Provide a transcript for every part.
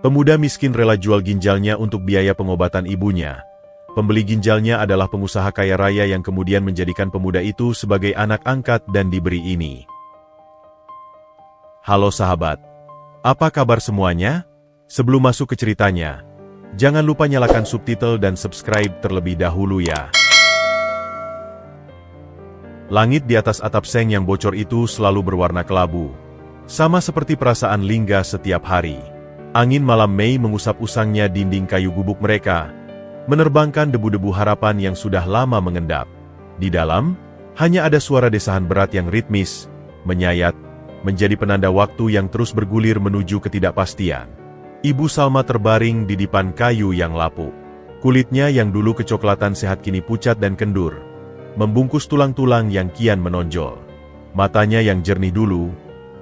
Pemuda miskin rela jual ginjalnya untuk biaya pengobatan ibunya. Pembeli ginjalnya adalah pengusaha kaya raya yang kemudian menjadikan pemuda itu sebagai anak angkat dan diberi ini. Halo sahabat, apa kabar semuanya? Sebelum masuk ke ceritanya, jangan lupa nyalakan subtitle dan subscribe terlebih dahulu ya. Langit di atas atap seng yang bocor itu selalu berwarna kelabu. Sama seperti perasaan Lingga setiap hari. Angin malam Mei mengusap usangnya dinding kayu gubuk mereka, menerbangkan debu-debu harapan yang sudah lama mengendap. Di dalam, hanya ada suara desahan berat yang ritmis, menyayat, menjadi penanda waktu yang terus bergulir menuju ketidakpastian. Ibu Salma terbaring di dipan kayu yang lapuk. Kulitnya yang dulu kecoklatan sehat kini pucat dan kendur, membungkus tulang-tulang yang kian menonjol. Matanya yang jernih dulu,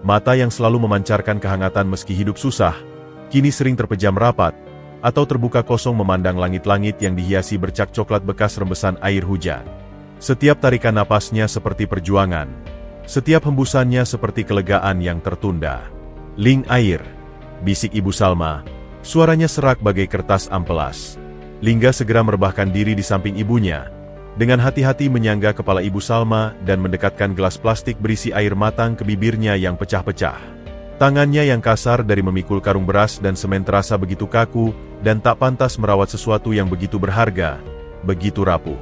mata yang selalu memancarkan kehangatan meski hidup susah, kini sering terpejam rapat, atau terbuka kosong memandang langit-langit yang dihiasi bercak coklat bekas rembesan air hujan. Setiap tarikan napasnya seperti perjuangan, setiap hembusannya seperti kelegaan yang tertunda. "Ling air," bisik Ibu Salma, suaranya serak bagai kertas amplas. Lingga segera merebahkan diri di samping ibunya, dengan hati-hati menyangga kepala Ibu Salma dan mendekatkan gelas plastik berisi air matang ke bibirnya yang pecah-pecah. Tangannya yang kasar dari memikul karung beras dan semen terasa begitu kaku dan tak pantas merawat sesuatu yang begitu berharga, begitu rapuh.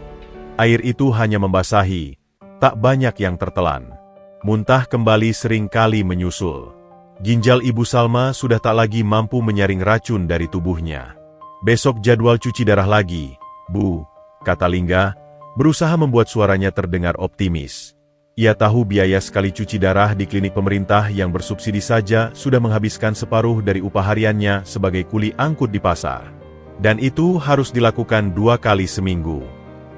Air itu hanya membasahi, tak banyak yang tertelan. Muntah kembali sering kali menyusul. Ginjal Ibu Salma sudah tak lagi mampu menyaring racun dari tubuhnya. "Besok jadwal cuci darah lagi, Bu," kata Lingga, berusaha membuat suaranya terdengar optimis. Ia tahu biaya sekali cuci darah di klinik pemerintah yang bersubsidi saja sudah menghabiskan separuh dari upah hariannya sebagai kuli angkut di pasar. Dan itu harus dilakukan 2 kali seminggu.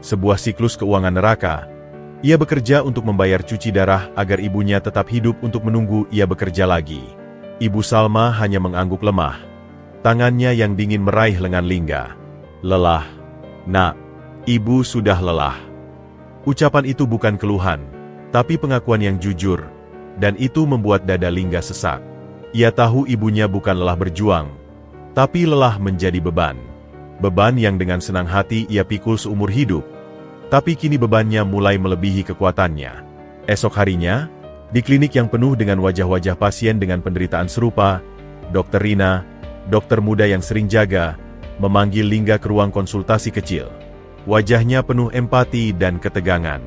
Sebuah siklus keuangan neraka. Ia bekerja untuk membayar cuci darah agar ibunya tetap hidup untuk menunggu ia bekerja lagi. Ibu Salma hanya mengangguk lemah. Tangannya yang dingin meraih lengan Lingga. "Lelah, Nak. Ibu sudah lelah." Ucapan itu bukan keluhan, tapi pengakuan yang jujur, dan itu membuat dada Lingga sesak. Ia tahu ibunya bukan lelah berjuang, tapi lelah menjadi beban. Beban yang dengan senang hati ia pikul seumur hidup, tapi kini bebannya mulai melebihi kekuatannya. Esok harinya, di klinik yang penuh dengan wajah-wajah pasien dengan penderitaan serupa, Dr. Rina, dokter muda yang sering jaga, memanggil Lingga ke ruang konsultasi kecil. Wajahnya penuh empati dan ketegangan.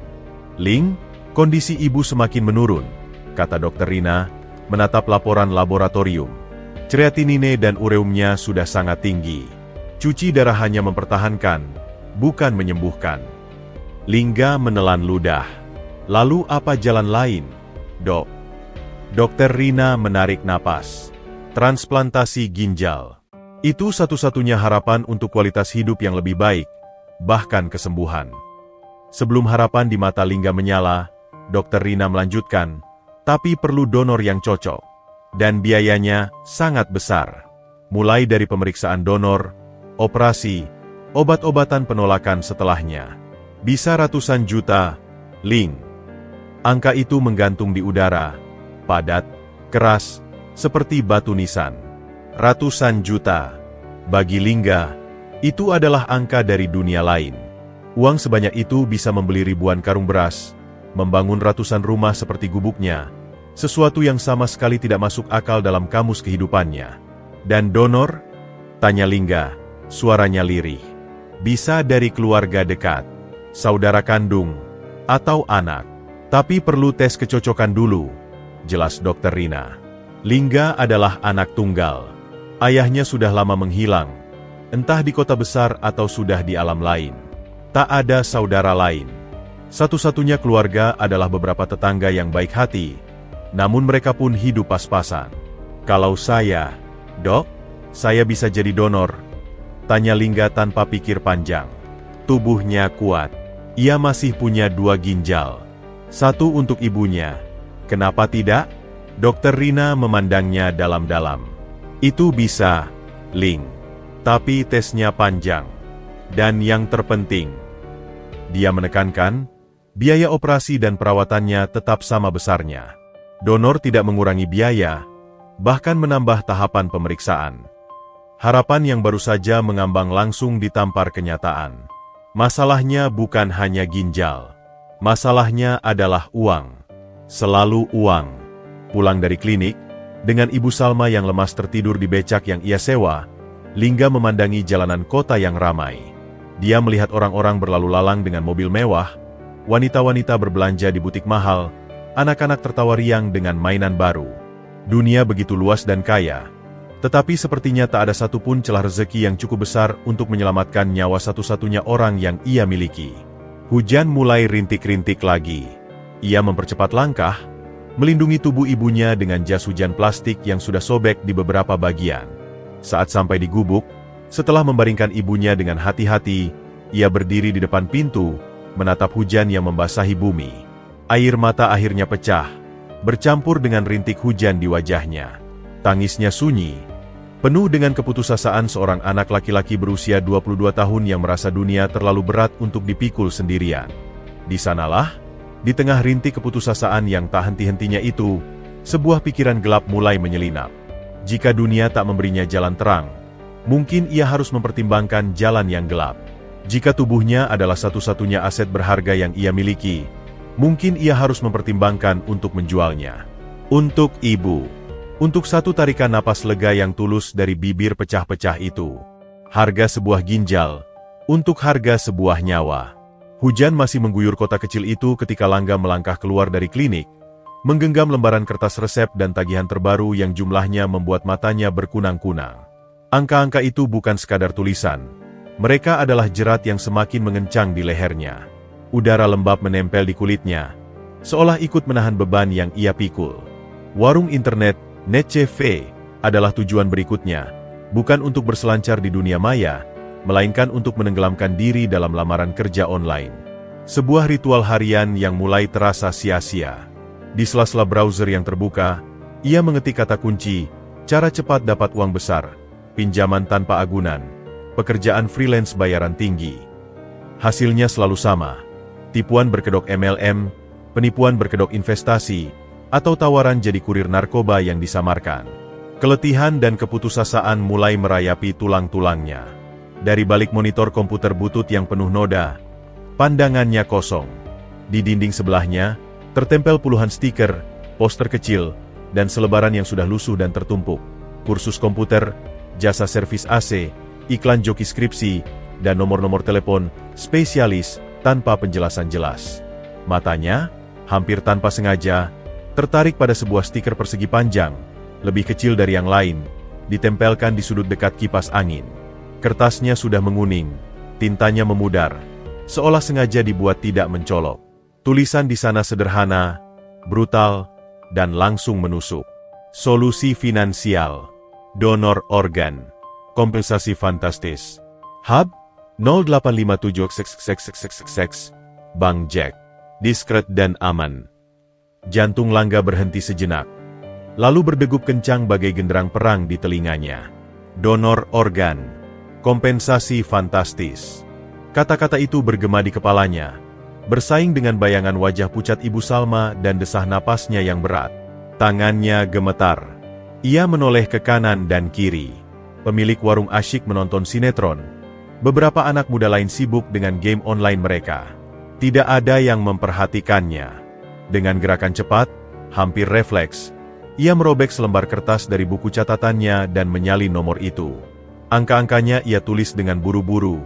"Ling, kondisi ibu semakin menurun," kata Dr. Rina, menatap laporan laboratorium. "Kreatinine dan ureumnya sudah sangat tinggi. Cuci darah hanya mempertahankan, bukan menyembuhkan." Lingga menelan ludah. "Lalu apa jalan lain, Dok?" Dr. Rina menarik napas. "Transplantasi ginjal. Itu satu-satunya harapan untuk kualitas hidup yang lebih baik, bahkan kesembuhan." Sebelum harapan di mata Lingga menyala, Dr. Rina melanjutkan, "Tapi perlu donor yang cocok. Dan biayanya sangat besar. Mulai dari pemeriksaan donor, operasi, obat-obatan penolakan setelahnya. Bisa ratusan juta, Ling." Angka itu menggantung di udara, padat, keras, seperti batu nisan. Ratusan juta. Bagi Lingga, itu adalah angka dari dunia lain. Uang sebanyak itu bisa membeli ribuan karung beras, membangun ratusan rumah seperti gubuknya, sesuatu yang sama sekali tidak masuk akal dalam kamus kehidupannya. "Dan donor?" tanya Lingga, suaranya lirih. "Bisa dari keluarga dekat, saudara kandung, atau anak. Tapi perlu tes kecocokan dulu," jelas Dr. Rina. Lingga adalah anak tunggal. Ayahnya sudah lama menghilang, entah di kota besar atau sudah di alam lain. Tak ada saudara lain. Satu-satunya keluarga adalah beberapa tetangga yang baik hati, namun mereka pun hidup pas-pasan. "Kalau saya, Dok, saya bisa jadi donor?" tanya Lingga tanpa pikir panjang. Tubuhnya kuat. Ia masih punya 2 ginjal. Satu untuk ibunya. "Kenapa tidak?" Dr. Rina memandangnya dalam-dalam. "Itu bisa, Ling. Tapi tesnya panjang. Dan yang terpenting," dia menekankan, "biaya operasi dan perawatannya tetap sama besarnya. Donor tidak mengurangi biaya, bahkan menambah tahapan pemeriksaan. Harapan yang baru saja mengambang langsung ditampar kenyataan. Masalahnya bukan hanya ginjal. Masalahnya adalah uang. Selalu uang. Pulang dari klinik, dengan Ibu Salma yang lemas tertidur di becak yang ia sewa, Lingga memandangi jalanan kota yang ramai. Dia melihat orang-orang berlalu lalang dengan mobil mewah, wanita-wanita berbelanja di butik mahal, anak-anak tertawa riang dengan mainan baru. Dunia begitu luas dan kaya. Tetapi sepertinya tak ada satupun celah rezeki yang cukup besar untuk menyelamatkan nyawa satu-satunya orang yang ia miliki. Hujan mulai rintik-rintik lagi. Ia mempercepat langkah, melindungi tubuh ibunya dengan jas hujan plastik yang sudah sobek di beberapa bagian. Saat sampai di gubuk, setelah membaringkan ibunya dengan hati-hati, ia berdiri di depan pintu, menatap hujan yang membasahi bumi. Air mata akhirnya pecah, bercampur dengan rintik hujan di wajahnya. Tangisnya sunyi, penuh dengan keputusasaan seorang anak laki-laki berusia 22 tahun yang merasa dunia terlalu berat untuk dipikul sendirian. Di sanalah, di tengah rintik keputusasaan yang tak henti-hentinya itu, sebuah pikiran gelap mulai menyelinap. Jika dunia tak memberinya jalan terang, mungkin ia harus mempertimbangkan jalan yang gelap. Jika tubuhnya adalah satu-satunya aset berharga yang ia miliki, mungkin ia harus mempertimbangkan untuk menjualnya. Untuk ibu. Untuk satu tarikan napas lega yang tulus dari bibir pecah-pecah itu. Harga sebuah ginjal. Untuk harga sebuah nyawa. Hujan masih mengguyur kota kecil itu ketika Langga melangkah keluar dari klinik, menggenggam lembaran kertas resep dan tagihan terbaru yang jumlahnya membuat matanya berkunang-kunang. Angka-angka itu bukan sekadar tulisan. Mereka adalah jerat yang semakin mengencang di lehernya. Udara lembab menempel di kulitnya, seolah ikut menahan beban yang ia pikul. Warung internet, NetCafe, adalah tujuan berikutnya, bukan untuk berselancar di dunia maya, melainkan untuk menenggelamkan diri dalam lamaran kerja online. Sebuah ritual harian yang mulai terasa sia-sia. Di sela-sela browser yang terbuka, ia mengetik kata kunci, cara cepat dapat uang besar, pinjaman tanpa agunan, pekerjaan freelance bayaran tinggi. Hasilnya selalu sama, tipuan berkedok MLM, penipuan berkedok investasi, atau tawaran jadi kurir narkoba yang disamarkan. Keletihan dan keputusasaan mulai merayapi tulang-tulangnya. Dari balik monitor komputer butut yang penuh noda, pandangannya kosong. Di dinding sebelahnya, tertempel puluhan stiker, poster kecil, dan selebaran yang sudah lusuh dan tertumpuk. Kursus komputer, jasa servis AC, iklan joki skripsi, dan nomor-nomor telepon spesialis tanpa penjelasan jelas. Matanya, hampir tanpa sengaja, tertarik pada sebuah stiker persegi panjang, lebih kecil dari yang lain, ditempelkan di sudut dekat kipas angin. Kertasnya sudah menguning, tintanya memudar, seolah sengaja dibuat tidak mencolok. Tulisan di sana sederhana, brutal, dan langsung menusuk. Solusi finansial, donor organ, kompensasi fantastis. Hub 0857 Bank Jack, diskret dan aman. Jantung Langga berhenti sejenak, lalu berdegup kencang bagai genderang perang di telinganya. Donor organ, kompensasi fantastis. Kata-kata itu bergema di kepalanya, bersaing dengan bayangan wajah pucat Ibu Salma dan desah napasnya yang berat. Tangannya gemetar. Ia menoleh ke kanan dan kiri. Pemilik warung asyik menonton sinetron. Beberapa anak muda lain sibuk dengan game online mereka. Tidak ada yang memperhatikannya. Dengan gerakan cepat, hampir refleks, ia merobek selembar kertas dari buku catatannya dan menyalin nomor itu. Angka-angkanya ia tulis dengan buru-buru.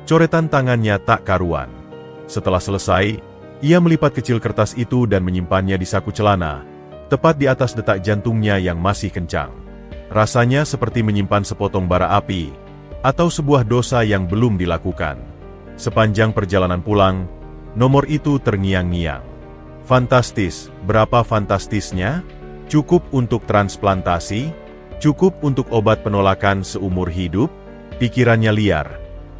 Coretan tangannya tak karuan. Setelah selesai, ia melipat kecil kertas itu dan menyimpannya di saku celana, tepat di atas detak jantungnya yang masih kencang. Rasanya seperti menyimpan sepotong bara api, atau sebuah dosa yang belum dilakukan. Sepanjang perjalanan pulang, nomor itu terngiang-ngiang. Fantastis, berapa fantastisnya? Cukup untuk transplantasi? Cukup untuk obat penolakan seumur hidup? Pikirannya liar,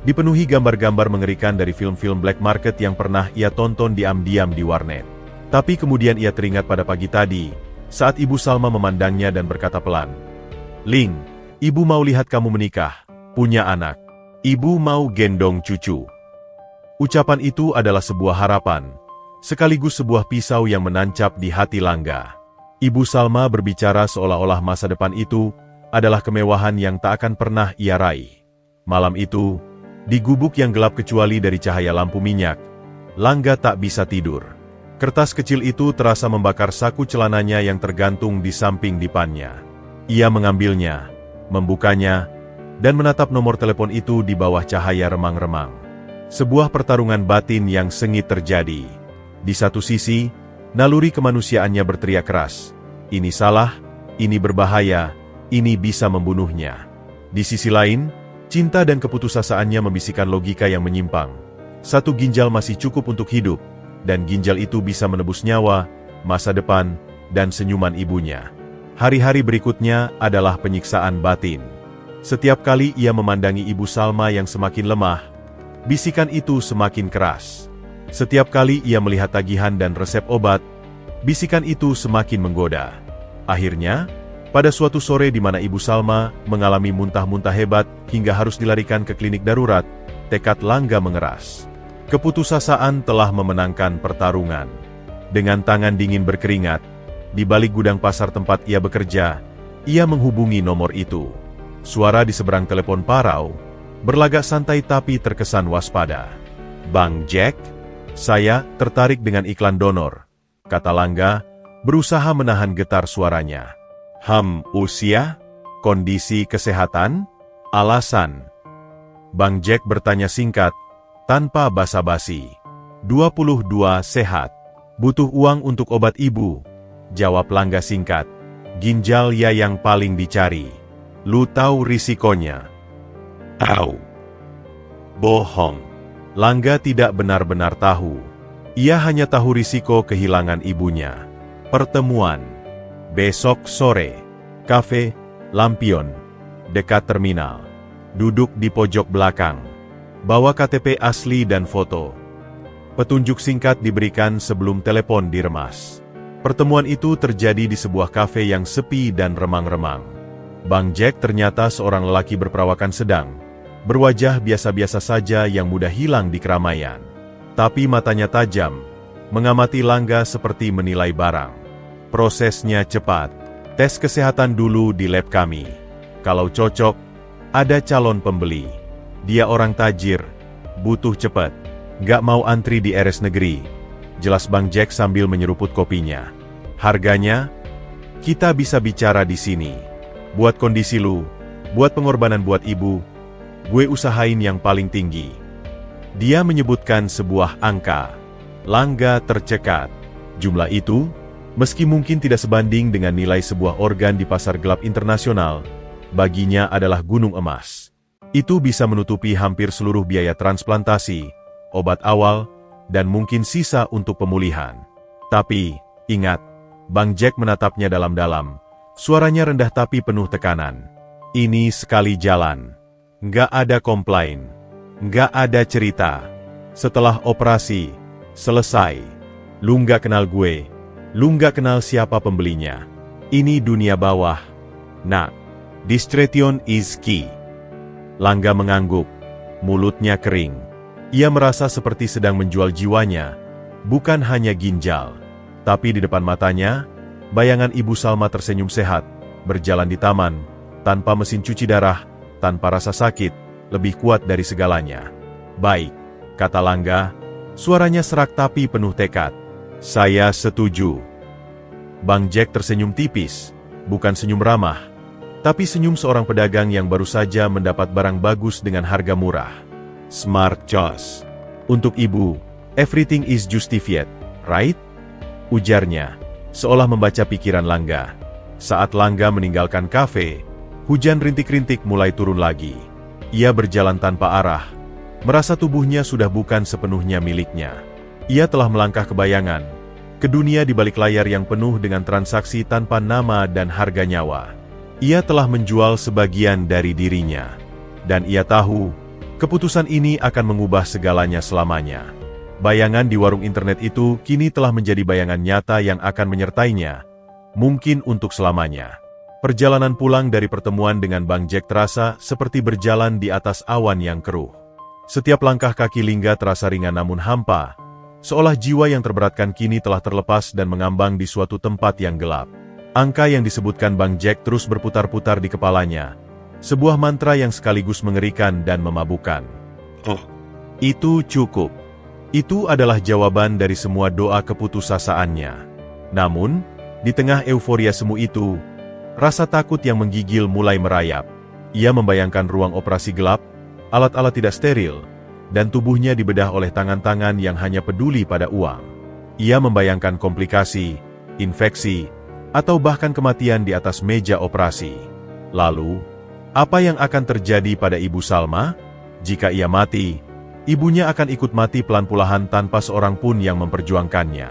dipenuhi gambar-gambar mengerikan dari film-film black market yang pernah ia tonton diam-diam di warnet. Tapi kemudian ia teringat pada pagi tadi, saat Ibu Salma memandangnya dan berkata pelan, "Ling, Ibu mau lihat kamu menikah, punya anak. Ibu mau gendong cucu." Ucapan itu adalah sebuah harapan, sekaligus sebuah pisau yang menancap di hati Langga. Ibu Salma berbicara seolah-olah masa depan itu adalah kemewahan yang tak akan pernah ia raih. Malam itu, di gubuk yang gelap kecuali dari cahaya lampu minyak, Langga tak bisa tidur. Kertas kecil itu terasa membakar saku celananya yang tergantung di samping dipannya. Ia mengambilnya, membukanya, dan menatap nomor telepon itu di bawah cahaya remang-remang. Sebuah pertarungan batin yang sengit terjadi. Di satu sisi, naluri kemanusiaannya berteriak keras. Ini salah, ini berbahaya, ini bisa membunuhnya. Di sisi lain, cinta dan keputusasaannya membisikkan logika yang menyimpang. Satu ginjal masih cukup untuk hidup, dan ginjal itu bisa menebus nyawa, masa depan, dan senyuman ibunya. Hari-hari berikutnya adalah penyiksaan batin. Setiap kali ia memandangi Ibu Salma yang semakin lemah, bisikan itu semakin keras. Setiap kali ia melihat tagihan dan resep obat, bisikan itu semakin menggoda. Akhirnya, pada suatu sore di mana Ibu Salma mengalami muntah-muntah hebat hingga harus dilarikan ke klinik darurat, tekad Langga mengeras. Keputusasaan telah memenangkan pertarungan. Dengan tangan dingin berkeringat, di balik gudang pasar tempat ia bekerja, ia menghubungi nomor itu. Suara di seberang telepon parau, berlagak santai tapi terkesan waspada. "Bang Jack, saya tertarik dengan iklan donor," kata Langga, berusaha menahan getar suaranya. Usia? Kondisi kesehatan? Alasan?" Bang Jack bertanya singkat, tanpa basa-basi. 22 sehat. Butuh uang untuk obat ibu, jawab Langga singkat. Ginjal ya yang paling dicari. Lu tahu risikonya? Tahu. Bohong. Langga tidak benar-benar tahu. Ia hanya tahu risiko kehilangan ibunya. Pertemuan. Besok sore. Kafe, Lampion. Dekat terminal. Duduk di pojok belakang. Bawa KTP asli dan foto. Petunjuk singkat diberikan sebelum telepon diremas. Pertemuan itu terjadi di sebuah kafe yang sepi dan remang-remang. Bang Jack ternyata seorang lelaki berperawakan sedang, berwajah biasa-biasa saja yang mudah hilang di keramaian. Tapi matanya tajam, mengamati Langga seperti menilai barang. Prosesnya cepat. Tes kesehatan dulu di lab kami. Kalau cocok, ada calon pembeli. Dia orang tajir, butuh cepat. Nggak mau antri di RS negeri. Jelas Bang Jack sambil menyeruput kopinya. Harganya? Kita bisa bicara di sini. Buat kondisi lu, buat pengorbanan buat ibu, gue usahain yang paling tinggi. Dia menyebutkan sebuah angka. Langga tercekat. Jumlah itu, meski mungkin tidak sebanding dengan nilai sebuah organ di pasar gelap internasional, baginya adalah gunung emas. Itu bisa menutupi hampir seluruh biaya transplantasi, obat awal, dan mungkin sisa untuk pemulihan. Tapi, ingat, Bang Jack menatapnya dalam-dalam. Suaranya rendah tapi penuh tekanan. Ini sekali jalan. Nggak ada komplain. Nggak ada cerita. Setelah operasi, selesai. Lu nggak kenal gue. Lu nggak kenal siapa pembelinya. Ini dunia bawah. Nah, discretion is key. Langga mengangguk. Mulutnya kering. Ia merasa seperti sedang menjual jiwanya, bukan hanya ginjal. Tapi di depan matanya, bayangan Ibu Salma tersenyum sehat, berjalan di taman, tanpa mesin cuci darah, tanpa rasa sakit, lebih kuat dari segalanya. Baik, kata Langga, suaranya serak tapi penuh tekad. Saya setuju. Bang Jack tersenyum tipis, bukan senyum ramah, tapi senyum seorang pedagang yang baru saja mendapat barang bagus dengan harga murah. Smart choice. Untuk ibu, everything is justified, right? Ujarnya, seolah membaca pikiran Langga. Saat Langga meninggalkan kafe, hujan rintik-rintik mulai turun lagi. Ia berjalan tanpa arah, merasa tubuhnya sudah bukan sepenuhnya miliknya. Ia telah melangkah ke bayangan, ke dunia di balik layar yang penuh dengan transaksi tanpa nama dan harga nyawa. Ia telah menjual sebagian dari dirinya. Dan ia tahu, keputusan ini akan mengubah segalanya selamanya. Bayangan di warung internet itu kini telah menjadi bayangan nyata yang akan menyertainya, mungkin untuk selamanya. Perjalanan pulang dari pertemuan dengan Bang Jack terasa seperti berjalan di atas awan yang keruh. Setiap langkah kaki Lingga terasa ringan namun hampa, seolah jiwa yang terberatkan kini telah terlepas dan mengambang di suatu tempat yang gelap. Angka yang disebutkan Bang Jack terus berputar-putar di kepalanya. Sebuah mantra yang sekaligus mengerikan dan memabukkan. Oh, itu cukup. Itu adalah jawaban dari semua doa keputusasaannya. Namun, di tengah euforia semu itu, rasa takut yang menggigil mulai merayap. Ia membayangkan ruang operasi gelap, alat-alat tidak steril, dan tubuhnya dibedah oleh tangan-tangan yang hanya peduli pada uang. Ia membayangkan komplikasi, infeksi, atau bahkan kematian di atas meja operasi. Lalu, apa yang akan terjadi pada Ibu Salma? Jika ia mati, ibunya akan ikut mati pelan-pulahan tanpa seorang pun yang memperjuangkannya.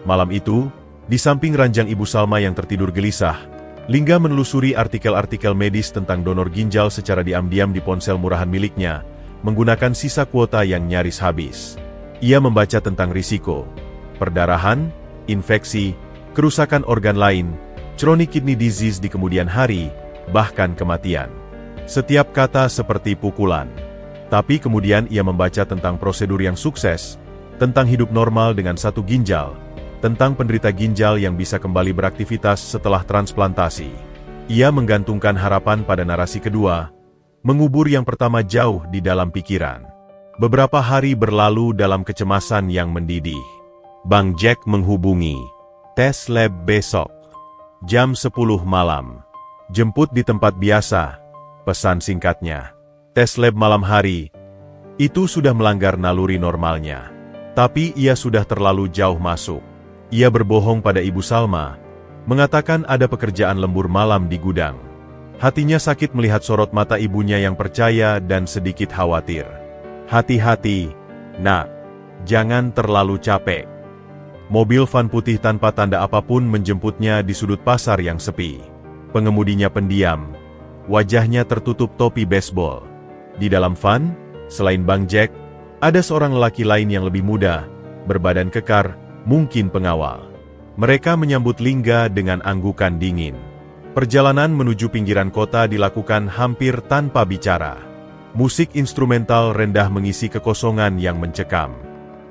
Malam itu, di samping ranjang Ibu Salma yang tertidur gelisah, Lingga menelusuri artikel-artikel medis tentang donor ginjal secara diam-diam di ponsel murahan miliknya, menggunakan sisa kuota yang nyaris habis. Ia membaca tentang risiko, perdarahan, infeksi, kerusakan organ lain, chronic kidney disease di kemudian hari, bahkan kematian. Setiap kata seperti pukulan. Tapi kemudian ia membaca tentang prosedur yang sukses, tentang hidup normal dengan satu ginjal, tentang penderita ginjal yang bisa kembali beraktivitas setelah transplantasi. Ia menggantungkan harapan pada narasi kedua, mengubur yang pertama jauh di dalam pikiran. Beberapa hari berlalu dalam kecemasan yang mendidih. Bang Jack menghubungi. Tes lab besok. Jam 10 malam. Jemput di tempat biasa. Pesan singkatnya. Tes lab malam hari. Itu sudah melanggar naluri normalnya. Tapi ia sudah terlalu jauh masuk. Ia berbohong pada Ibu Salma, mengatakan ada pekerjaan lembur malam di gudang. Hatinya sakit melihat sorot mata ibunya yang percaya dan sedikit khawatir. Hati-hati, nak. Jangan terlalu capek. Mobil van putih tanpa tanda apapun menjemputnya di sudut pasar yang sepi. Pengemudinya pendiam. Wajahnya tertutup topi baseball. Di dalam van, selain Bang Jack, ada seorang lelaki lain yang lebih muda, berbadan kekar, mungkin pengawal. Mereka menyambut Lingga dengan anggukan dingin. Perjalanan menuju pinggiran kota dilakukan hampir tanpa bicara. Musik instrumental rendah mengisi kekosongan yang mencekam.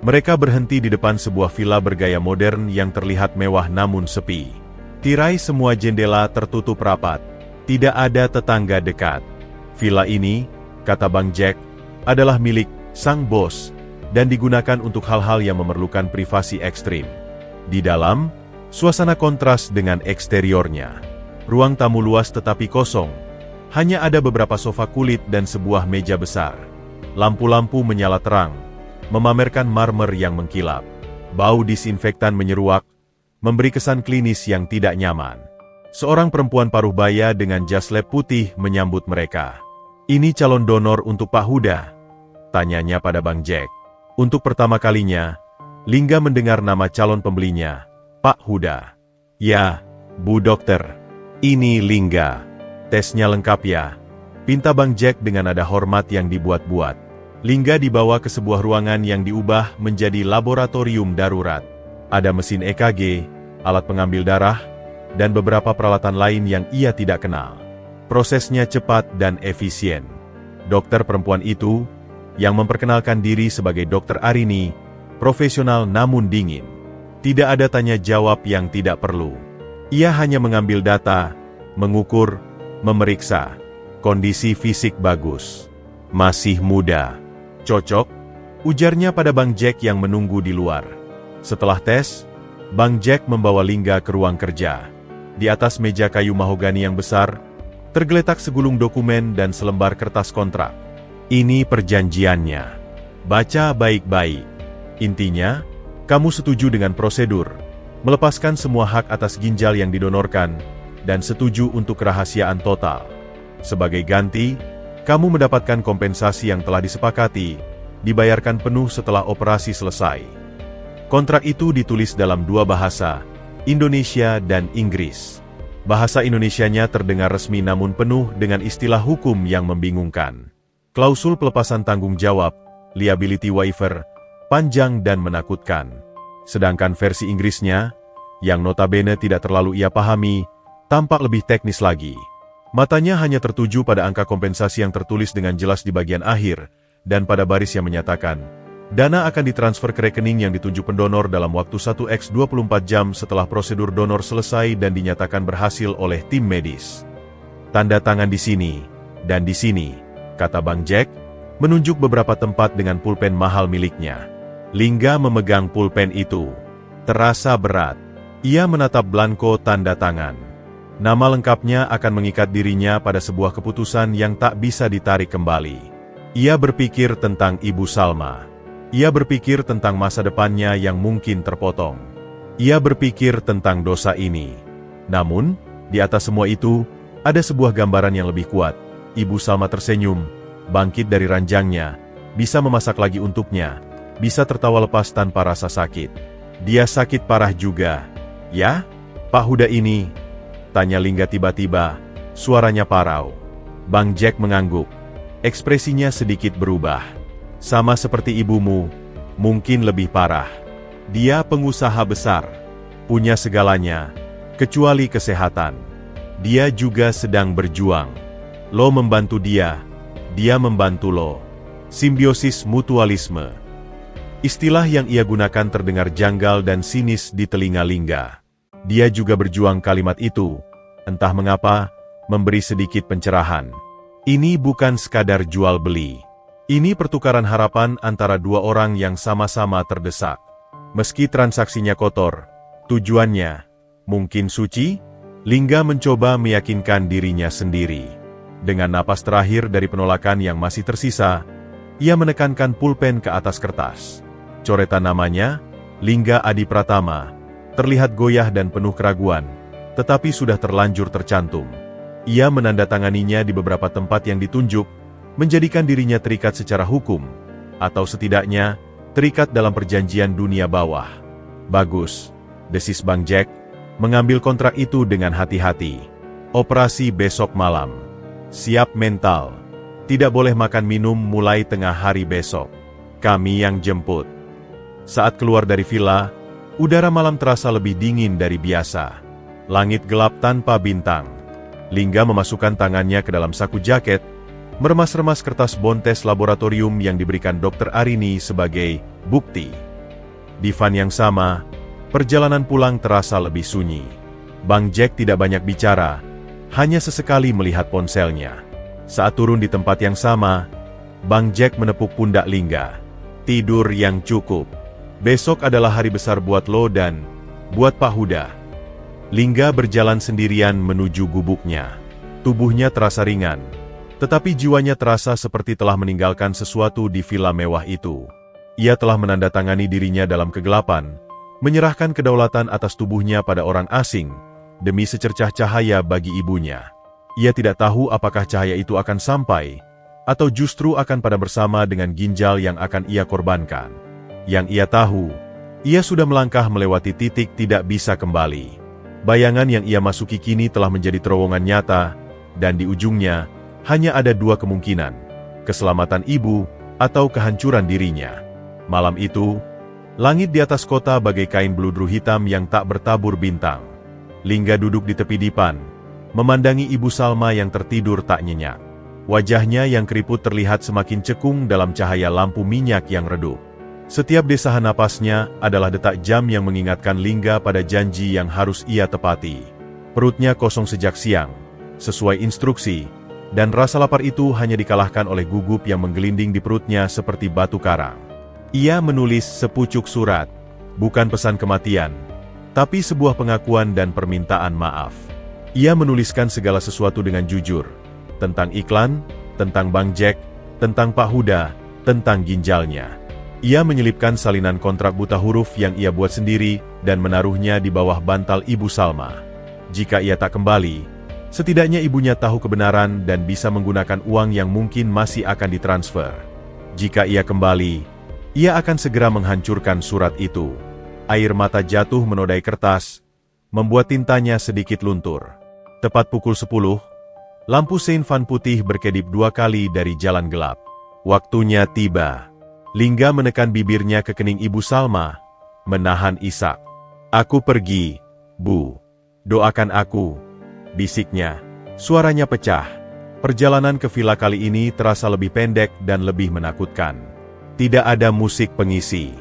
Mereka berhenti di depan sebuah villa bergaya modern yang terlihat mewah namun sepi. Tirai semua jendela tertutup rapat. Tidak ada tetangga dekat. Villa ini, kata Bang Jack, adalah milik sang bos dan digunakan untuk hal-hal yang memerlukan privasi ekstrim. Di dalam, suasana kontras dengan eksteriornya. Ruang tamu luas tetapi kosong. Hanya ada beberapa sofa kulit dan sebuah meja besar. Lampu-lampu menyala terang, memamerkan marmer yang mengkilap. Bau disinfektan menyeruak, memberi kesan klinis yang tidak nyaman. Seorang perempuan paruh baya dengan jas lab putih menyambut mereka. "Ini calon donor untuk Pak Huda?" tanyanya pada Bang Jack. Untuk pertama kalinya, Lingga mendengar nama calon pembelinya, Pak Huda. "Ya, Bu Dokter. Ini Lingga. Tesnya lengkap ya?" pinta Bang Jack dengan nada hormat yang dibuat-buat. Lingga dibawa ke sebuah ruangan yang diubah menjadi laboratorium darurat. Ada mesin EKG, alat pengambil darah, dan beberapa peralatan lain yang ia tidak kenal. Prosesnya cepat dan efisien. Dokter perempuan itu, yang memperkenalkan diri sebagai Dokter Arini, profesional namun dingin. Tidak ada tanya jawab yang tidak perlu. Ia hanya mengambil data, mengukur, memeriksa. Kondisi fisik bagus. Masih muda. Cocok, ujarnya pada Bang Jack yang menunggu di luar. Setelah tes, Bang Jack membawa Lingga ke ruang kerja. Di atas meja kayu mahogani yang besar, tergeletak segulung dokumen dan selembar kertas kontrak. "Ini perjanjiannya. Baca baik-baik. Intinya, kamu setuju dengan prosedur, melepaskan semua hak atas ginjal yang didonorkan, dan setuju untuk kerahasiaan total. Sebagai ganti, kamu mendapatkan kompensasi yang telah disepakati, dibayarkan penuh setelah operasi selesai." Kontrak itu ditulis dalam dua bahasa, Indonesia dan Inggris. Bahasa Indonesianya terdengar resmi namun penuh dengan istilah hukum yang membingungkan. Klausul pelepasan tanggung jawab, liability waiver, panjang dan menakutkan. Sedangkan versi Inggrisnya, yang notabene tidak terlalu ia pahami, tampak lebih teknis lagi. Matanya hanya tertuju pada angka kompensasi yang tertulis dengan jelas di bagian akhir, dan pada baris yang menyatakan, Dana akan ditransfer ke rekening yang ditunjuk pendonor dalam waktu 1x24 jam setelah prosedur donor selesai dan dinyatakan berhasil oleh tim medis. Tanda tangan di sini, dan di sini, kata Bang Jack, menunjuk beberapa tempat dengan pulpen mahal miliknya. Lingga memegang pulpen itu. Terasa berat. Ia menatap blanko tanda tangan. Nama lengkapnya akan mengikat dirinya pada sebuah keputusan yang tak bisa ditarik kembali. Ia berpikir tentang Ibu Salma. Ia berpikir tentang masa depannya yang mungkin terpotong. Ia berpikir tentang dosa ini. Namun, di atas semua itu, ada sebuah gambaran yang lebih kuat. Ibu Salma tersenyum, bangkit dari ranjangnya, bisa memasak lagi untuknya, bisa tertawa lepas tanpa rasa sakit. Dia sakit parah juga. Ya? Pak Huda ini? Tanya Lingga tiba-tiba, suaranya parau. Bang Jack mengangguk. Ekspresinya sedikit berubah. Sama seperti ibumu, mungkin lebih parah. Dia pengusaha besar, punya segalanya, kecuali kesehatan. Dia juga sedang berjuang. Lo membantu dia membantu lo. Simbiosis mutualisme. Istilah yang ia gunakan terdengar janggal dan sinis di telinga Lingga. Dia juga berjuang kalimat itu, entah mengapa, memberi sedikit pencerahan. Ini bukan sekadar jual beli. Ini pertukaran harapan antara dua orang yang sama-sama terdesak. Meski transaksinya kotor, tujuannya mungkin suci, Lingga mencoba meyakinkan dirinya sendiri. Dengan napas terakhir dari penolakan yang masih tersisa, ia menekankan pulpen ke atas kertas. Coretan namanya, Lingga Adi Pratama, terlihat goyah dan penuh keraguan, tetapi sudah terlanjur tercantum. Ia menandatanganinya di beberapa tempat yang ditunjuk, menjadikan dirinya terikat secara hukum, atau setidaknya, terikat dalam perjanjian dunia bawah. Bagus, desis Bang Jack, mengambil kontrak itu dengan hati-hati. Operasi besok malam. Siap mental. Tidak boleh makan minum mulai tengah hari besok. Kami yang jemput. Saat keluar dari villa, udara malam terasa lebih dingin dari biasa. Langit gelap tanpa bintang. Lingga memasukkan tangannya ke dalam saku jaket, meremas-remas kertas bontes laboratorium yang diberikan Dr. Arini sebagai bukti. Di van yang sama, perjalanan pulang terasa lebih sunyi. Bang Jack tidak banyak bicara, hanya sesekali melihat ponselnya. Saat turun di tempat yang sama, Bang Jack menepuk pundak Lingga. Tidur yang cukup. Besok adalah hari besar buat lo dan buat Pak Huda. Lingga berjalan sendirian menuju gubuknya. Tubuhnya terasa ringan, tetapi jiwanya terasa seperti telah meninggalkan sesuatu di villa mewah itu. Ia telah menandatangani dirinya dalam kegelapan, menyerahkan kedaulatan atas tubuhnya pada orang asing, demi secercah cahaya bagi ibunya. Ia tidak tahu apakah cahaya itu akan sampai, atau justru akan pada bersama dengan ginjal yang akan ia korbankan. Yang ia tahu, ia sudah melangkah melewati titik tidak bisa kembali. Bayangan yang ia masuki kini telah menjadi terowongan nyata, dan di ujungnya, hanya ada dua kemungkinan, keselamatan ibu, atau kehancuran dirinya. Malam itu, langit di atas kota bagai kain beludru hitam yang tak bertabur bintang. Lingga duduk di tepi dipan, memandangi Ibu Salma yang tertidur tak nyenyak. Wajahnya yang keriput terlihat semakin cekung dalam cahaya lampu minyak yang redup. Setiap desahan napasnya adalah detak jam yang mengingatkan Lingga pada janji yang harus ia tepati. Perutnya kosong sejak siang, sesuai instruksi, dan rasa lapar itu hanya dikalahkan oleh gugup yang menggelinding di perutnya seperti batu karang. Ia menulis sepucuk surat, bukan pesan kematian, tapi sebuah pengakuan dan permintaan maaf. Ia menuliskan segala sesuatu dengan jujur, tentang iklan, tentang Bang Jack, tentang Pak Huda, tentang ginjalnya. Ia menyelipkan salinan kontrak buta huruf yang ia buat sendiri dan menaruhnya di bawah bantal Ibu Salma. Jika ia tak kembali, setidaknya ibunya tahu kebenaran dan bisa menggunakan uang yang mungkin masih akan ditransfer. Jika ia kembali, ia akan segera menghancurkan surat itu. Air mata jatuh menodai kertas, membuat tintanya sedikit luntur. Tepat pukul 10, lampu sein van putih berkedip 2 kali dari jalan gelap. Waktunya tiba. Lingga menekan bibirnya ke kening Ibu Salma, menahan isak. "Aku pergi, Bu. Doakan aku," bisiknya. Suaranya pecah. Perjalanan ke villa kali ini terasa lebih pendek dan lebih menakutkan. Tidak ada musik pengisi.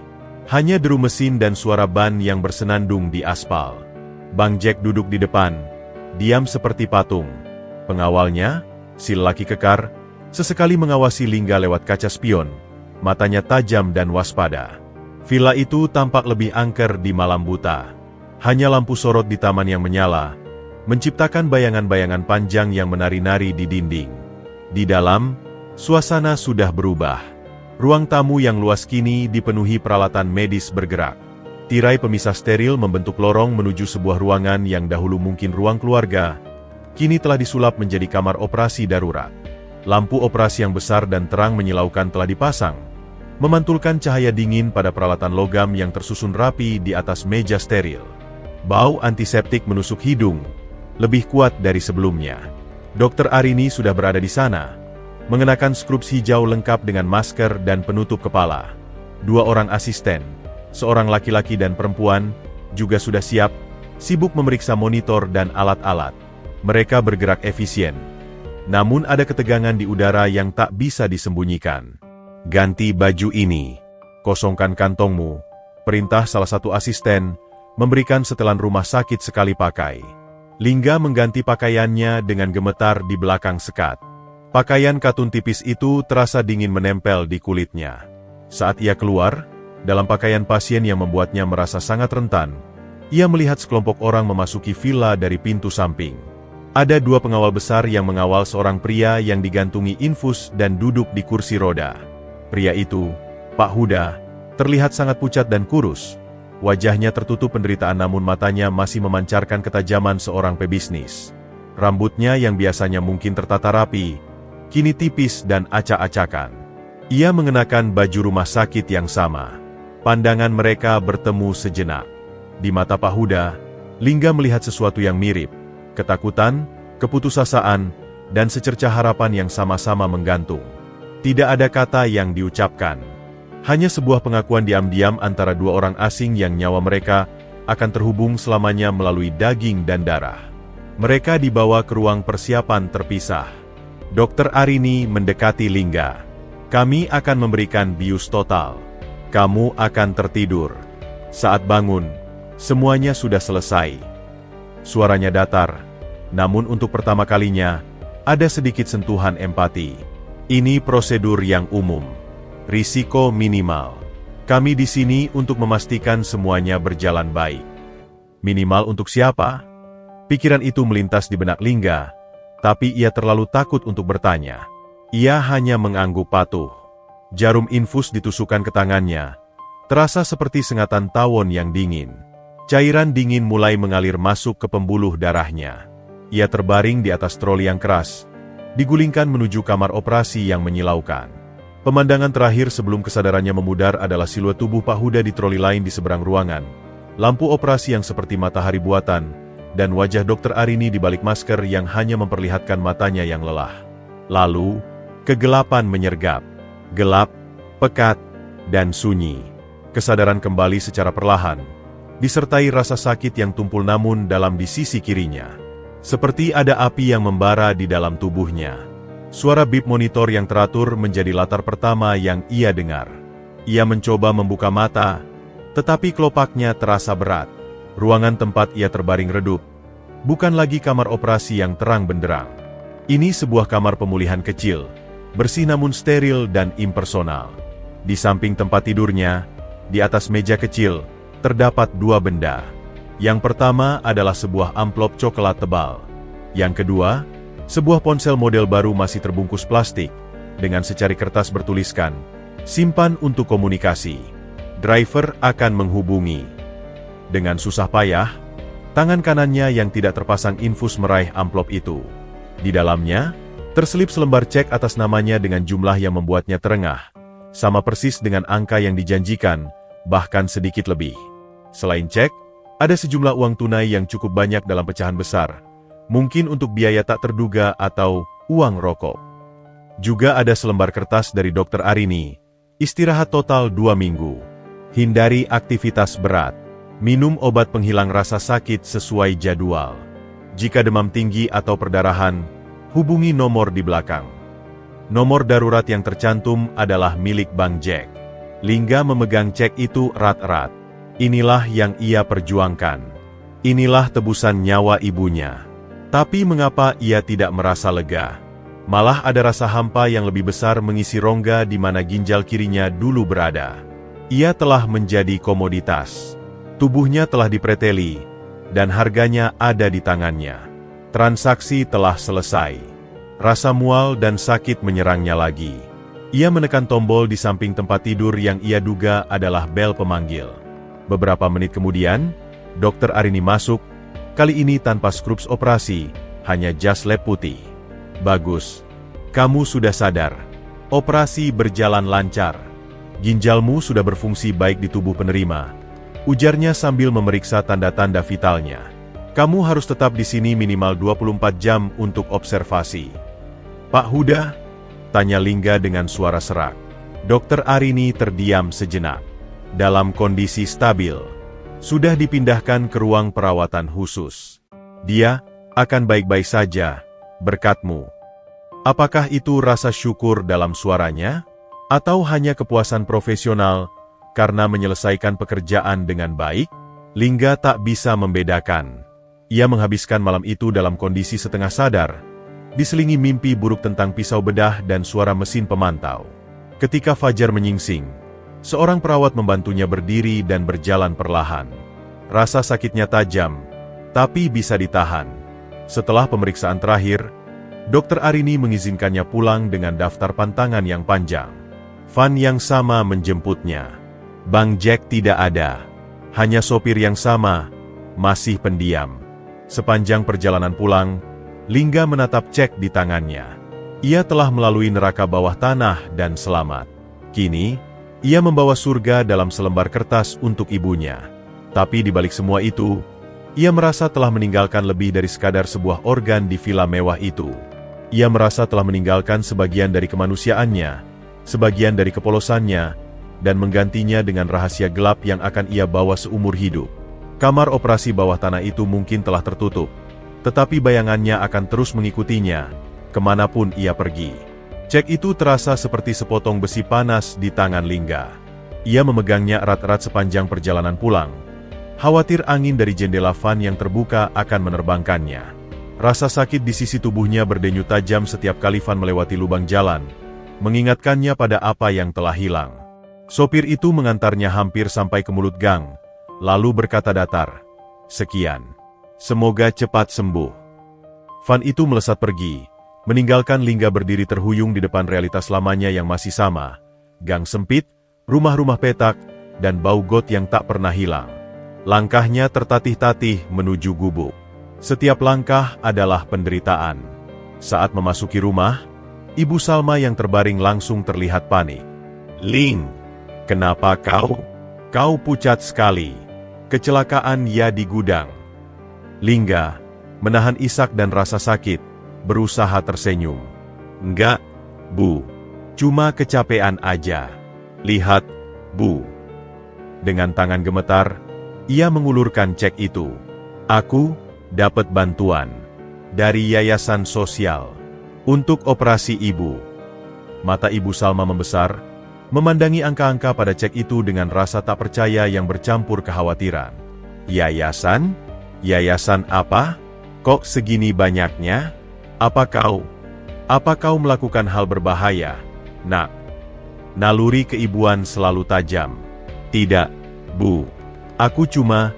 Hanya deru mesin dan suara ban yang bersenandung di aspal. Bang Jack duduk di depan, diam seperti patung. Pengawalnya, si lelaki kekar, sesekali mengawasi Lingga lewat kaca spion, matanya tajam dan waspada. Villa itu tampak lebih angker di malam buta. Hanya lampu sorot di taman yang menyala, menciptakan bayangan-bayangan panjang yang menari-nari di dinding. Di dalam, suasana sudah berubah. Ruang tamu yang luas kini dipenuhi peralatan medis bergerak. Tirai pemisah steril membentuk lorong menuju sebuah ruangan yang dahulu mungkin ruang keluarga, kini telah disulap menjadi kamar operasi darurat. Lampu operasi yang besar dan terang menyilaukan telah dipasang, memantulkan cahaya dingin pada peralatan logam yang tersusun rapi di atas meja steril. Bau antiseptik menusuk hidung, lebih kuat dari sebelumnya. Dokter Arini sudah berada di sana, mengenakan scrubs hijau lengkap dengan masker dan penutup kepala. Dua orang asisten, seorang laki-laki dan perempuan, juga sudah siap, sibuk memeriksa monitor dan alat-alat. Mereka bergerak efisien. Namun ada ketegangan di udara yang tak bisa disembunyikan. Ganti baju ini. Kosongkan kantongmu. Perintah salah satu asisten, memberikan setelan rumah sakit sekali pakai. Lingga mengganti pakaiannya dengan gemetar di belakang sekat. Pakaian katun tipis itu terasa dingin menempel di kulitnya. Saat ia keluar, dalam pakaian pasien yang membuatnya merasa sangat rentan, ia melihat sekelompok orang memasuki villa dari pintu samping. Ada dua pengawal besar yang mengawal seorang pria yang digantungi infus dan duduk di kursi roda. Pria itu, Pak Huda, terlihat sangat pucat dan kurus. Wajahnya tertutup penderitaan namun matanya masih memancarkan ketajaman seorang pebisnis. Rambutnya yang biasanya mungkin tertata rapi, kini tipis dan acak-acakan. Ia mengenakan baju rumah sakit yang sama. Pandangan mereka bertemu sejenak. Di mata Pak Huda, Lingga melihat sesuatu yang mirip. Ketakutan, keputusasaan, dan secercah harapan yang sama-sama menggantung. Tidak ada kata yang diucapkan. Hanya sebuah pengakuan diam-diam antara dua orang asing yang nyawa mereka akan terhubung selamanya melalui daging dan darah. Mereka dibawa ke ruang persiapan terpisah. Dokter Arini mendekati Lingga. Kami akan memberikan bius total. Kamu akan tertidur. Saat bangun, semuanya sudah selesai. Suaranya datar, namun untuk pertama kalinya, ada sedikit sentuhan empati. Ini prosedur yang umum. Risiko minimal. Kami di sini untuk memastikan semuanya berjalan baik. Minimal untuk siapa? Pikiran itu melintas di benak Lingga, tapi ia terlalu takut untuk bertanya. Ia hanya mengangguk patuh. Jarum infus ditusukkan ke tangannya, terasa seperti sengatan tawon yang dingin. Cairan dingin mulai mengalir masuk ke pembuluh darahnya. Ia terbaring di atas troli yang keras, digulingkan menuju kamar operasi yang menyilaukan. Pemandangan terakhir sebelum kesadarannya memudar adalah siluet tubuh Pak Huda di troli lain di seberang ruangan, lampu operasi yang seperti matahari buatan, dan wajah Dokter Arini di balik masker yang hanya memperlihatkan matanya yang lelah. Lalu, kegelapan menyergap. Gelap, pekat, dan sunyi. Kesadaran kembali secara perlahan, disertai rasa sakit yang tumpul namun dalam di sisi kirinya. Seperti ada api yang membara di dalam tubuhnya. Suara bip monitor yang teratur menjadi latar pertama yang ia dengar. Ia mencoba membuka mata, tetapi kelopaknya terasa berat. Ruangan tempat ia terbaring redup, bukan lagi kamar operasi yang terang benderang. Ini sebuah kamar pemulihan kecil, bersih namun steril dan impersonal. Di samping tempat tidurnya, di atas meja kecil, terdapat dua benda. Yang pertama adalah sebuah amplop coklat tebal. Yang kedua, sebuah ponsel model baru masih terbungkus plastik, dengan secari kertas bertuliskan, simpan untuk komunikasi. Driver akan menghubungi. Dengan susah payah, tangan kanannya yang tidak terpasang infus meraih amplop itu. Di dalamnya, terselip selembar cek atas namanya dengan jumlah yang membuatnya terengah, sama persis dengan angka yang dijanjikan, bahkan sedikit lebih. Selain cek, ada sejumlah uang tunai yang cukup banyak dalam pecahan besar, mungkin untuk biaya tak terduga atau uang rokok. Juga ada selembar kertas dari Dokter Arini, istirahat total 2 minggu. Hindari aktivitas berat. Minum obat penghilang rasa sakit sesuai jadwal. Jika demam tinggi atau perdarahan, hubungi nomor di belakang. Nomor darurat yang tercantum adalah milik Bang Jack. Lingga memegang cek itu erat-erat. Inilah yang ia perjuangkan. Inilah tebusan nyawa ibunya. Tapi mengapa ia tidak merasa lega? Malah ada rasa hampa yang lebih besar mengisi rongga di mana ginjal kirinya dulu berada. Ia telah menjadi komoditas. Tubuhnya telah dipreteli, dan harganya ada di tangannya. Transaksi telah selesai. Rasa mual dan sakit menyerangnya lagi. Ia menekan tombol di samping tempat tidur yang ia duga adalah bel pemanggil. Beberapa menit kemudian, Dokter Arini masuk, kali ini tanpa skrups operasi, hanya jas lab putih. Bagus. Kamu sudah sadar. Operasi berjalan lancar. Ginjalmu sudah berfungsi baik di tubuh penerima. Ujarnya sambil memeriksa tanda-tanda vitalnya. Kamu harus tetap di sini minimal 24 jam untuk observasi. Pak Huda? Tanya Lingga dengan suara serak. Dokter Arini terdiam sejenak. Dalam kondisi stabil. Sudah dipindahkan ke ruang perawatan khusus. Dia akan baik-baik saja, berkatmu. Apakah itu rasa syukur dalam suaranya? Atau hanya kepuasan profesional karena menyelesaikan pekerjaan dengan baik? Lingga tak bisa membedakan. Ia menghabiskan malam itu dalam kondisi setengah sadar, diselingi mimpi buruk tentang pisau bedah dan suara mesin pemantau. Ketika fajar menyingsing, seorang perawat membantunya berdiri dan berjalan perlahan. Rasa sakitnya tajam, tapi bisa ditahan. Setelah pemeriksaan terakhir, Dokter Arini mengizinkannya pulang dengan daftar pantangan yang panjang. Van yang sama menjemputnya. Bang Jack tidak ada. Hanya sopir yang sama, masih pendiam. Sepanjang perjalanan pulang, Lingga menatap cek di tangannya. Ia telah melalui neraka bawah tanah dan selamat. Kini, ia membawa surga dalam selembar kertas untuk ibunya. Tapi di balik semua itu, ia merasa telah meninggalkan lebih dari sekadar sebuah organ di villa mewah itu. Ia merasa telah meninggalkan sebagian dari kemanusiaannya, sebagian dari kepolosannya, dan menggantinya dengan rahasia gelap yang akan ia bawa seumur hidup. Kamar operasi bawah tanah itu mungkin telah tertutup, tetapi bayangannya akan terus mengikutinya, kemanapun ia pergi. Cek itu terasa seperti sepotong besi panas di tangan Lingga. Ia memegangnya erat-erat sepanjang perjalanan pulang. Khawatir angin dari jendela van yang terbuka akan menerbangkannya. Rasa sakit di sisi tubuhnya berdenyut tajam setiap kali van melewati lubang jalan, mengingatkannya pada apa yang telah hilang. Sopir itu mengantarnya hampir sampai ke mulut gang, lalu berkata datar, "Sekian. Semoga cepat sembuh." Van itu melesat pergi, meninggalkan Lingga berdiri terhuyung di depan realitas lamanya yang masih sama. Gang sempit, rumah-rumah petak, dan bau got yang tak pernah hilang. Langkahnya tertatih-tatih menuju gubuk. Setiap langkah adalah penderitaan. Saat memasuki rumah, Ibu Salma yang terbaring langsung terlihat panik. "Ling, kenapa kau? Kau pucat sekali. Kecelakaan ya di gudang." Lingga, menahan isak dan rasa sakit, berusaha tersenyum. "Enggak, Bu. Cuma kecapean aja. Lihat, Bu." Dengan tangan gemetar, ia mengulurkan cek itu. "Aku dapat bantuan dari Yayasan Sosial untuk operasi ibu." Mata Ibu Salma membesar, memandangi angka-angka pada cek itu dengan rasa tak percaya yang bercampur kekhawatiran. "Yayasan? Yayasan apa? Kok segini banyaknya? Apa kau melakukan hal berbahaya, Nak?" Naluri keibuan selalu tajam. "Tidak, Bu. Aku cuma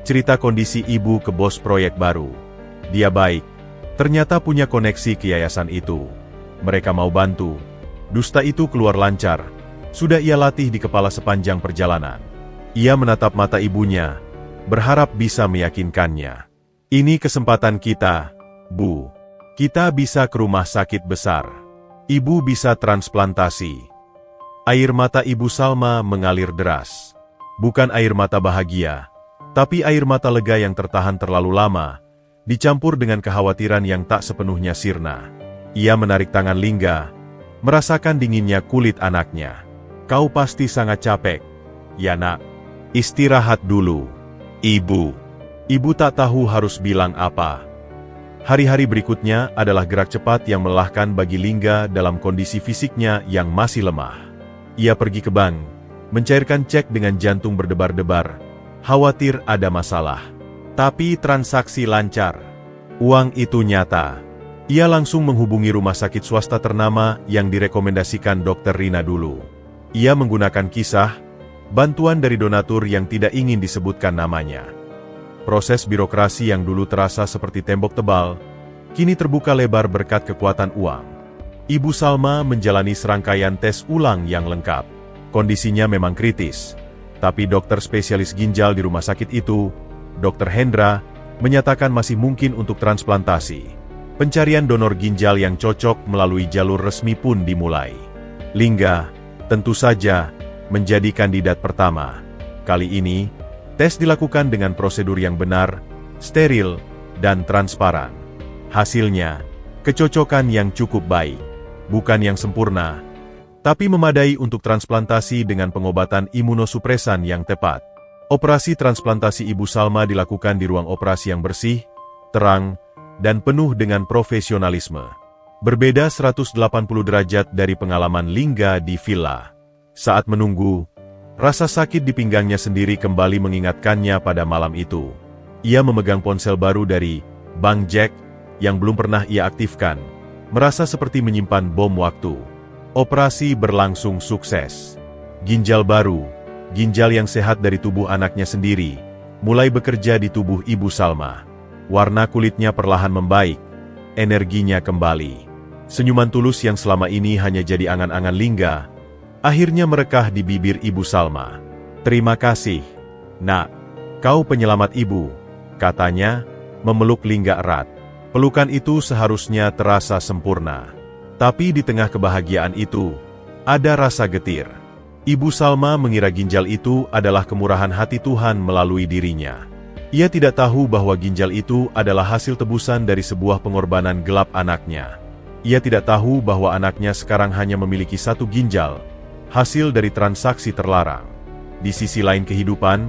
cerita kondisi ibu ke bos proyek baru. Dia baik. Ternyata punya koneksi ke yayasan itu. Mereka mau bantu." Dusta itu keluar lancar. Sudah ia latih di kepala sepanjang perjalanan. Ia menatap mata ibunya, berharap bisa meyakinkannya. "Ini kesempatan kita, Bu. Kita bisa ke rumah sakit besar. Ibu bisa transplantasi." Air mata Ibu Salma mengalir deras. Bukan air mata bahagia, tapi air mata lega yang tertahan terlalu lama, dicampur dengan kekhawatiran yang tak sepenuhnya sirna. Ia menarik tangan Lingga, merasakan dinginnya kulit anaknya. "Kau pasti sangat capek, ya Nak. Istirahat dulu." Ibu tak tahu harus bilang apa. Hari-hari berikutnya adalah gerak cepat yang melelahkan bagi Lingga dalam kondisi fisiknya yang masih lemah. Ia pergi ke bank, mencairkan cek dengan jantung berdebar-debar, khawatir ada masalah. Tapi transaksi lancar. Uang itu nyata. Ia langsung menghubungi rumah sakit swasta ternama yang direkomendasikan Dr. Rina dulu. Ia menggunakan kisah, bantuan dari donatur yang tidak ingin disebutkan namanya. Proses birokrasi yang dulu terasa seperti tembok tebal, kini terbuka lebar berkat kekuatan uang. Ibu Salma menjalani serangkaian tes ulang yang lengkap. Kondisinya memang kritis, tapi dokter spesialis ginjal di rumah sakit itu, Dr. Hendra, menyatakan masih mungkin untuk transplantasi. Pencarian donor ginjal yang cocok melalui jalur resmi pun dimulai. Lingga, tentu saja, menjadi kandidat pertama. Kali ini, tes dilakukan dengan prosedur yang benar, steril, dan transparan. Hasilnya, kecocokan yang cukup baik. Bukan yang sempurna, tapi memadai untuk transplantasi dengan pengobatan imunosupresan yang tepat. Operasi transplantasi Ibu Salma dilakukan di ruang operasi yang bersih, terang, dan penuh dengan profesionalisme. Berbeda 180 derajat dari pengalaman Lingga di villa. Saat menunggu, rasa sakit di pinggangnya sendiri kembali mengingatkannya pada malam itu. Ia memegang ponsel baru dari Bang Jack yang belum pernah ia aktifkan, merasa seperti menyimpan bom waktu. Operasi berlangsung sukses. Ginjal baru, ginjal yang sehat dari tubuh anaknya sendiri, mulai bekerja di tubuh Ibu Salma. Warna kulitnya perlahan membaik, energinya kembali. Senyuman tulus yang selama ini hanya jadi angan-angan Lingga, akhirnya merekah di bibir Ibu Salma. "Terima kasih, Nak. Kau penyelamat Ibu," katanya, memeluk Lingga erat. Pelukan itu seharusnya terasa sempurna. Tapi di tengah kebahagiaan itu, ada rasa getir. Ibu Salma mengira ginjal itu adalah kemurahan hati Tuhan melalui dirinya. Ia tidak tahu bahwa ginjal itu adalah hasil tebusan dari sebuah pengorbanan gelap anaknya. Ia tidak tahu bahwa anaknya sekarang hanya memiliki satu ginjal, hasil dari transaksi terlarang. Di sisi lain kehidupan,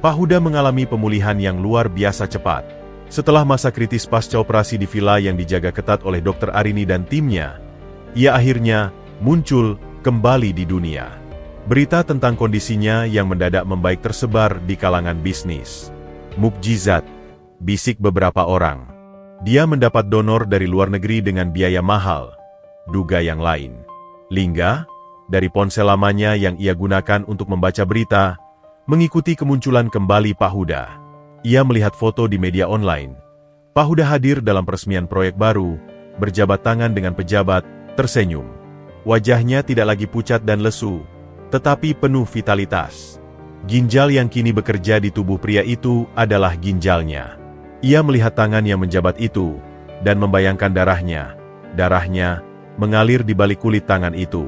Pak Huda mengalami pemulihan yang luar biasa cepat. Setelah masa kritis pasca operasi di villa yang dijaga ketat oleh Dr. Arini dan timnya, ia akhirnya muncul kembali di dunia. Berita tentang kondisinya yang mendadak membaik tersebar di kalangan bisnis. "Mukjizat," bisik beberapa orang. Dia mendapat donor dari luar negeri dengan biaya mahal, duga yang lain. Lingga, dari ponsel lamanya yang ia gunakan untuk membaca berita, mengikuti kemunculan kembali Pak Huda. Ia melihat foto di media online. Pak Huda hadir dalam peresmian proyek baru, berjabat tangan dengan pejabat, tersenyum. Wajahnya tidak lagi pucat dan lesu, tetapi penuh vitalitas. Ginjal yang kini bekerja di tubuh pria itu adalah ginjalnya. Ia melihat tangan yang menjabat itu, dan membayangkan darahnya. Darahnya mengalir di balik kulit tangan itu.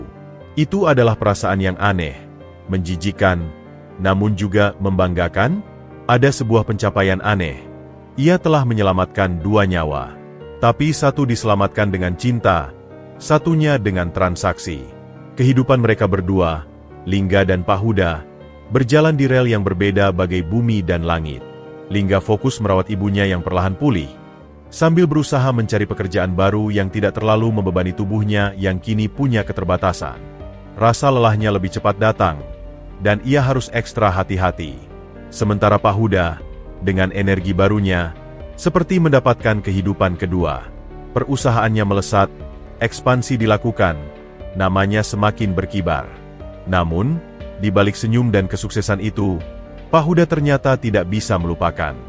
Itu adalah perasaan yang aneh, menjijikan, namun juga membanggakan. Ada sebuah pencapaian aneh. Ia telah menyelamatkan 2 nyawa. Tapi satu diselamatkan dengan cinta, satunya dengan transaksi. Kehidupan mereka berdua, Lingga dan Pak Huda, berjalan di rel yang berbeda bagai bumi dan langit. Lingga fokus merawat ibunya yang perlahan pulih, sambil berusaha mencari pekerjaan baru yang tidak terlalu membebani tubuhnya yang kini punya keterbatasan. Rasa lelahnya lebih cepat datang, dan ia harus ekstra hati-hati. Sementara Pak Huda, dengan energi barunya, seperti mendapatkan kehidupan kedua. Perusahaannya melesat, ekspansi dilakukan, namanya semakin berkibar. Namun, di balik senyum dan kesuksesan itu, Pak Huda ternyata tidak bisa melupakan.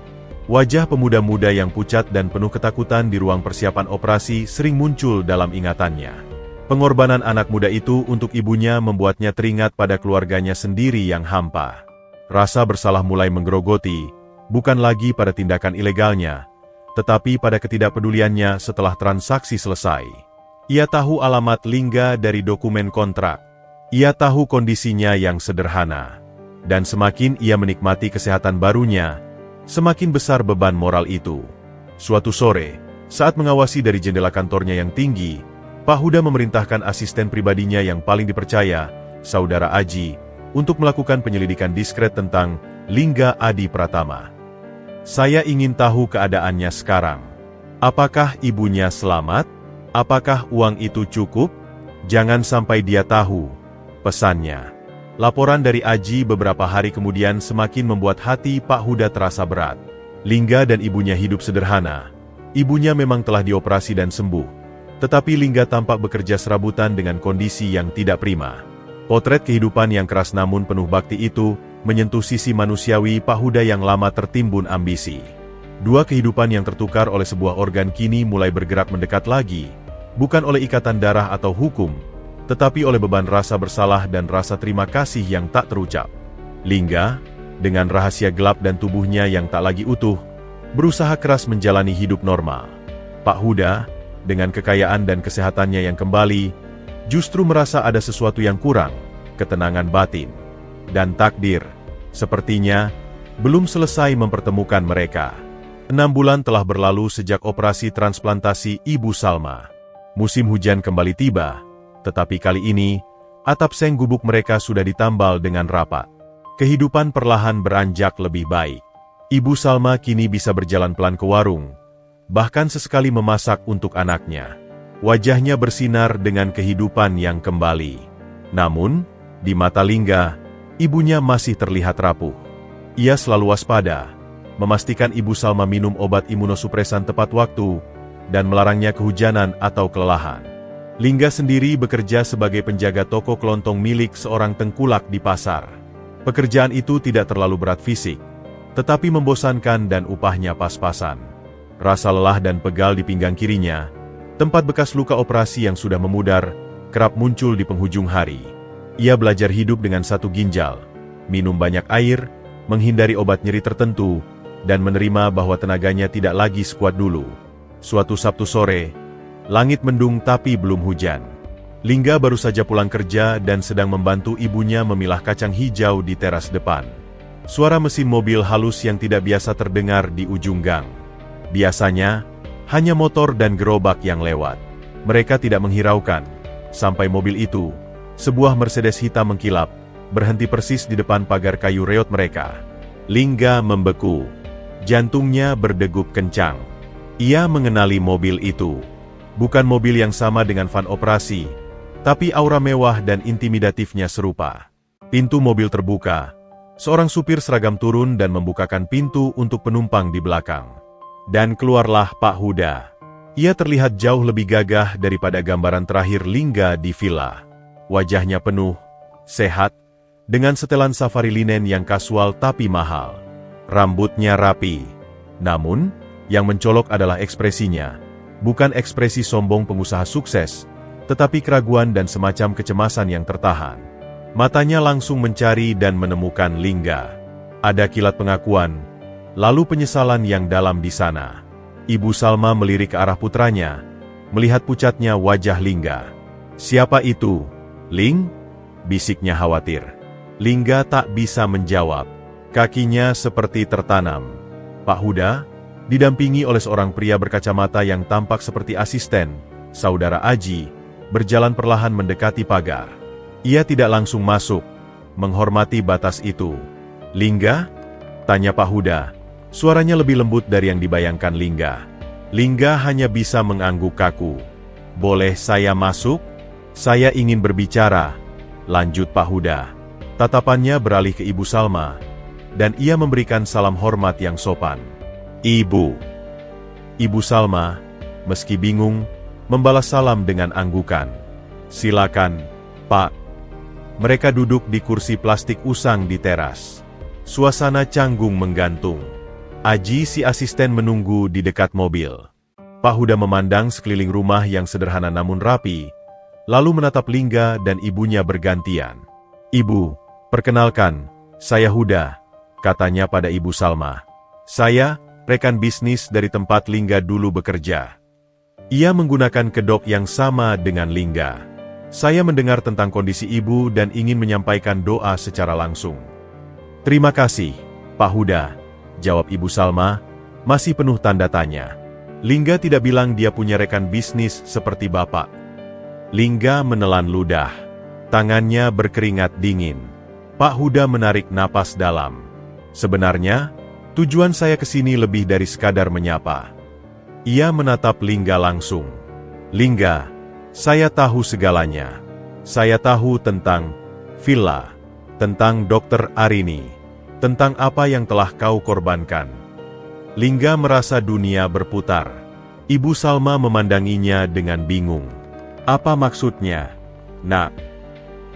Wajah pemuda-muda yang pucat dan penuh ketakutan di ruang persiapan operasi sering muncul dalam ingatannya. Pengorbanan anak muda itu untuk ibunya membuatnya teringat pada keluarganya sendiri yang hampa. Rasa bersalah mulai menggerogoti, bukan lagi pada tindakan ilegalnya, tetapi pada ketidakpeduliannya setelah transaksi selesai. Ia tahu alamat Lingga dari dokumen kontrak. Ia tahu kondisinya yang sederhana. Dan semakin ia menikmati kesehatan barunya, semakin besar beban moral itu. Suatu sore, saat mengawasi dari jendela kantornya yang tinggi, Pak Huda memerintahkan asisten pribadinya yang paling dipercaya, Saudara Aji, untuk melakukan penyelidikan diskret tentang Lingga Adi Pratama. "Saya ingin tahu keadaannya sekarang. Apakah ibunya selamat? Apakah uang itu cukup? Jangan sampai dia tahu," pesannya. Laporan dari Aji beberapa hari kemudian semakin membuat hati Pak Huda terasa berat. Lingga dan ibunya hidup sederhana. Ibunya memang telah dioperasi dan sembuh, tetapi Lingga tampak bekerja serabutan dengan kondisi yang tidak prima. Potret kehidupan yang keras namun penuh bakti itu menyentuh sisi manusiawi Pak Huda yang lama tertimbun ambisi. Dua kehidupan yang tertukar oleh sebuah organ kini mulai bergerak mendekat lagi, bukan oleh ikatan darah atau hukum, tetapi oleh beban rasa bersalah dan rasa terima kasih yang tak terucap. Lingga, dengan rahasia gelap dan tubuhnya yang tak lagi utuh, berusaha keras menjalani hidup normal. Pak Huda, dengan kekayaan dan kesehatannya yang kembali, justru merasa ada sesuatu yang kurang, ketenangan batin. Dan takdir, sepertinya, belum selesai mempertemukan mereka. 6 bulan telah berlalu sejak operasi transplantasi Ibu Salma. Musim hujan kembali tiba, tetapi kali ini, atap seng gubuk mereka sudah ditambal dengan rapat. Kehidupan perlahan beranjak lebih baik. Ibu Salma kini bisa berjalan pelan ke warung, bahkan sesekali memasak untuk anaknya. Wajahnya bersinar dengan kehidupan yang kembali. Namun, di mata Lingga, ibunya masih terlihat rapuh. Ia selalu waspada, memastikan Ibu Salma minum obat imunosupresan tepat waktu, dan melarangnya kehujanan atau kelelahan. Lingga sendiri bekerja sebagai penjaga toko kelontong milik seorang tengkulak di pasar. Pekerjaan itu tidak terlalu berat fisik, tetapi membosankan dan upahnya pas-pasan. Rasa lelah dan pegal di pinggang kirinya, tempat bekas luka operasi yang sudah memudar, kerap muncul di penghujung hari. Ia belajar hidup dengan satu ginjal, minum banyak air, menghindari obat nyeri tertentu, dan menerima bahwa tenaganya tidak lagi sekuat dulu. Suatu Sabtu sore, langit mendung tapi belum hujan. Lingga baru saja pulang kerja dan sedang membantu ibunya memilah kacang hijau di teras depan. Suara mesin mobil halus yang tidak biasa terdengar di ujung gang. Biasanya, hanya motor dan gerobak yang lewat. Mereka tidak menghiraukan, sampai mobil itu, sebuah Mercedes hitam mengkilap, berhenti persis di depan pagar kayu reot mereka. Lingga membeku. Jantungnya berdegup kencang. Ia mengenali mobil itu. Bukan mobil yang sama dengan van operasi, tapi aura mewah dan intimidatifnya serupa. Pintu mobil terbuka. Seorang supir seragam turun dan membukakan pintu untuk penumpang di belakang. Dan keluarlah Pak Huda. Ia terlihat jauh lebih gagah daripada gambaran terakhir Lingga di villa. Wajahnya penuh, sehat, dengan setelan safari linen yang kasual tapi mahal. Rambutnya rapi. Namun, yang mencolok adalah ekspresinya. Bukan ekspresi sombong pengusaha sukses, tetapi keraguan dan semacam kecemasan yang tertahan. Matanya langsung mencari dan menemukan Lingga. Ada kilat pengakuan, lalu penyesalan yang dalam di sana. Ibu Salma melirik ke arah putranya, melihat pucatnya wajah Lingga. "Siapa itu, Ling?" bisiknya khawatir. Lingga tak bisa menjawab. Kakinya seperti tertanam. Pak Huda, didampingi oleh seorang pria berkacamata yang tampak seperti asisten, saudara Aji, berjalan perlahan mendekati pagar. Ia tidak langsung masuk, menghormati batas itu. "Lingga?" tanya Pak Huda. Suaranya lebih lembut dari yang dibayangkan Lingga. Lingga hanya bisa mengangguk kaku. "Boleh saya masuk? Saya ingin berbicara," lanjut Pak Huda. Tatapannya beralih ke Ibu Salma, dan ia memberikan salam hormat yang sopan. "Ibu." Ibu Salma, meski bingung, membalas salam dengan anggukan. "Silakan, Pak." Mereka duduk di kursi plastik usang di teras. Suasana canggung menggantung. Aji si asisten menunggu di dekat mobil. Pak Huda memandang sekeliling rumah yang sederhana namun rapi, lalu menatap Lingga dan ibunya bergantian. "Ibu, perkenalkan, saya Huda," katanya pada Ibu Salma. "Saya, rekan bisnis dari tempat Lingga dulu bekerja." Ia menggunakan kedok yang sama dengan Lingga. "Saya mendengar tentang kondisi ibu dan ingin menyampaikan doa secara langsung." "Terima kasih, Pak Huda," jawab Ibu Salma, masih penuh tanda tanya. Lingga tidak bilang dia punya rekan bisnis seperti bapak. Lingga menelan ludah. Tangannya berkeringat dingin. Pak Huda menarik napas dalam. "Sebenarnya, tujuan saya ke sini lebih dari sekadar menyapa." Ia menatap Lingga langsung. "Lingga, saya tahu segalanya. Saya tahu tentang villa. Tentang Dokter Arini. Tentang apa yang telah kau korbankan. Lingga merasa dunia berputar. Ibu Salma memandanginya dengan bingung. Apa maksudnya? Nak.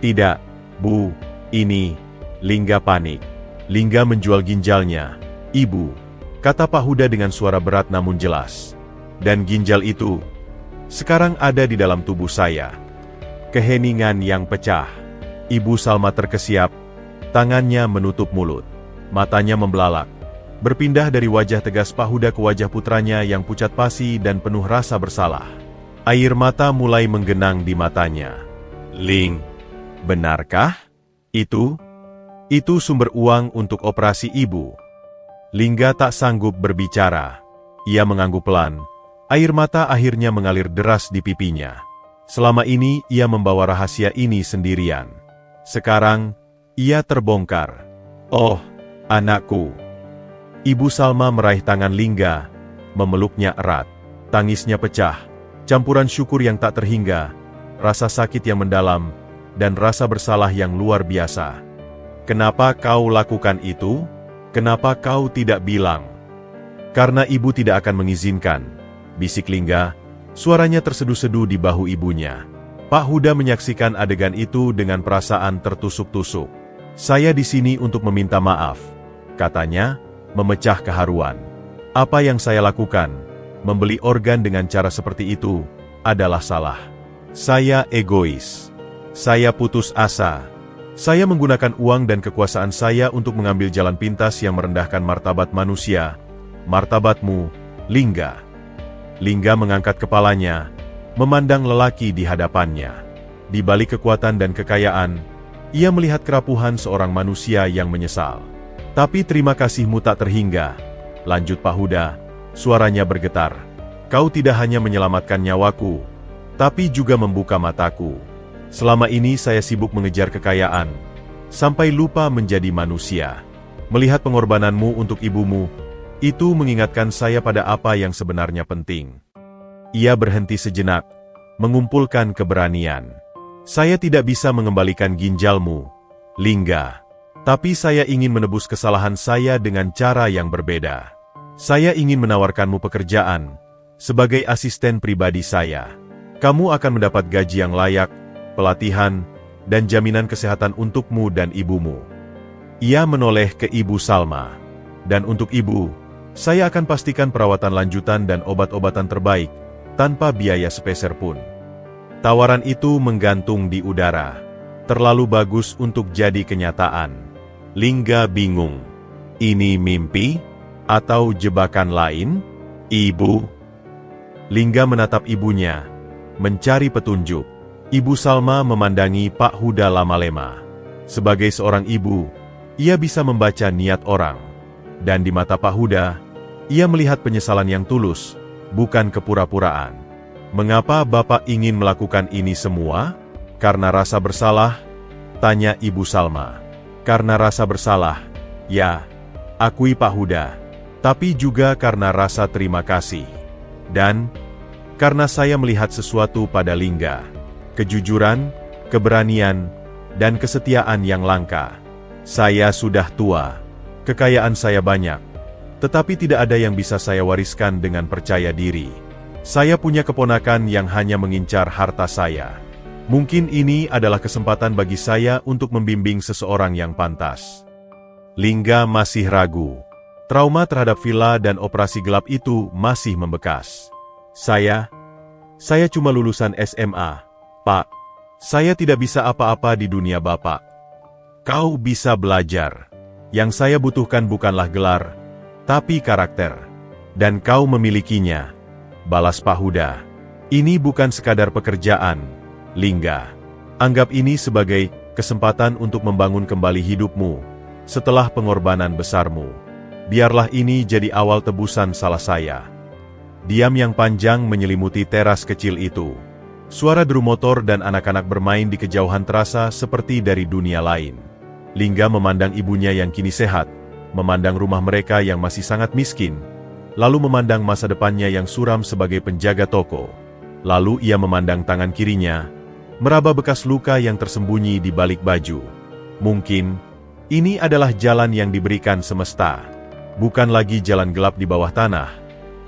Tidak, Bu. Ini. Lingga panik. Lingga menjual ginjalnya. Ibu. Kata Pak Huda dengan suara berat namun jelas. Dan ginjal itu sekarang ada di dalam tubuh saya. Keheningan yang pecah. Ibu Salma terkesiap. Tangannya menutup mulut. Matanya membelalak. Berpindah dari wajah tegas Pak Huda ke wajah putranya yang pucat pasi dan penuh rasa bersalah. Air mata mulai menggenang di matanya. Ling, benarkah? Itu sumber uang untuk operasi ibu. Lingga tak sanggup berbicara. Ia mengangguk pelan. Air mata akhirnya mengalir deras di pipinya. Selama ini ia membawa rahasia ini sendirian. Sekarang, ia terbongkar. Oh, anakku. Ibu Salma meraih tangan Lingga, memeluknya erat. Tangisnya pecah, campuran syukur yang tak terhingga, rasa sakit yang mendalam, dan rasa bersalah yang luar biasa. Kenapa kau lakukan itu? Kenapa kau tidak bilang? Karena ibu tidak akan mengizinkan, bisik Lingga, suaranya terseduh-seduh di bahu ibunya. Pak Huda menyaksikan adegan itu dengan perasaan tertusuk-tusuk. Saya di sini untuk meminta maaf, katanya, memecah keharuan. Apa yang saya lakukan, membeli organ dengan cara seperti itu, adalah salah. Saya egois. Saya putus asa. Saya menggunakan uang dan kekuasaan saya untuk mengambil jalan pintas yang merendahkan martabat manusia. Martabatmu, Lingga. Lingga mengangkat kepalanya, memandang lelaki di hadapannya. Di balik kekuatan dan kekayaan, ia melihat kerapuhan seorang manusia yang menyesal. Tapi terima kasihmu tak terhingga, lanjut Pak Huda, suaranya bergetar. Kau tidak hanya menyelamatkan nyawaku, tapi juga membuka mataku. Selama ini saya sibuk mengejar kekayaan, sampai lupa menjadi manusia. Melihat pengorbananmu untuk ibumu, itu mengingatkan saya pada apa yang sebenarnya penting. Ia berhenti sejenak, mengumpulkan keberanian. Saya tidak bisa mengembalikan ginjalmu, Lingga. Tapi saya ingin menebus kesalahan saya dengan cara yang berbeda. Saya ingin menawarkanmu pekerjaan, sebagai asisten pribadi saya. Kamu akan mendapat gaji yang layak, pelatihan, dan jaminan kesehatan untukmu dan ibumu. Ia menoleh ke Ibu Salma. Dan untuk ibu, saya akan pastikan perawatan lanjutan dan obat-obatan terbaik, tanpa biaya sepeser pun. Tawaran itu menggantung di udara. Terlalu bagus untuk jadi kenyataan. Lingga bingung. Ini mimpi? Atau jebakan lain? Ibu? Lingga menatap ibunya, mencari petunjuk. Ibu Salma memandangi Pak Huda lama-lema. Sebagai seorang ibu, ia bisa membaca niat orang. Dan di mata Pak Huda, ia melihat penyesalan yang tulus, bukan kepura-puraan. Mengapa Bapak ingin melakukan ini semua? Karena rasa bersalah? Tanya Ibu Salma. Karena rasa bersalah, ya, akui Pak Huda. Tapi juga karena rasa terima kasih. Dan, karena saya melihat sesuatu pada Lingga. Kejujuran, keberanian, dan kesetiaan yang langka. Saya sudah tua. Kekayaan saya banyak. Tetapi tidak ada yang bisa saya wariskan dengan percaya diri. Saya punya keponakan yang hanya mengincar harta saya. Mungkin ini adalah kesempatan bagi saya untuk membimbing seseorang yang pantas. Lingga masih ragu. Trauma terhadap villa dan operasi gelap itu masih membekas. Saya cuma lulusan SMA, Pak. Saya tidak bisa apa-apa di dunia Bapak. Kau bisa belajar. Yang saya butuhkan bukanlah gelar, tapi karakter. Dan kau memilikinya. Balas Pak Huda. Ini bukan sekadar pekerjaan, Lingga. Anggap ini sebagai kesempatan untuk membangun kembali hidupmu setelah pengorbanan besarmu. Biarlah ini jadi awal tebusan salah saya. Diam yang panjang menyelimuti teras kecil itu. Suara deru motor dan anak-anak bermain di kejauhan terasa seperti dari dunia lain. Lingga memandang ibunya yang kini sehat, memandang rumah mereka yang masih sangat miskin, lalu memandang masa depannya yang suram sebagai penjaga toko. Lalu ia memandang tangan kirinya, meraba bekas luka yang tersembunyi di balik baju. Mungkin, ini adalah jalan yang diberikan semesta. Bukan lagi jalan gelap di bawah tanah,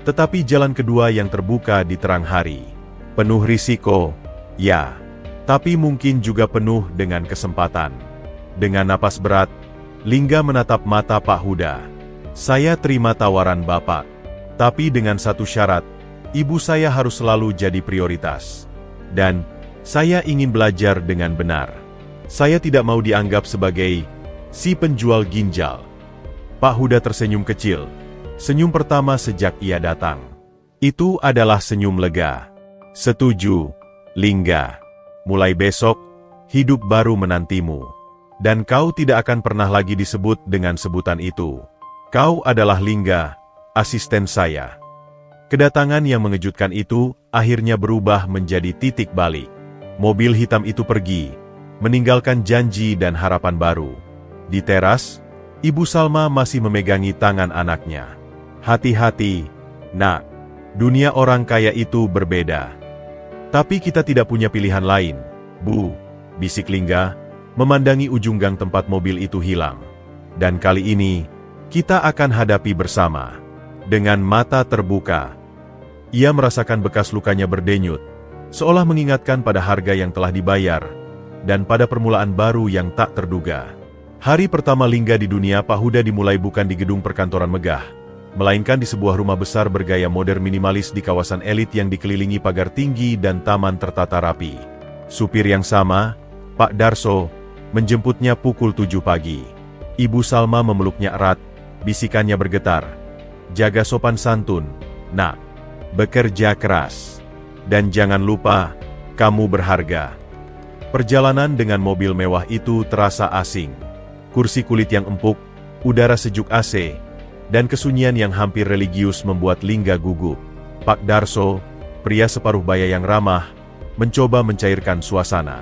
tetapi jalan kedua yang terbuka di terang hari. Penuh risiko, ya. Tapi mungkin juga penuh dengan kesempatan. Dengan napas berat, Lingga menatap mata Pak Huda. Saya terima tawaran Bapak. Tapi dengan satu syarat, ibu saya harus selalu jadi prioritas. Dan, saya ingin belajar dengan benar. Saya tidak mau dianggap sebagai si penjual ginjal. Pak Huda tersenyum kecil. Senyum pertama sejak ia datang. Itu adalah senyum lega. Setuju, Lingga. Mulai besok, hidup baru menantimu. Dan kau tidak akan pernah lagi disebut dengan sebutan itu. Kau adalah Lingga, asisten saya. Kedatangan yang mengejutkan itu akhirnya berubah menjadi titik balik. Mobil hitam itu pergi, meninggalkan janji dan harapan baru. Di teras, Ibu Salma masih memegangi tangan anaknya. Hati-hati, nak. Dunia orang kaya itu berbeda. Tapi kita tidak punya pilihan lain, Bu, bisik Lingga, memandangi ujung gang tempat mobil itu hilang. Dan kali ini, kita akan hadapi bersama. Dengan mata terbuka, ia merasakan bekas lukanya berdenyut, seolah mengingatkan pada harga yang telah dibayar, dan pada permulaan baru yang tak terduga. Hari pertama Lingga di dunia Pak Huda dimulai bukan di gedung perkantoran megah, melainkan di sebuah rumah besar bergaya modern minimalis di kawasan elit yang dikelilingi pagar tinggi dan taman tertata rapi. Supir yang sama, Pak Darso, menjemputnya pukul 7 pagi. Ibu Salma memeluknya erat, bisikannya bergetar. Jaga sopan santun, nak. Bekerja keras. Dan jangan lupa, kamu berharga. Perjalanan dengan mobil mewah itu terasa asing. Kursi kulit yang empuk, udara sejuk AC, dan kesunyian yang hampir religius membuat Lingga gugup. Pak Darso, pria separuh baya yang ramah, mencoba mencairkan suasana.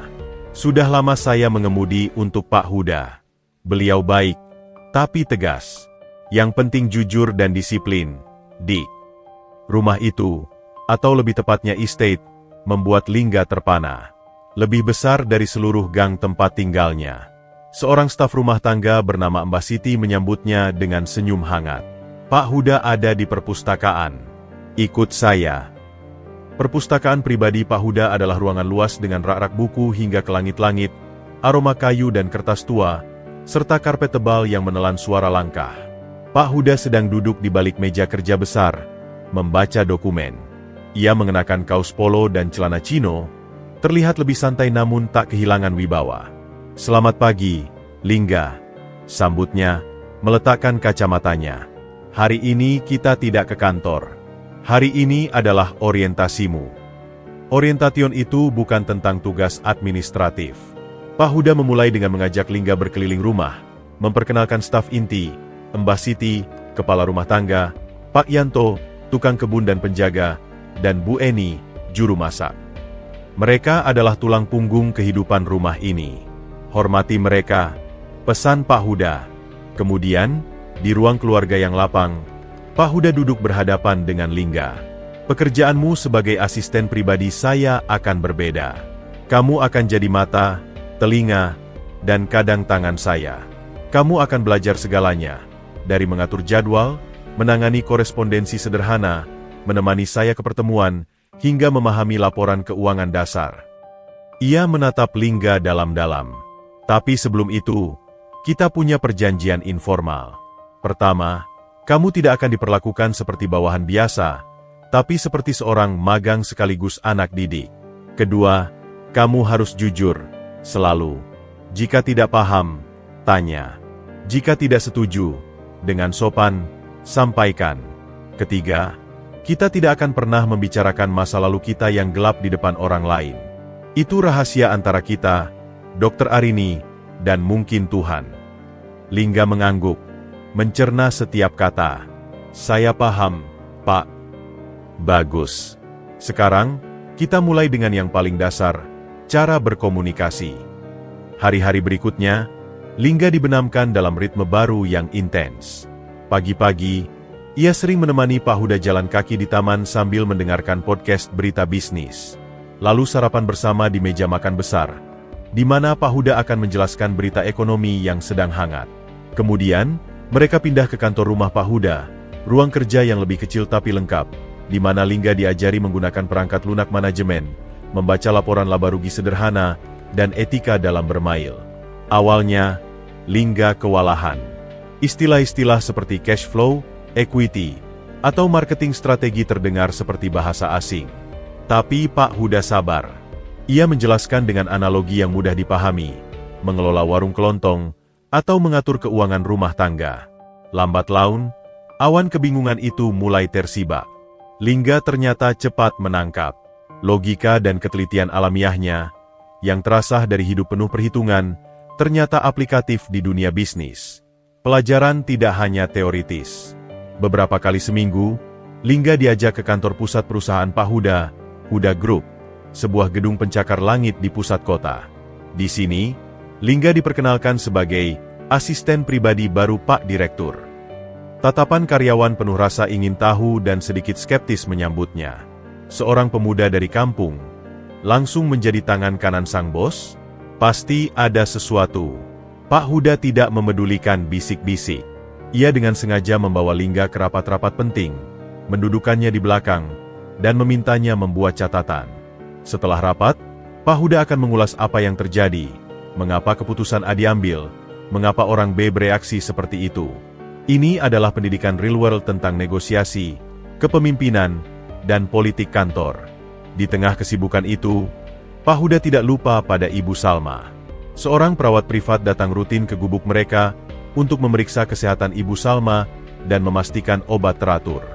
Sudah lama saya mengemudi untuk Pak Huda. Beliau baik, tapi tegas. Yang penting jujur dan disiplin, Dik. Rumah itu, atau lebih tepatnya estate, membuat Lingga terpana. Lebih besar dari seluruh gang tempat tinggalnya. Seorang staf rumah tangga bernama Mbak Siti menyambutnya dengan senyum hangat. Pak Huda ada di perpustakaan. Ikut saya. Perpustakaan pribadi Pak Huda adalah ruangan luas dengan rak-rak buku hingga ke langit-langit, aroma kayu dan kertas tua, serta karpet tebal yang menelan suara langkah. Pak Huda sedang duduk di balik meja kerja besar, membaca dokumen. Ia mengenakan kaos polo dan celana chino, terlihat lebih santai namun tak kehilangan wibawa. Selamat pagi, Lingga. Sambutnya, meletakkan kacamatanya. Hari ini kita tidak ke kantor. Hari ini adalah orientasimu. Orientation itu bukan tentang tugas administratif. Pak Huda memulai dengan mengajak Lingga berkeliling rumah, memperkenalkan staf inti, Mbah Siti, kepala rumah tangga, Pak Yanto, tukang kebun dan penjaga, dan Bu Eni, juru masak. Mereka adalah tulang punggung kehidupan rumah ini. Hormati mereka, pesan Pak Huda. Kemudian, di ruang keluarga yang lapang, Pak Huda duduk berhadapan dengan Lingga. Pekerjaanmu sebagai asisten pribadi saya akan berbeda. Kamu akan jadi mata, telinga, dan kadang tangan saya. Kamu akan belajar segalanya, dari mengatur jadwal, menangani korespondensi sederhana, menemani saya ke pertemuan, hingga memahami laporan keuangan dasar. Ia menatap Lingga dalam-dalam. Tapi sebelum itu, kita punya perjanjian informal. Pertama, kamu tidak akan diperlakukan seperti bawahan biasa, tapi seperti seorang magang sekaligus anak didik. Kedua, kamu harus jujur, selalu. Jika tidak paham, tanya. Jika tidak setuju, dengan sopan, sampaikan. Ketiga, kita tidak akan pernah membicarakan masa lalu kita yang gelap di depan orang lain. Itu rahasia antara kita, Dr. Arini, dan mungkin Tuhan. Lingga mengangguk, mencerna setiap kata. Saya paham, Pak. Bagus. Sekarang, kita mulai dengan yang paling dasar, cara berkomunikasi. Hari-hari berikutnya, Lingga dibenamkan dalam ritme baru yang intens. Pagi-pagi, ia sering menemani Pak Huda jalan kaki di taman sambil mendengarkan podcast berita bisnis. Lalu sarapan bersama di meja makan besar. di mana Pak Huda akan menjelaskan berita ekonomi yang sedang hangat. Kemudian, mereka pindah ke kantor rumah Pak Huda, ruang kerja yang lebih kecil tapi lengkap, di mana Lingga diajari menggunakan perangkat lunak manajemen, membaca laporan laba rugi sederhana, dan etika dalam bermail. Awalnya, Lingga kewalahan. Istilah-istilah seperti cash flow, equity, atau marketing strategi terdengar seperti bahasa asing. Tapi Pak Huda sabar. Ia menjelaskan dengan analogi yang mudah dipahami, mengelola warung kelontong, atau mengatur keuangan rumah tangga. Lambat laun, awan kebingungan itu mulai tersibak. Lingga ternyata cepat menangkap logika dan ketelitian alamiahnya, yang terasah dari hidup penuh perhitungan, ternyata aplikatif di dunia bisnis. Pelajaran tidak hanya teoritis. Beberapa kali seminggu, Lingga diajak ke kantor pusat perusahaan Pak Huda, Huda Group, sebuah gedung pencakar langit di pusat kota. Di sini, Lingga diperkenalkan sebagai asisten pribadi baru Pak Direktur. Tatapan karyawan penuh rasa ingin tahu dan sedikit skeptis menyambutnya. Seorang pemuda dari kampung, langsung menjadi tangan kanan sang bos? Pasti ada sesuatu. Pak Huda tidak memedulikan bisik-bisik. Ia dengan sengaja membawa Lingga ke rapat-rapat penting, mendudukannya di belakang, dan memintanya membuat catatan. Setelah rapat, Pak Huda akan mengulas apa yang terjadi, mengapa keputusan A diambil, mengapa orang B bereaksi seperti itu. Ini adalah pendidikan real world tentang negosiasi, kepemimpinan, dan politik kantor. Di tengah kesibukan itu, Pak Huda tidak lupa pada Ibu Salma. Seorang perawat privat datang rutin ke gubuk mereka untuk memeriksa kesehatan Ibu Salma dan memastikan obat teratur.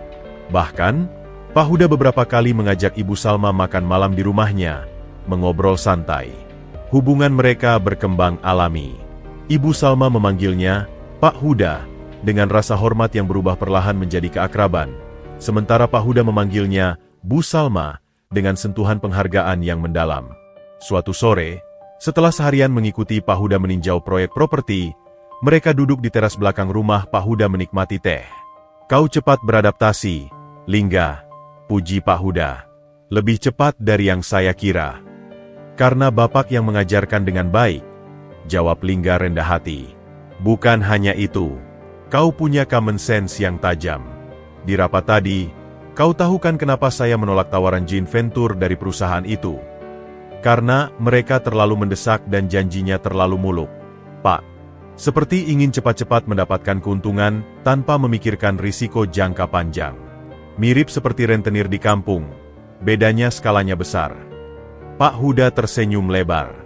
Bahkan, Pak Huda beberapa kali mengajak Ibu Salma makan malam di rumahnya, mengobrol santai. Hubungan mereka berkembang alami. Ibu Salma memanggilnya Pak Huda dengan rasa hormat yang berubah perlahan menjadi keakraban, sementara Pak Huda memanggilnya Bu Salma dengan sentuhan penghargaan yang mendalam. Suatu sore, setelah seharian mengikuti Pak Huda meninjau proyek properti, mereka duduk di teras belakang rumah Pak Huda menikmati teh. "Kau cepat beradaptasi, Lingga," puji Pak Huda. "Lebih cepat dari yang saya kira." "Karena Bapak yang mengajarkan dengan baik," jawab Lingga rendah hati. "Bukan hanya itu, kau punya common sense yang tajam. Di rapat tadi, kau tahu kan kenapa saya menolak tawaran joint venture dari perusahaan itu? Karena mereka terlalu mendesak dan janjinya terlalu muluk, Pak. Seperti ingin cepat-cepat mendapatkan keuntungan tanpa memikirkan risiko jangka panjang. Mirip seperti rentenir di kampung, bedanya skalanya besar." Pak Huda tersenyum lebar.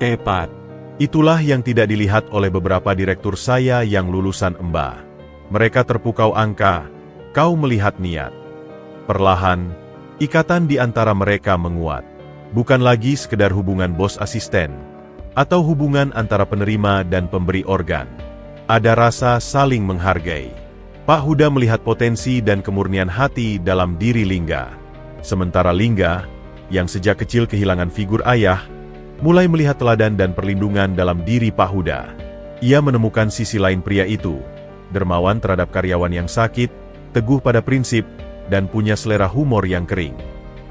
"Tepat. Itulah yang tidak dilihat oleh beberapa direktur saya yang lulusan EMBA. Mereka terpukau angka, kau melihat niat." Perlahan, ikatan di antara mereka menguat. Bukan lagi sekedar hubungan bos asisten, atau hubungan antara penerima dan pemberi organ. Ada rasa saling menghargai. Pak Huda melihat potensi dan kemurnian hati dalam diri Lingga. Sementara Lingga, yang sejak kecil kehilangan figur ayah, mulai melihat teladan dan perlindungan dalam diri Pak Huda. Ia menemukan sisi lain pria itu, dermawan terhadap karyawan yang sakit, teguh pada prinsip, dan punya selera humor yang kering.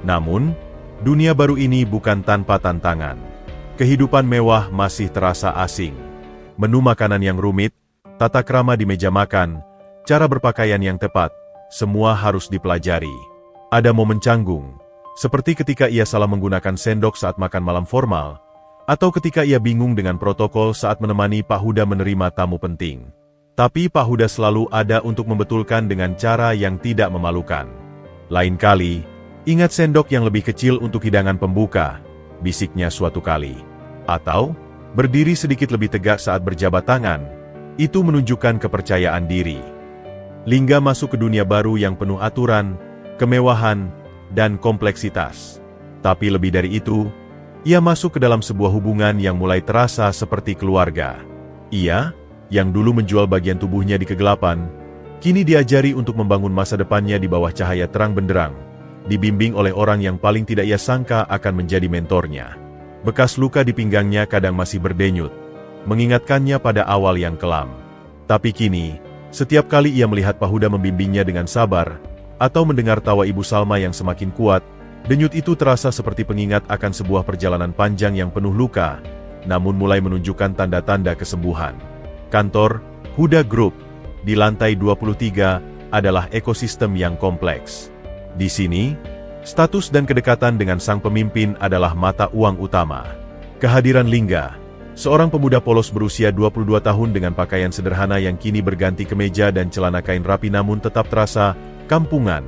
Namun, dunia baru ini bukan tanpa tantangan. Kehidupan mewah masih terasa asing. Menu makanan yang rumit, tata krama di meja makan, cara berpakaian yang tepat, semua harus dipelajari. Ada momen canggung, seperti ketika ia salah menggunakan sendok saat makan malam formal, atau ketika ia bingung dengan protokol saat menemani Pak Huda menerima tamu penting. Tapi Pak Huda selalu ada untuk membetulkan dengan cara yang tidak memalukan. "Lain kali, ingat sendok yang lebih kecil untuk hidangan pembuka," bisiknya suatu kali. Atau, berdiri sedikit lebih tegak saat berjabat tangan, itu menunjukkan kepercayaan diri. Lingga masuk ke dunia baru yang penuh aturan, kemewahan, dan kompleksitas. Tapi lebih dari itu, ia masuk ke dalam sebuah hubungan yang mulai terasa seperti keluarga. Ia, yang dulu menjual bagian tubuhnya di kegelapan, kini diajari untuk membangun masa depannya di bawah cahaya terang benderang, dibimbing oleh orang yang paling tidak ia sangka akan menjadi mentornya. Bekas luka di pinggangnya kadang masih berdenyut, mengingatkannya pada awal yang kelam. Tapi kini, setiap kali ia melihat Pak Huda membimbingnya dengan sabar, atau mendengar tawa Ibu Salma yang semakin kuat, denyut itu terasa seperti pengingat akan sebuah perjalanan panjang yang penuh luka, namun mulai menunjukkan tanda-tanda kesembuhan. Kantor Huda Group di lantai 23 adalah ekosistem yang kompleks. Di sini, status dan kedekatan dengan sang pemimpin adalah mata uang utama. Kehadiran Lingga, seorang pemuda polos berusia 22 tahun dengan pakaian sederhana yang kini berganti kemeja dan celana kain rapi namun tetap terasa kampungan,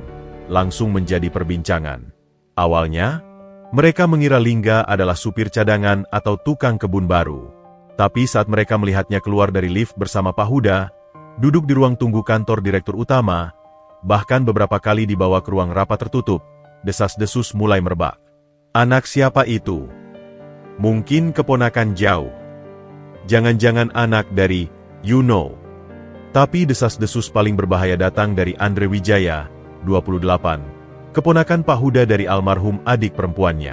langsung menjadi perbincangan. Awalnya, mereka mengira Lingga adalah supir cadangan atau tukang kebun baru. Tapi saat mereka melihatnya keluar dari lift bersama Pak Huda, duduk di ruang tunggu kantor direktur utama, bahkan beberapa kali dibawa ke ruang rapat tertutup, desas-desus mulai merebak. Anak siapa itu? Mungkin keponakan jauh. Jangan-jangan anak dari you know. Tapi desas-desus paling berbahaya datang dari Andre Wijaya, 28, keponakan Pak Huda dari almarhum adik perempuannya.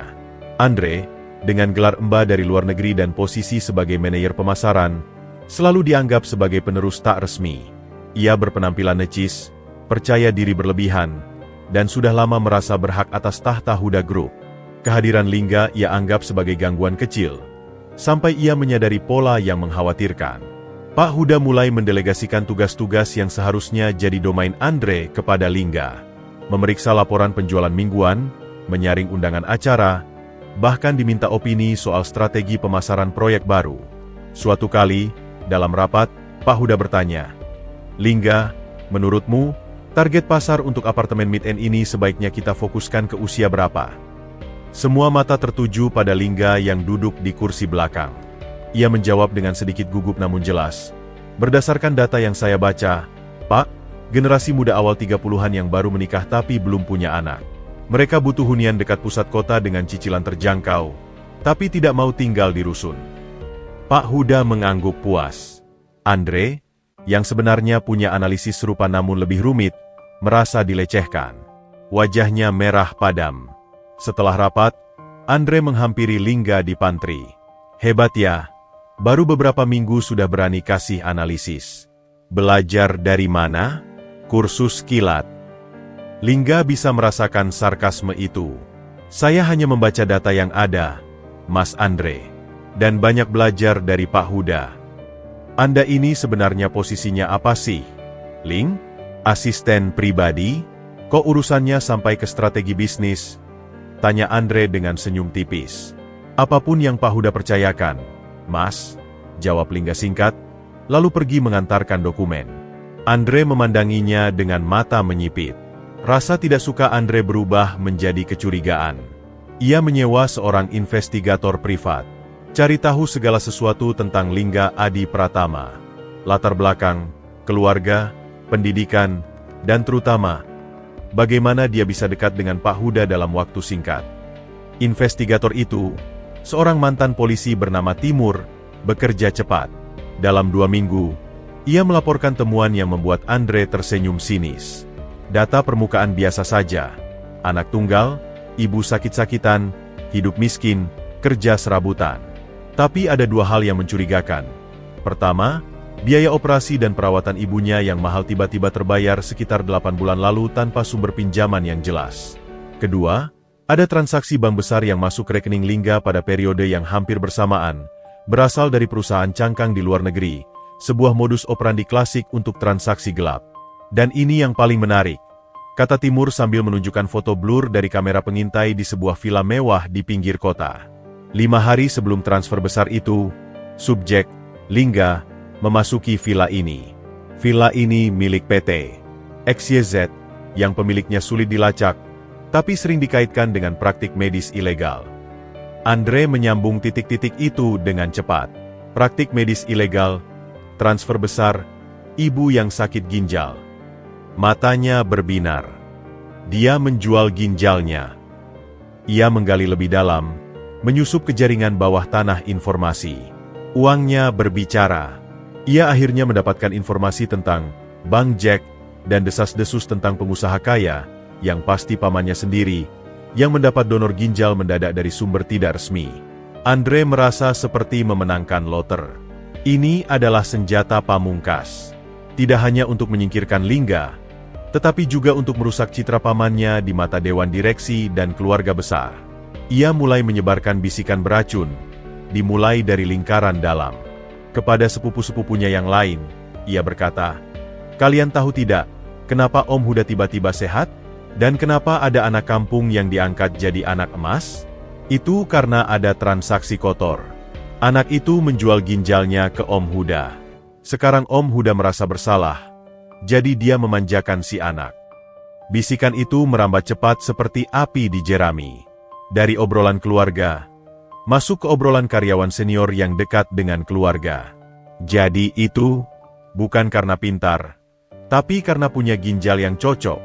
Andre, dengan gelar Emba dari luar negeri dan posisi sebagai manajer pemasaran, selalu dianggap sebagai penerus tak resmi. Ia berpenampilan necis, percaya diri berlebihan, dan sudah lama merasa berhak atas tahta Huda Group. Kehadiran Lingga ia anggap sebagai gangguan kecil, sampai ia menyadari pola yang mengkhawatirkan. Pak Huda mulai mendelegasikan tugas-tugas yang seharusnya jadi domain Andre kepada Lingga. Memeriksa laporan penjualan mingguan, menyaring undangan acara, bahkan diminta opini soal strategi pemasaran proyek baru. Suatu kali, dalam rapat, Pak Huda bertanya, "Lingga, menurutmu, target pasar untuk apartemen mid-end ini sebaiknya kita fokuskan ke usia berapa?" Semua mata tertuju pada Lingga yang duduk di kursi belakang. Ia menjawab dengan sedikit gugup namun jelas. "Berdasarkan data yang saya baca, Pak, generasi muda awal 30-an yang baru menikah tapi belum punya anak. Mereka butuh hunian dekat pusat kota dengan cicilan terjangkau, tapi tidak mau tinggal di rusun." Pak Huda mengangguk puas. Andre, yang sebenarnya punya analisis serupa namun lebih rumit, merasa dilecehkan. Wajahnya merah padam. Setelah rapat, Andre menghampiri Lingga di pantry. "Hebat ya, baru beberapa minggu sudah berani kasih analisis. Belajar dari mana?" "Kursus kilat." Lingga bisa merasakan sarkasme itu. "Saya hanya membaca data yang ada, Mas Andre, dan banyak belajar dari Pak Huda." "Anda ini sebenarnya posisinya apa sih, Ling? Asisten pribadi? Kok urusannya sampai ke strategi bisnis?" tanya Andre dengan senyum tipis. "Apapun yang Pak Huda percayakan, Mas," jawab Lingga singkat, lalu pergi mengantarkan dokumen. Andre memandanginya dengan mata menyipit. Rasa tidak suka Andre berubah menjadi kecurigaan. Ia menyewa seorang investigator privat, cari tahu segala sesuatu tentang Lingga Adi Pratama. Latar belakang, keluarga, pendidikan, dan terutama, bagaimana dia bisa dekat dengan Pak Huda dalam waktu singkat. Investigator itu, seorang mantan polisi bernama Timur, bekerja cepat. Dalam 2 minggu, ia melaporkan temuan yang membuat Andre tersenyum sinis. Data permukaan biasa saja. Anak tunggal, ibu sakit-sakitan, hidup miskin, kerja serabutan. Tapi ada 2 hal yang mencurigakan. Pertama, biaya operasi dan perawatan ibunya yang mahal tiba-tiba terbayar sekitar 8 bulan lalu tanpa sumber pinjaman yang jelas. Kedua, ada transaksi bank besar yang masuk ke rekening Lingga pada periode yang hampir bersamaan, berasal dari perusahaan cangkang di luar negeri, sebuah modus operandi klasik untuk transaksi gelap. "Dan ini yang paling menarik," kata Timur sambil menunjukkan foto blur dari kamera pengintai di sebuah villa mewah di pinggir kota. 5 hari sebelum transfer besar itu, subjek, Lingga, memasuki villa ini. Villa ini milik PT XYZ, yang pemiliknya sulit dilacak, tapi sering dikaitkan dengan praktik medis ilegal. Andre menyambung titik-titik itu dengan cepat. Praktik medis ilegal, transfer besar, ibu yang sakit ginjal. Matanya berbinar. Dia menjual ginjalnya. Ia menggali lebih dalam, menyusup ke jaringan bawah tanah informasi. Uangnya berbicara. Ia akhirnya mendapatkan informasi tentang Bank Jack dan desas-desus tentang pengusaha kaya, yang pasti pamannya sendiri, yang mendapat donor ginjal mendadak dari sumber tidak resmi. Andre merasa seperti memenangkan loter. Ini adalah senjata pamungkas. Tidak hanya untuk menyingkirkan Lingga, tetapi juga untuk merusak citra pamannya di mata dewan direksi dan keluarga besar. Ia mulai menyebarkan bisikan beracun. dimulai dari lingkaran dalam. Kepada sepupu-sepupunya yang lain, ia berkata, "Kalian tahu tidak, kenapa Om Huda tiba-tiba sehat? Dan kenapa ada anak kampung yang diangkat jadi anak emas? Itu karena ada transaksi kotor. Anak itu menjual ginjalnya ke Om Huda. Sekarang Om Huda merasa bersalah, jadi dia memanjakan si anak." Bisikan itu merambat cepat seperti api di jerami. Dari obrolan keluarga, masuk ke obrolan karyawan senior yang dekat dengan keluarga. Jadi itu, bukan karena pintar, tapi karena punya ginjal yang cocok.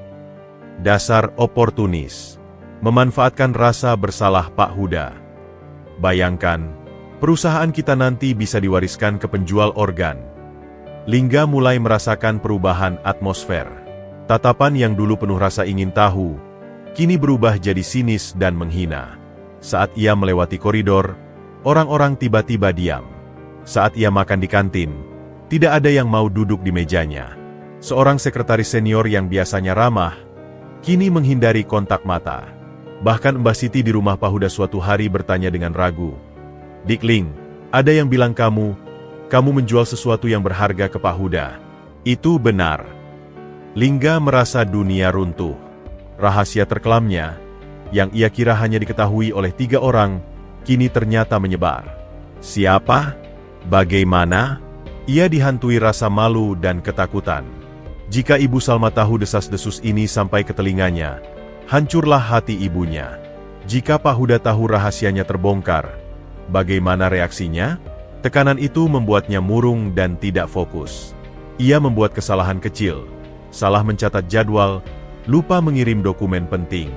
Dasar oportunis. Memanfaatkan rasa bersalah Pak Huda. Bayangkan, perusahaan kita nanti bisa diwariskan ke penjual organ. Lingga mulai merasakan perubahan atmosfer. Tatapan yang dulu penuh rasa ingin tahu, kini berubah jadi sinis dan menghina. Saat ia melewati koridor, orang-orang tiba-tiba diam. Saat ia makan di kantin, tidak ada yang mau duduk di mejanya. Seorang sekretaris senior yang biasanya ramah, kini menghindari kontak mata. Bahkan Mbah Siti di rumah Pak Huda suatu hari bertanya dengan ragu, "Dikling, ada yang bilang kamu menjual sesuatu yang berharga ke Pak Huda. Itu benar?" Lingga merasa dunia runtuh. Rahasia terkelamnya, yang ia kira hanya diketahui oleh 3 orang, kini ternyata menyebar. Siapa? Bagaimana? Ia dihantui rasa malu dan ketakutan. Jika Ibu Salma tahu desas-desus ini sampai ke telinganya, hancurlah hati ibunya. Jika Pak Huda tahu rahasianya terbongkar, bagaimana reaksinya? Tekanan itu membuatnya murung dan tidak fokus. Ia membuat kesalahan kecil, salah mencatat jadwal, lupa mengirim dokumen penting.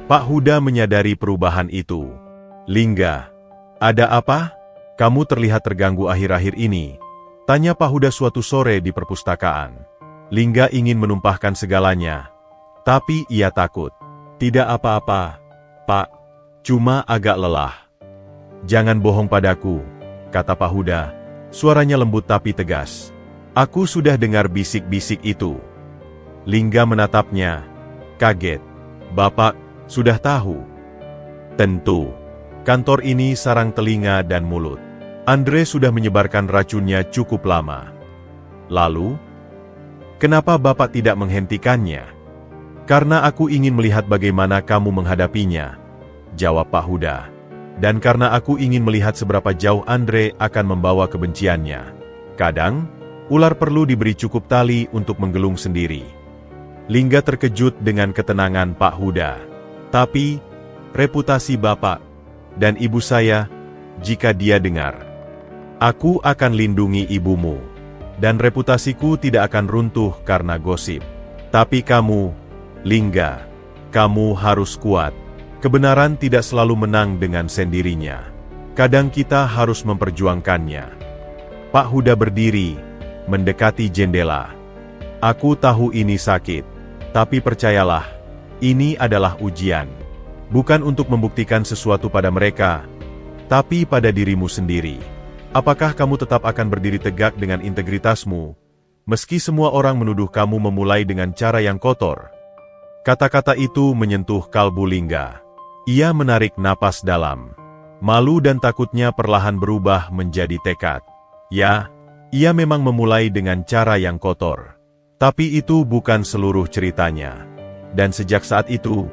Pak Huda menyadari perubahan itu. "Lingga, ada apa? Kamu terlihat terganggu akhir-akhir ini," tanya Pak Huda suatu sore di perpustakaan. Lingga ingin menumpahkan segalanya, tapi ia takut. "Tidak apa-apa, Pak. Cuma agak lelah." "Jangan bohong padaku," kata Pak Huda. Suaranya lembut tapi tegas. "Aku sudah dengar bisik-bisik itu." Lingga menatapnya, kaget. "Bapak sudah tahu?" "Tentu. Kantor ini sarang telinga dan mulut. Andre sudah menyebarkan racunnya cukup lama." "Lalu, kenapa Bapak tidak menghentikannya?" "Karena aku ingin melihat bagaimana kamu menghadapinya," jawab Pak Huda. "Dan karena aku ingin melihat seberapa jauh Andre akan membawa kebenciannya. Kadang, ular perlu diberi cukup tali untuk menggelung sendiri." Lingga terkejut dengan ketenangan Pak Huda. "Tapi, reputasi Bapak dan ibu saya, jika dia dengar, aku akan lindungi ibumu, dan reputasiku tidak akan runtuh karena gosip. Tapi kamu, Lingga, kamu harus kuat. Kebenaran tidak selalu menang dengan sendirinya. Kadang kita harus memperjuangkannya." Pak Huda berdiri, mendekati jendela. "Aku tahu ini sakit. Tapi percayalah, ini adalah ujian. Bukan untuk membuktikan sesuatu pada mereka, tapi pada dirimu sendiri. Apakah kamu tetap akan berdiri tegak dengan integritasmu, meski semua orang menuduh kamu memulai dengan cara yang kotor?" Kata-kata itu menyentuh kalbu Lingga. Ia menarik napas dalam. Malu dan takutnya perlahan berubah menjadi tekad. Ya, ia memang memulai dengan cara yang kotor. Tapi itu bukan seluruh ceritanya. Dan sejak saat itu,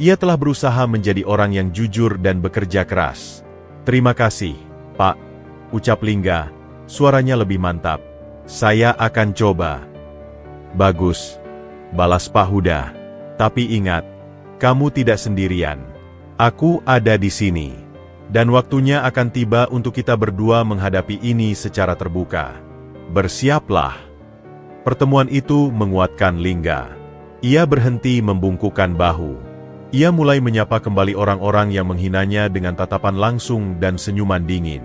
ia telah berusaha menjadi orang yang jujur dan bekerja keras. "Terima kasih, Pak," ucap Lingga, suaranya lebih mantap. "Saya akan coba." "Bagus," balas Pak Huda. "Tapi ingat, kamu tidak sendirian. Aku ada di sini. Dan waktunya akan tiba untuk kita berdua menghadapi ini secara terbuka. Bersiaplah." Pertemuan itu menguatkan Lingga. Ia berhenti membungkukkan bahu. Ia mulai menyapa kembali orang-orang yang menghinanya dengan tatapan langsung dan senyuman dingin.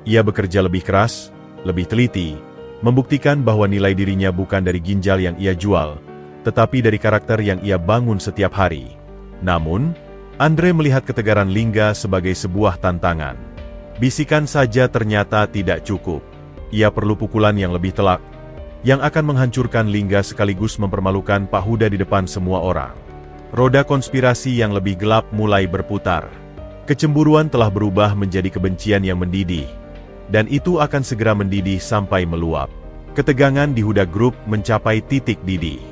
Ia bekerja lebih keras, lebih teliti, membuktikan bahwa nilai dirinya bukan dari ginjal yang ia jual, tetapi dari karakter yang ia bangun setiap hari. Namun, Andre melihat ketegaran Lingga sebagai sebuah tantangan. Bisikan saja ternyata tidak cukup. Ia perlu pukulan yang lebih telak, yang akan menghancurkan Lingga sekaligus mempermalukan Pak Huda di depan semua orang. Roda konspirasi yang lebih gelap mulai berputar. Kecemburuan telah berubah menjadi kebencian yang mendidih, dan itu akan segera mendidih sampai meluap. Ketegangan di Huda Group mencapai titik didih.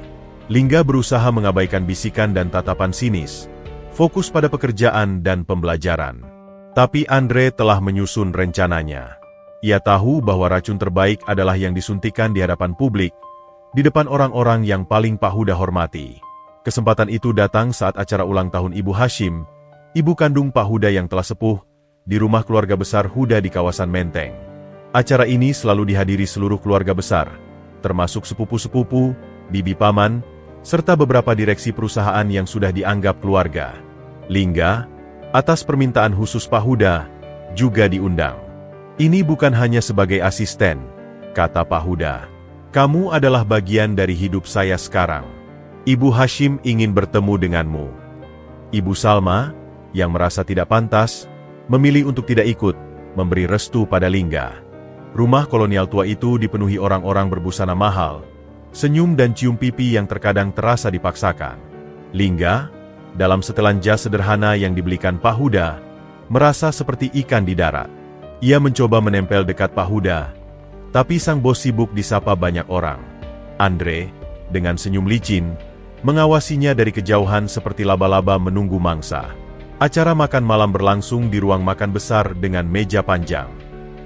Lingga berusaha mengabaikan bisikan dan tatapan sinis, fokus pada pekerjaan dan pembelajaran. Tapi Andre telah menyusun rencananya. Ia tahu bahwa racun terbaik adalah yang disuntikan di hadapan publik, di depan orang-orang yang paling Pak Huda hormati. Kesempatan itu datang saat acara ulang tahun Ibu Hashim, ibu kandung Pak Huda yang telah sepuh, di rumah keluarga besar Huda di kawasan Menteng. Acara ini selalu dihadiri seluruh keluarga besar, termasuk sepupu-sepupu, bibi paman, serta beberapa direksi perusahaan yang sudah dianggap keluarga. Lingga, atas permintaan khusus Pak Huda, juga diundang. Ini bukan hanya sebagai asisten, kata Pak Huda. Kamu adalah bagian dari hidup saya sekarang. Ibu Hashim ingin bertemu denganmu. Ibu Salma, yang merasa tidak pantas, memilih untuk tidak ikut, memberi restu pada Lingga. Rumah kolonial tua itu dipenuhi orang-orang berbusana mahal, senyum dan cium pipi yang terkadang terasa dipaksakan. Lingga, dalam setelan jas sederhana yang dibelikan Pak Huda, merasa seperti ikan di darat. Ia mencoba menempel dekat Pak Huda, tapi sang bos sibuk disapa banyak orang. Andre, dengan senyum licin, mengawasinya dari kejauhan seperti laba-laba menunggu mangsa. Acara makan malam berlangsung di ruang makan besar dengan meja panjang.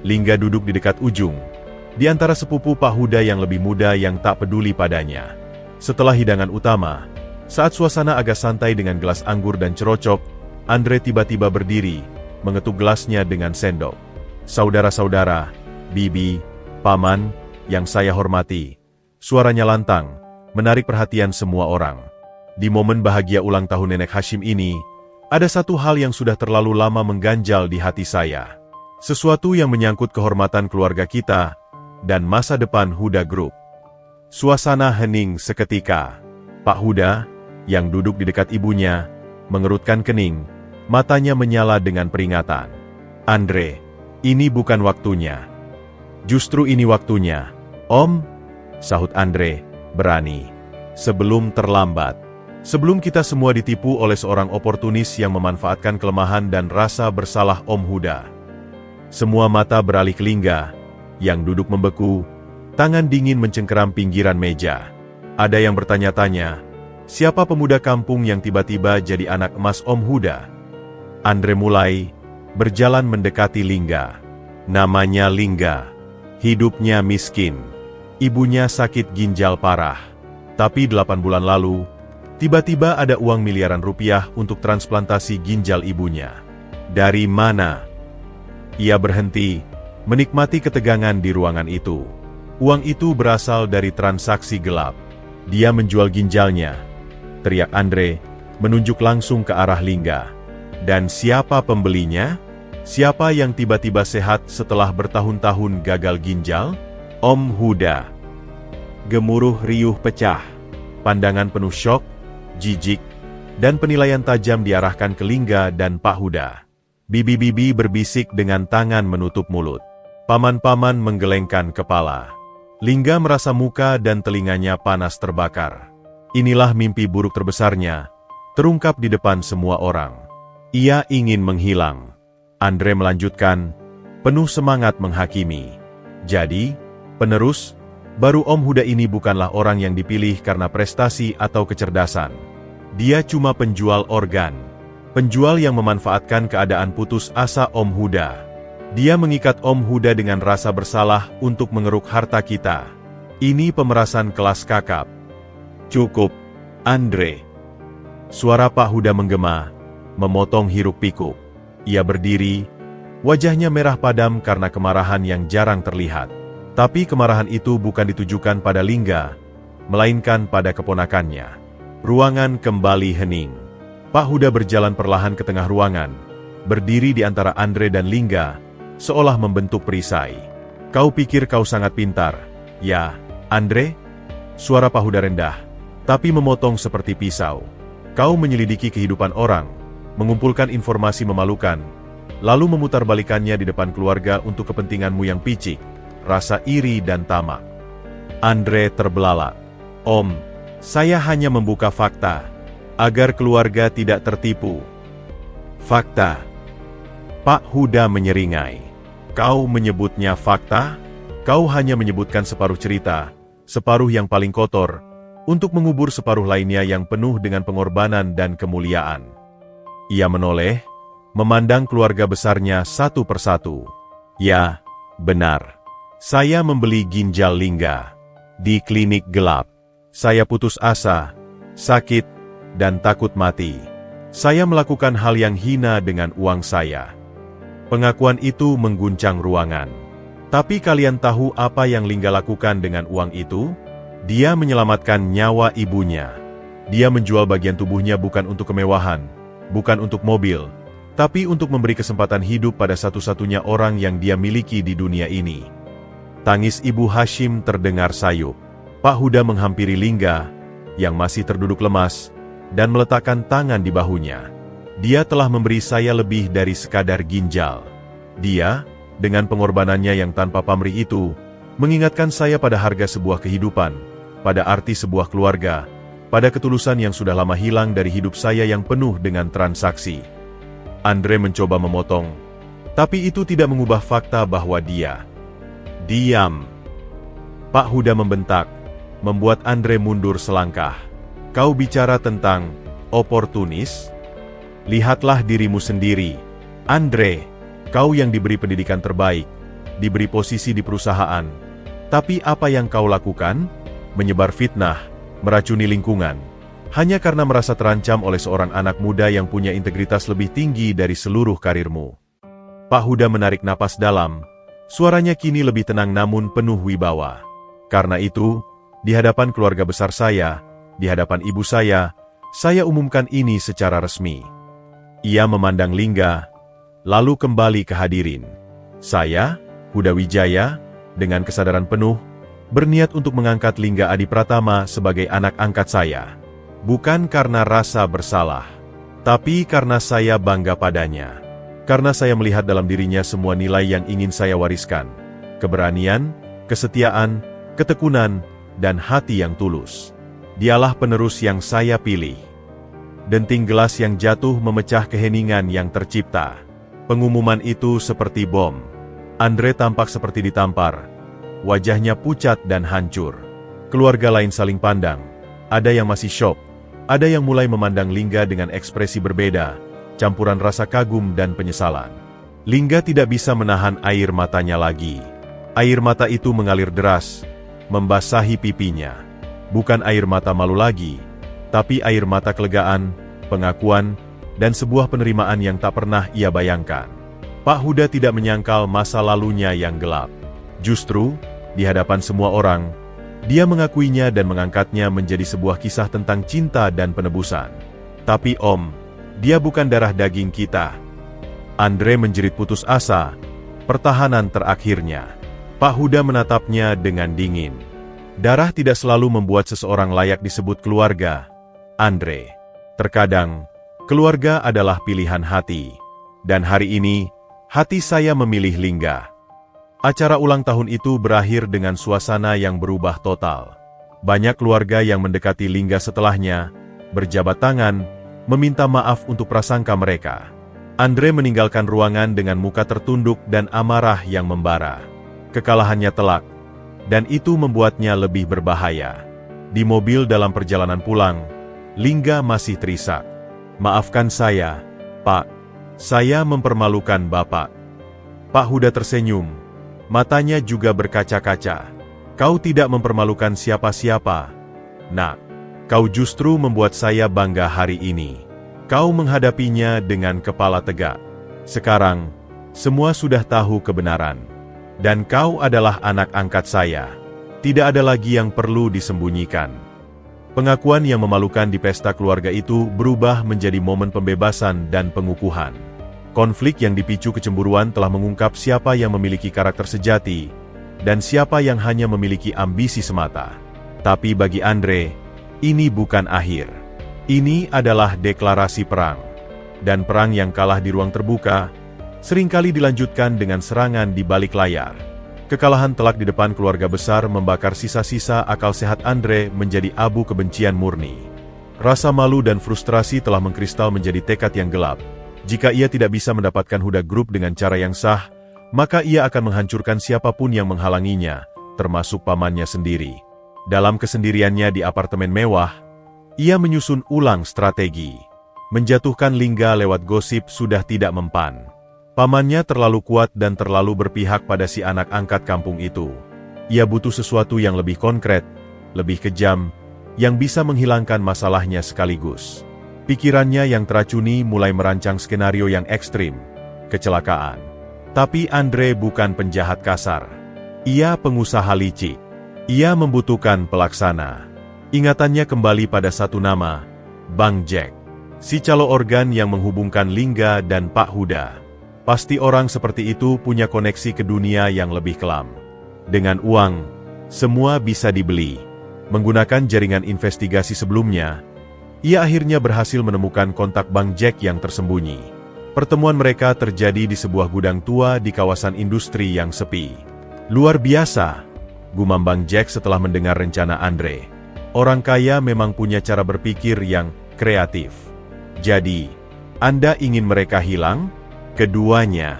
Lingga duduk di dekat ujung, di antara sepupu Pak Huda yang lebih muda yang tak peduli padanya. Setelah hidangan utama, saat suasana agak santai dengan gelas anggur dan cerocok, Andre tiba-tiba berdiri, mengetuk gelasnya dengan sendok. Saudara-saudara, bibi, paman, yang saya hormati. Suaranya lantang, menarik perhatian semua orang. Di momen bahagia ulang tahun Nenek Hashim ini, ada satu hal yang sudah terlalu lama mengganjal di hati saya. Sesuatu yang menyangkut kehormatan keluarga kita, dan masa depan Huda Group. Suasana hening seketika. Pak Huda, yang duduk di dekat ibunya, mengerutkan kening, matanya menyala dengan peringatan. Andre, ini bukan waktunya. Justru ini waktunya. Om, sahut Andre, berani. Sebelum terlambat. Sebelum kita semua ditipu oleh seorang oportunis yang memanfaatkan kelemahan dan rasa bersalah Om Huda. Semua mata beralih ke Lingga, yang duduk membeku, tangan dingin mencengkeram pinggiran meja. Ada yang bertanya-tanya, siapa pemuda kampung yang tiba-tiba jadi anak emas Om Huda? Andre mulai berjalan mendekati Lingga. Namanya Lingga. Hidupnya miskin. Ibunya sakit ginjal parah. Tapi 8 bulan lalu, tiba-tiba ada uang miliaran rupiah untuk transplantasi ginjal ibunya. Dari mana? Ia berhenti, menikmati ketegangan di ruangan itu. Uang itu berasal dari transaksi gelap. Dia menjual ginjalnya. Teriak Andre, menunjuk langsung ke arah Lingga. Dan siapa pembelinya? Siapa yang tiba-tiba sehat setelah bertahun-tahun gagal ginjal? Om Huda. Gemuruh riuh pecah. Pandangan penuh syok, jijik, dan penilaian tajam diarahkan ke Lingga dan Pak Huda. Bibi-bibi berbisik dengan tangan menutup mulut. Paman-paman menggelengkan kepala. Lingga merasa muka dan telinganya panas terbakar. Inilah mimpi buruk terbesarnya, terungkap di depan semua orang. Ia ingin menghilang. Andre melanjutkan, penuh semangat menghakimi. Jadi, penerus, baru Om Huda ini bukanlah orang yang dipilih karena prestasi atau kecerdasan. Dia cuma penjual organ. Penjual yang memanfaatkan keadaan putus asa Om Huda. Dia mengikat Om Huda dengan rasa bersalah untuk mengeruk harta kita. Ini pemerasan kelas kakap. Cukup, Andre. Suara Pak Huda menggema, memotong hiruk-pikuk. Ia berdiri, wajahnya merah padam karena kemarahan yang jarang terlihat. Tapi kemarahan itu bukan ditujukan pada Lingga, melainkan pada keponakannya. Ruangan kembali hening. Pak Huda berjalan perlahan ke tengah ruangan, berdiri di antara Andre dan Lingga, seolah membentuk perisai. Kau pikir kau sangat pintar, ya, Andre? Suara Pak Huda rendah, tapi memotong seperti pisau. Kau menyelidiki kehidupan orang, mengumpulkan informasi memalukan, lalu memutarbalikannya di depan keluarga untuk kepentinganmu yang picik, rasa iri dan tamak. Andre terbelalak. Om, saya hanya membuka fakta, agar keluarga tidak tertipu. Fakta. Pak Huda menyeringai. Kau menyebutnya fakta? Kau hanya menyebutkan separuh cerita, separuh yang paling kotor, untuk mengubur separuh lainnya yang penuh dengan pengorbanan dan kemuliaan. Ia menoleh, memandang keluarga besarnya satu persatu. Ya, benar. Saya membeli ginjal Lingga di klinik gelap. Saya putus asa, sakit, dan takut mati. Saya melakukan hal yang hina dengan uang saya. Pengakuan itu mengguncang ruangan. Tapi kalian tahu apa yang Lingga lakukan dengan uang itu? Dia menyelamatkan nyawa ibunya. Dia menjual bagian tubuhnya bukan untuk kemewahan, bukan untuk mobil, tapi untuk memberi kesempatan hidup pada satu-satunya orang yang dia miliki di dunia ini. Tangis Ibu Hashim terdengar sayup. Pak Huda menghampiri Lingga, yang masih terduduk lemas, dan meletakkan tangan di bahunya. Dia telah memberi saya lebih dari sekadar ginjal. Dia, dengan pengorbanannya yang tanpa pamrih itu, mengingatkan saya pada harga sebuah kehidupan, pada arti sebuah keluarga, pada ketulusan yang sudah lama hilang dari hidup saya yang penuh dengan transaksi. Andre mencoba memotong, tapi itu tidak mengubah fakta bahwa dia. Diam. Pak Huda membentak, membuat Andre mundur selangkah. Kau bicara tentang oportunis? Lihatlah dirimu sendiri, Andre. Kau yang diberi pendidikan terbaik, diberi posisi di perusahaan. Tapi apa yang kau lakukan? Menyebar fitnah, meracuni lingkungan. Hanya karena merasa terancam oleh seorang anak muda yang punya integritas lebih tinggi dari seluruh karirmu. Pak Huda menarik napas dalam. Suaranya kini lebih tenang namun penuh wibawa. Karena itu, di hadapan keluarga besar saya, di hadapan ibu saya umumkan ini secara resmi. Ia memandang Lingga, lalu kembali ke hadirin. Saya, Huda Wijaya, dengan kesadaran penuh, berniat untuk mengangkat Lingga Adi Pratama sebagai anak angkat saya. Bukan karena rasa bersalah, tapi karena saya bangga padanya. Karena saya melihat dalam dirinya semua nilai yang ingin saya wariskan. Keberanian, kesetiaan, ketekunan, dan hati yang tulus. Dialah penerus yang saya pilih. Denting gelas yang jatuh memecah keheningan yang tercipta. Pengumuman itu seperti bom. Andre tampak seperti ditampar. Wajahnya pucat dan hancur. Keluarga lain saling pandang. Ada yang masih syok. Ada yang mulai memandang Lingga dengan ekspresi berbeda, campuran rasa kagum dan penyesalan. Lingga tidak bisa menahan air matanya lagi. Air mata itu mengalir deras, membasahi pipinya. Bukan air mata malu lagi, tapi air mata kelegaan, pengakuan, dan sebuah penerimaan yang tak pernah ia bayangkan. Pak Huda tidak menyangkal masa lalunya yang gelap. Justru, di hadapan semua orang, dia mengakuinya dan mengangkatnya menjadi sebuah kisah tentang cinta dan penebusan. Tapi Om, dia bukan darah daging kita. Andre menjerit putus asa, pertahanan terakhirnya. Pak Huda menatapnya dengan dingin. Darah tidak selalu membuat seseorang layak disebut keluarga, Andre. Terkadang, keluarga adalah pilihan hati. Dan hari ini, hati saya memilih Lingga. Acara ulang tahun itu berakhir dengan suasana yang berubah total. Banyak keluarga yang mendekati Lingga setelahnya, berjabat tangan, meminta maaf untuk prasangka mereka. Andre meninggalkan ruangan dengan muka tertunduk dan amarah yang membara. Kekalahannya telak. Dan itu membuatnya lebih berbahaya. Di mobil dalam perjalanan pulang, Lingga masih terisak. Maafkan saya, Pak. Saya mempermalukan Bapak. Pak Huda tersenyum. Matanya juga berkaca-kaca. Kau tidak mempermalukan siapa-siapa, Nak. Kau justru membuat saya bangga hari ini. Kau menghadapinya dengan kepala tegak. Sekarang, semua sudah tahu kebenaran. Dan kau adalah anak angkat saya. Tidak ada lagi yang perlu disembunyikan. Pengakuan yang memalukan di pesta keluarga itu berubah menjadi momen pembebasan dan pengukuhan. Konflik yang dipicu kecemburuan telah mengungkap siapa yang memiliki karakter sejati, dan siapa yang hanya memiliki ambisi semata. Tapi bagi Andre, ini bukan akhir. Ini adalah deklarasi perang. Dan perang yang kalah di ruang terbuka, seringkali dilanjutkan dengan serangan di balik layar. Kekalahan telak di depan keluarga besar membakar sisa-sisa akal sehat Andre menjadi abu kebencian murni. Rasa malu dan frustrasi telah mengkristal menjadi tekad yang gelap. Jika ia tidak bisa mendapatkan Huda Group dengan cara yang sah, maka ia akan menghancurkan siapapun yang menghalanginya, termasuk pamannya sendiri. Dalam kesendiriannya di apartemen mewah, ia menyusun ulang strategi. Menjatuhkan Lingga lewat gosip sudah tidak mempan. Pamannya terlalu kuat dan terlalu berpihak pada si anak angkat kampung itu. Ia butuh sesuatu yang lebih konkret, lebih kejam, yang bisa menghilangkan masalahnya sekaligus. Pikirannya yang teracuni mulai merancang skenario yang ekstrim, kecelakaan. Tapi Andre bukan penjahat kasar. Ia pengusaha licik. Ia membutuhkan pelaksana. Ingatannya kembali pada satu nama, Bang Jack. Si calo organ yang menghubungkan Lingga dan Pak Huda. Pasti orang seperti itu punya koneksi ke dunia yang lebih kelam. Dengan uang, semua bisa dibeli. Menggunakan jaringan investigasi sebelumnya, ia akhirnya berhasil menemukan kontak Bang Jack yang tersembunyi. Pertemuan mereka terjadi di sebuah gudang tua di kawasan industri yang sepi. Luar biasa, gumam Bang Jack setelah mendengar rencana Andre. Orang kaya memang punya cara berpikir yang kreatif. Jadi, Anda ingin mereka hilang? Keduanya.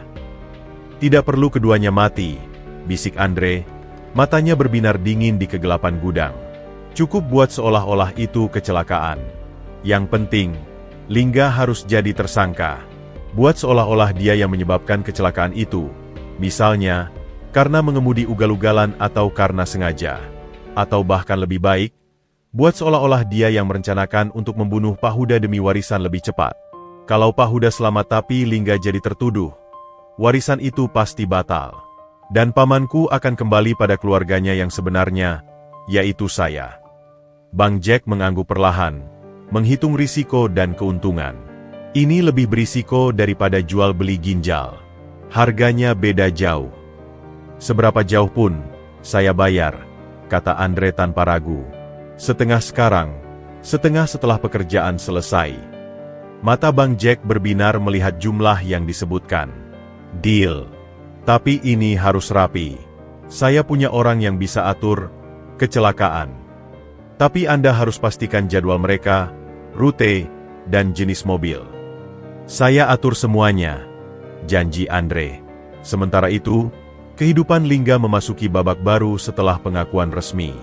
Tidak perlu keduanya mati, bisik Andre. Matanya berbinar dingin di kegelapan gudang. Cukup buat seolah-olah itu kecelakaan. Yang penting, Lingga harus jadi tersangka. Buat seolah-olah dia yang menyebabkan kecelakaan itu. Misalnya, karena mengemudi ugal-ugalan atau karena sengaja. Atau bahkan lebih baik, buat seolah-olah dia yang merencanakan untuk membunuh Pak Huda demi warisan lebih cepat. Kalau Pak Huda selamat tapi Lingga jadi tertuduh, warisan itu pasti batal. Dan pamanku akan kembali pada keluarganya yang sebenarnya, yaitu saya. Bang Jack mengangguk perlahan, menghitung risiko dan keuntungan. Ini lebih berisiko daripada jual beli ginjal. Harganya beda jauh. Seberapa jauh pun, saya bayar, kata Andre tanpa ragu. Setengah sekarang, setengah setelah pekerjaan selesai. Mata Bang Jack berbinar melihat jumlah yang disebutkan. Deal. Tapi ini harus rapi. Saya punya orang yang bisa atur kecelakaan. Tapi Anda harus pastikan jadwal mereka, rute, dan jenis mobil. Saya atur semuanya, janji Andre. Sementara itu, kehidupan Lingga memasuki babak baru setelah pengakuan resmi.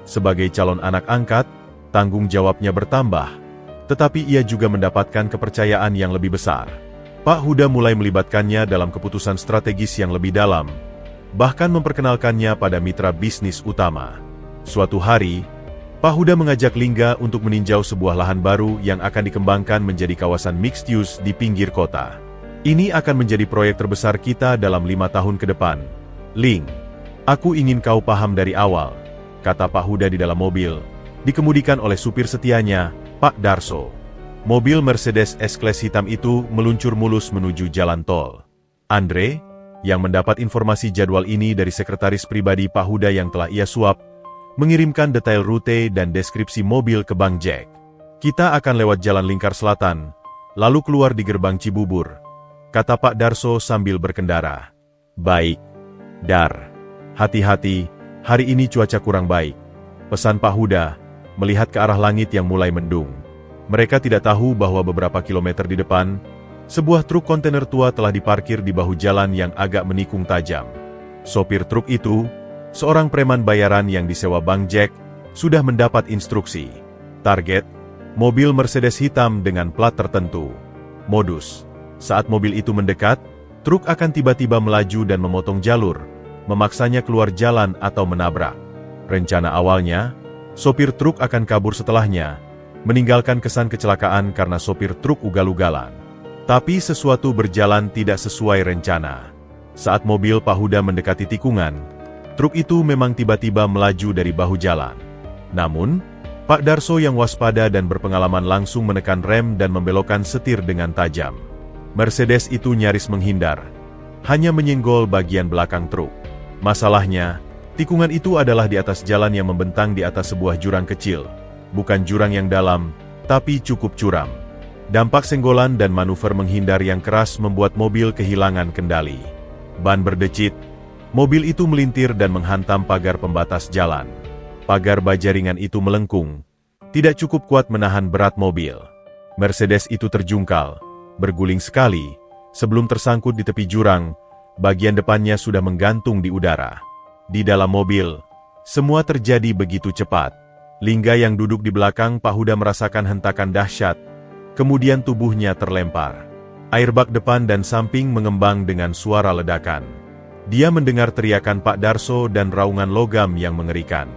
Sebagai calon anak angkat, tanggung jawabnya bertambah, tetapi ia juga mendapatkan kepercayaan yang lebih besar. Pak Huda mulai melibatkannya dalam keputusan strategis yang lebih dalam, bahkan memperkenalkannya pada mitra bisnis utama. Suatu hari, Pak Huda mengajak Lingga untuk meninjau sebuah lahan baru yang akan dikembangkan menjadi kawasan mixed use di pinggir kota. Ini akan menjadi proyek terbesar kita dalam 5 tahun ke depan. Ling, aku ingin kau paham dari awal, kata Pak Huda di dalam mobil, dikemudikan oleh supir setianya, Pak Darso. Mobil Mercedes S-Class hitam itu meluncur mulus menuju jalan tol. Andre, yang mendapat informasi jadwal ini dari sekretaris pribadi Pak Huda yang telah ia suap, mengirimkan detail rute dan deskripsi mobil ke Bang Jack. Kita akan lewat jalan lingkar selatan, lalu keluar di gerbang Cibubur, kata Pak Darso sambil berkendara. Baik, Dar. Hati-hati, hari ini cuaca kurang baik, pesan Pak Huda, melihat ke arah langit yang mulai mendung. Mereka tidak tahu bahwa beberapa kilometer di depan, sebuah truk kontainer tua telah diparkir di bahu jalan yang agak menikung tajam. Sopir truk itu, seorang preman bayaran yang disewa Bang Jack, sudah mendapat instruksi. Target, mobil Mercedes hitam dengan plat tertentu. Modus, saat mobil itu mendekat, truk akan tiba-tiba melaju dan memotong jalur, memaksanya keluar jalan atau menabrak. Rencana awalnya, sopir truk akan kabur setelahnya, meninggalkan kesan kecelakaan karena sopir truk ugal-ugalan. Tapi sesuatu berjalan tidak sesuai rencana. Saat mobil Pak Huda mendekati tikungan, truk itu memang tiba-tiba melaju dari bahu jalan. Namun, Pak Darso yang waspada dan berpengalaman langsung menekan rem dan membelokkan setir dengan tajam. Mercedes itu nyaris menghindar, hanya menyenggol bagian belakang truk. Masalahnya, tikungan itu adalah di atas jalan yang membentang di atas sebuah jurang kecil. Bukan jurang yang dalam, tapi cukup curam. Dampak senggolan dan manuver menghindar yang keras membuat mobil kehilangan kendali. Ban berdecit, mobil itu melintir dan menghantam pagar pembatas jalan. Pagar baja ringan itu melengkung, tidak cukup kuat menahan berat mobil. Mercedes itu terjungkal, berguling sekali, sebelum tersangkut di tepi jurang, bagian depannya sudah menggantung di udara. Di dalam mobil, semua terjadi begitu cepat. Lingga yang duduk di belakang Pak Huda merasakan hentakan dahsyat, kemudian tubuhnya terlempar. Airbag depan dan samping mengembang dengan suara ledakan. Dia mendengar teriakan Pak Darso dan raungan logam yang mengerikan.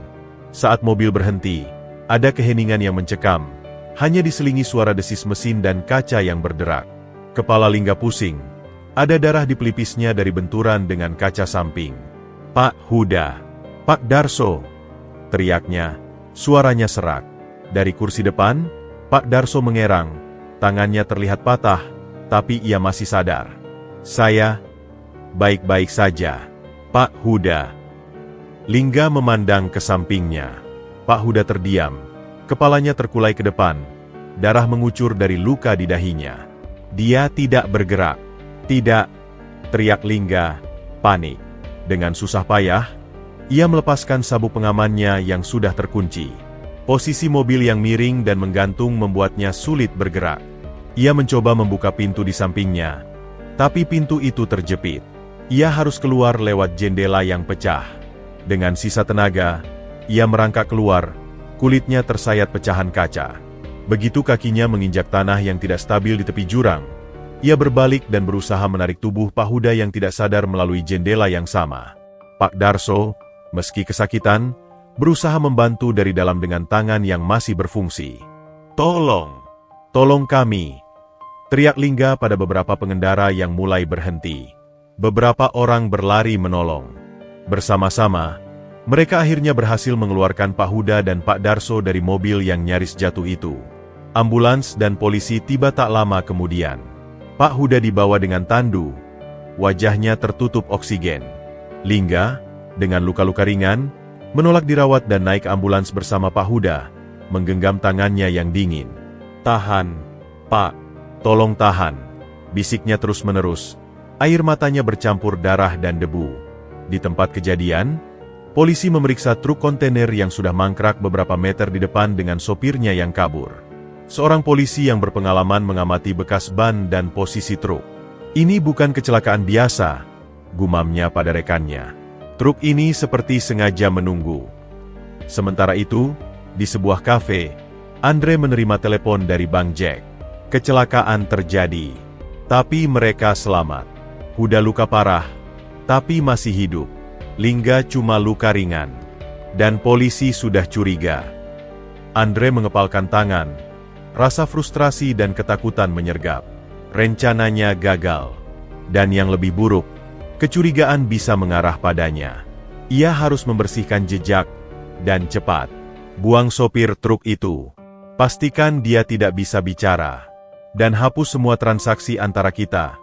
Saat mobil berhenti, ada keheningan yang mencekam, hanya diselingi suara desis mesin dan kaca yang berderak. Kepala Lingga pusing, ada darah di pelipisnya dari benturan dengan kaca samping. "Pak Huda, Pak Darso!" teriaknya, suaranya serak. Dari kursi depan, Pak Darso mengerang, tangannya terlihat patah, tapi ia masih sadar. "Saya baik-baik saja, Pak Huda." Lingga memandang ke sampingnya. Pak Huda terdiam, kepalanya terkulai ke depan, darah mengucur dari luka di dahinya. Dia tidak bergerak. "Tidak!" teriak Lingga, panik. Dengan susah payah, ia melepaskan sabuk pengamannya yang sudah terkunci. Posisi mobil yang miring dan menggantung membuatnya sulit bergerak. Ia mencoba membuka pintu di sampingnya, tapi pintu itu terjepit. Ia harus keluar lewat jendela yang pecah. Dengan sisa tenaga, ia merangkak keluar, kulitnya tersayat pecahan kaca. Begitu kakinya menginjak tanah yang tidak stabil di tepi jurang, ia berbalik dan berusaha menarik tubuh Pak Huda yang tidak sadar melalui jendela yang sama. Pak Darso, meski kesakitan, berusaha membantu dari dalam dengan tangan yang masih berfungsi. "Tolong! Tolong kami!" teriak Lingga pada beberapa pengendara yang mulai berhenti. Beberapa orang berlari menolong. Bersama-sama, mereka akhirnya berhasil mengeluarkan Pak Huda dan Pak Darso dari mobil yang nyaris jatuh itu. Ambulans dan polisi tiba tak lama kemudian. Pak Huda dibawa dengan tandu, wajahnya tertutup oksigen. Lingga, dengan luka-luka ringan, menolak dirawat dan naik ambulans bersama Pak Huda, menggenggam tangannya yang dingin. "Tahan, Pak, tolong tahan," bisiknya terus-menerus. Air matanya bercampur darah dan debu. Di tempat kejadian, polisi memeriksa truk kontainer yang sudah mangkrak beberapa meter di depan dengan sopirnya yang kabur. Seorang polisi yang berpengalaman mengamati bekas ban dan posisi truk. "Ini bukan kecelakaan biasa," gumamnya pada rekannya. "Truk ini seperti sengaja menunggu." Sementara itu, di sebuah kafe, Andre menerima telepon dari Bang Jack. Kecelakaan terjadi, tapi mereka selamat. Huda luka parah, tapi masih hidup. Lingga cuma luka ringan. Dan polisi sudah curiga. Andre mengepalkan tangan. Rasa frustrasi dan ketakutan menyergap. Rencananya gagal. Dan yang lebih buruk, kecurigaan bisa mengarah padanya. Ia harus membersihkan jejak, dan cepat. Buang sopir truk itu. Pastikan dia tidak bisa bicara. Dan hapus semua transaksi antara kita.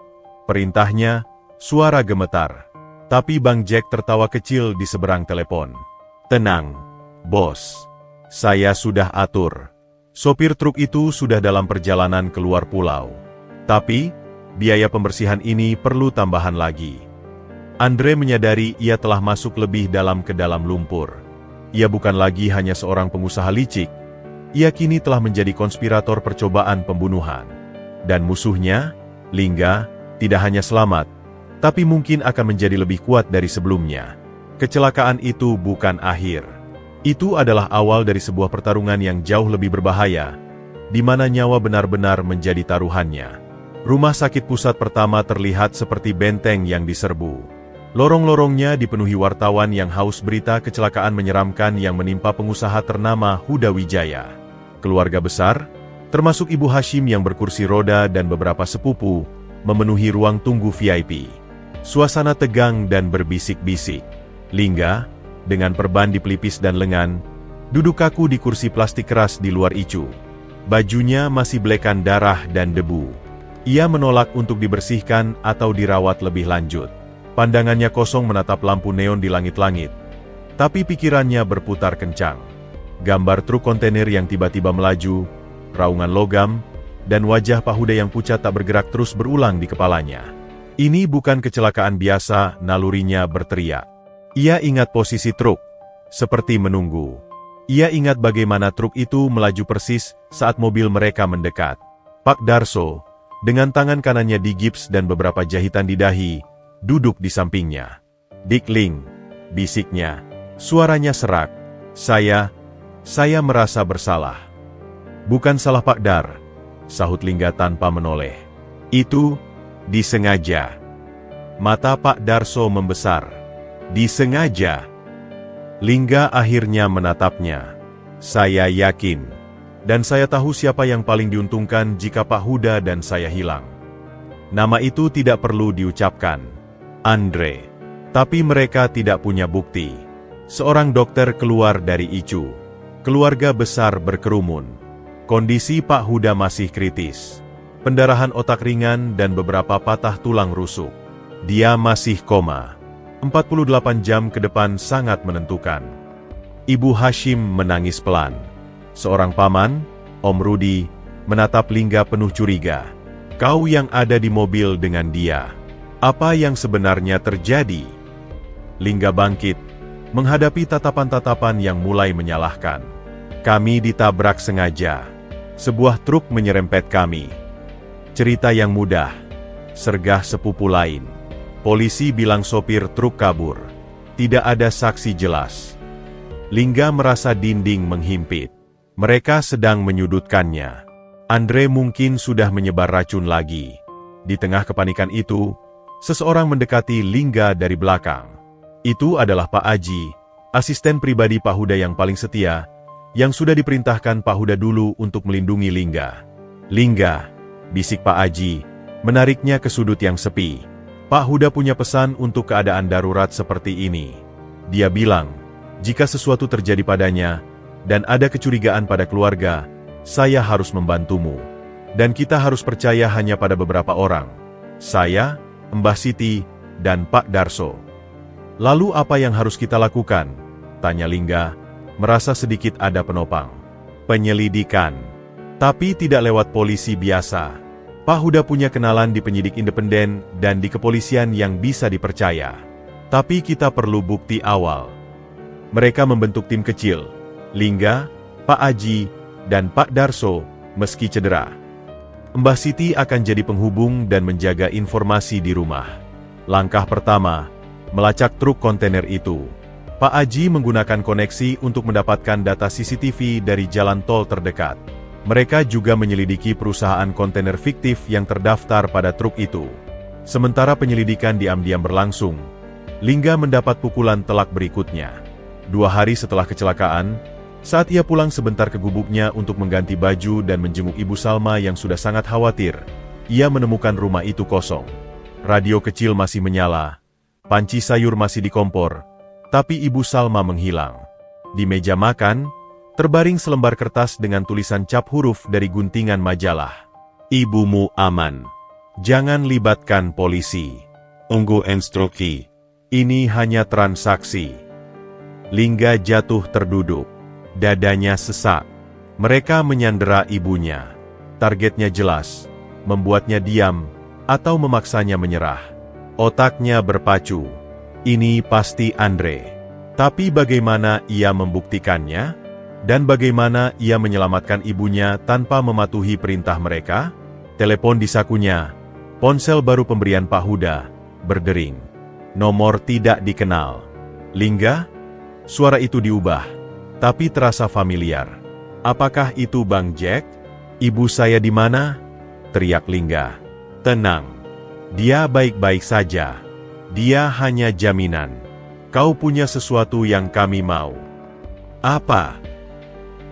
Perintahnya, suara gemetar. Tapi Bang Jack tertawa kecil di seberang telepon. "Tenang, bos. Saya sudah atur. Sopir truk itu sudah dalam perjalanan keluar pulau. Tapi, biaya pembersihan ini perlu tambahan lagi." Andre menyadari ia telah masuk lebih dalam ke dalam lumpur. Ia bukan lagi hanya seorang pengusaha licik. Ia kini telah menjadi konspirator percobaan pembunuhan. Dan musuhnya, Lingga, tidak hanya selamat, tapi mungkin akan menjadi lebih kuat dari sebelumnya. Kecelakaan itu bukan akhir. Itu adalah awal dari sebuah pertarungan yang jauh lebih berbahaya, di mana nyawa benar-benar menjadi taruhannya. Rumah sakit pusat pertama terlihat seperti benteng yang diserbu. Lorong-lorongnya dipenuhi wartawan yang haus berita kecelakaan menyeramkan yang menimpa pengusaha ternama Huda Wijaya. Keluarga besar, termasuk Ibu Hashim yang berkursi roda dan beberapa sepupu, memenuhi ruang tunggu VIP. Suasana tegang dan berbisik-bisik. Lingga, dengan perban di pelipis dan lengan, duduk kaku di kursi plastik keras di luar icu. Bajunya masih belekan darah dan debu. Ia menolak untuk dibersihkan atau dirawat lebih lanjut. Pandangannya kosong menatap lampu neon di langit-langit. Tapi pikirannya berputar kencang. Gambar truk kontainer yang tiba-tiba melaju, raungan logam, dan wajah Pak Huda yang pucat tak bergerak terus berulang di kepalanya. Ini bukan kecelakaan biasa, nalurinya berteriak. Ia ingat posisi truk, seperti menunggu. Ia ingat bagaimana truk itu melaju persis saat mobil mereka mendekat. Pak Darso, Dengan tangan kanannya digips dan beberapa jahitan di dahi, duduk di sampingnya. "Dik Ling," bisiknya. Suaranya serak. Saya merasa bersalah." "Bukan salah Pak Dar," sahut Lingga tanpa menoleh. "Itu disengaja." Mata Pak Darso membesar. "Disengaja?" Lingga akhirnya menatapnya. "Saya yakin. Dan saya tahu siapa yang paling diuntungkan jika Pak Huda dan saya hilang. Nama itu tidak perlu diucapkan. Andre. Tapi mereka tidak punya bukti." Seorang dokter keluar dari ICU. Keluarga besar berkerumun. Kondisi Pak Huda masih kritis. Pendarahan otak ringan dan beberapa patah tulang rusuk. Dia masih koma. 48 jam ke depan sangat menentukan. Ibu Hashim menangis pelan. Seorang paman, Om Rudi, menatap Lingga penuh curiga. "Kau yang ada di mobil dengan dia. Apa yang sebenarnya terjadi?" Lingga bangkit, menghadapi tatapan-tatapan yang mulai menyalahkan. "Kami ditabrak sengaja. Sebuah truk menyerempet kami." Cerita yang mudah, sergah sepupu lain. Polisi bilang sopir truk kabur. Tidak ada saksi jelas. Lingga merasa dinding menghimpit. Mereka sedang menyudutkannya. Andre mungkin sudah menyebar racun lagi. Di tengah kepanikan itu, seseorang mendekati Lingga dari belakang. Itu adalah Pak Aji, asisten pribadi Pak Huda yang paling setia, yang sudah diperintahkan Pak Huda dulu untuk melindungi Lingga. "Lingga," bisik Pak Aji, menariknya ke sudut yang sepi. "Pak Huda punya pesan untuk keadaan darurat seperti ini. Dia bilang, jika sesuatu terjadi padanya, dan ada kecurigaan pada keluarga, saya harus membantumu. Dan kita harus percaya hanya pada beberapa orang. Saya, Mbah Siti, dan Pak Darso." "Lalu apa yang harus kita lakukan?" tanya Lingga, merasa sedikit ada penopang. "Penyelidikan. Tapi tidak lewat polisi biasa. Pak Huda punya kenalan di penyidik independen dan di kepolisian yang bisa dipercaya. Tapi kita perlu bukti awal." Mereka membentuk tim kecil. Lingga, Pak Aji, dan Pak Darso, meski cedera. Mbah Siti akan jadi penghubung dan menjaga informasi di rumah. Langkah pertama, melacak truk kontainer itu. Pak Aji menggunakan koneksi untuk mendapatkan data CCTV dari jalan tol terdekat. Mereka juga menyelidiki perusahaan kontainer fiktif yang terdaftar pada truk itu. Sementara penyelidikan diam-diam berlangsung, Lingga mendapat pukulan telak berikutnya. 2 hari setelah kecelakaan, saat ia pulang sebentar ke gubuknya untuk mengganti baju dan menjenguk Ibu Salma yang sudah sangat khawatir, ia menemukan rumah itu kosong. Radio kecil masih menyala, panci sayur masih di kompor, tapi Ibu Salma menghilang. Di meja makan, terbaring selembar kertas dengan tulisan cap huruf dari guntingan majalah. "Ibumu aman. Jangan libatkan polisi. Unggu instruksi. Ini hanya transaksi." Lingga jatuh terduduk. Dadanya sesak. Mereka menyandera ibunya. Targetnya jelas, membuatnya diam, atau memaksanya menyerah. Otaknya berpacu. Ini pasti Andre. Tapi bagaimana ia membuktikannya? Dan bagaimana ia menyelamatkan ibunya tanpa mematuhi perintah mereka? Telepon di sakunya, ponsel baru pemberian Pak Huda, berdering. Nomor tidak dikenal. "Lingga?" Suara itu diubah, tapi terasa familiar. "Apakah itu Bang Jack? Ibu saya di mana?" teriak Lingga. "Tenang. Dia baik-baik saja. Dia hanya jaminan. Kau punya sesuatu yang kami mau." "Apa?"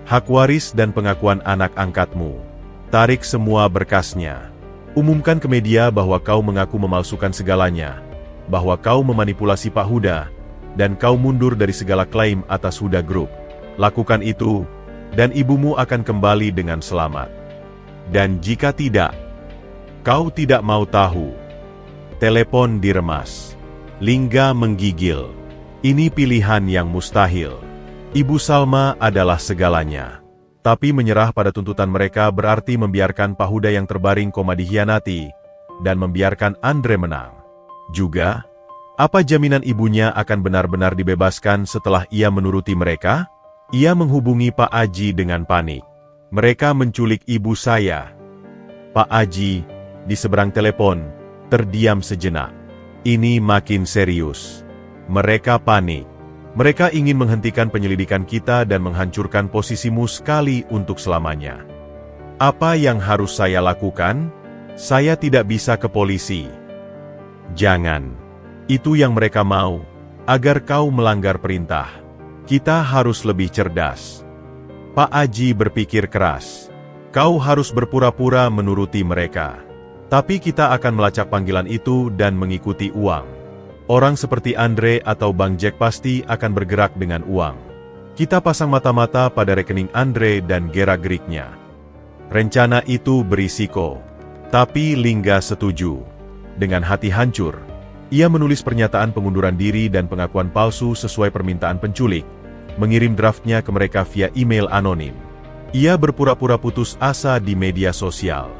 "Hak waris dan pengakuan anak angkatmu. Tarik semua berkasnya. Umumkan ke media bahwa kau mengaku memalsukan segalanya, bahwa kau memanipulasi Pak Huda, dan kau mundur dari segala klaim atas Huda Group. Lakukan itu, dan ibumu akan kembali dengan selamat. Dan jika tidak, kau tidak mau tahu." Telepon diremas. Lingga menggigil. Ini pilihan yang mustahil. Ibu Salma adalah segalanya. Tapi menyerah pada tuntutan mereka berarti membiarkan Pak Huda yang terbaring koma dikhianati, dan membiarkan Andre menang. Juga, apa jaminan ibunya akan benar-benar dibebaskan setelah ia menuruti mereka? Ia menghubungi Pak Aji dengan panik. "Mereka menculik ibu saya." "Pak Aji, di seberang telepon, terdiam sejenak. Ini makin serius. Mereka panik. Mereka ingin menghentikan penyelidikan kita dan menghancurkan posisimu sekali untuk selamanya. Apa yang harus saya lakukan? Saya tidak bisa ke polisi. Jangan. Itu yang mereka mau, agar kau melanggar perintah. Kita harus lebih cerdas. Pak Aji berpikir keras. Kau harus berpura-pura menuruti mereka. Tapi kita akan melacak panggilan itu dan mengikuti uang. Orang seperti Andre atau Bang Jack pasti akan bergerak dengan uang. Kita pasang mata-mata pada rekening Andre dan gerak-geriknya. Rencana itu berisiko. Tapi Lingga setuju. Dengan hati hancur, ia menulis pernyataan pengunduran diri dan pengakuan palsu sesuai permintaan penculik, mengirim draftnya ke mereka via email anonim. Ia berpura-pura putus asa di media sosial.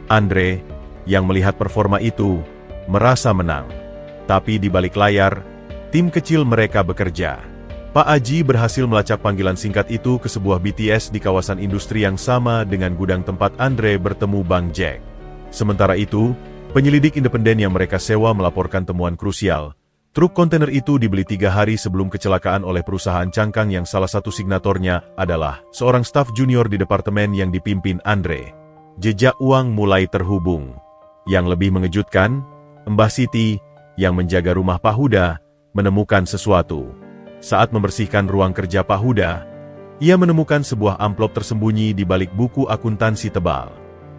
Andre, yang melihat performa itu, merasa menang. Tapi di balik layar, tim kecil mereka bekerja. Pak Aji berhasil melacak panggilan singkat itu ke sebuah BTS di kawasan industri yang sama dengan gudang tempat Andre bertemu Bang Jack. Sementara itu, penyelidik independen yang mereka sewa melaporkan temuan krusial. Truk kontainer itu dibeli 3 hari sebelum kecelakaan oleh perusahaan cangkang yang salah satu signatornya adalah seorang staf junior di departemen yang dipimpin Andre. Jejak uang mulai terhubung. Yang lebih mengejutkan, Mbah Siti, yang menjaga rumah Pak Huda, menemukan sesuatu. Saat membersihkan ruang kerja Pak Huda, ia menemukan sebuah amplop tersembunyi di balik buku akuntansi tebal.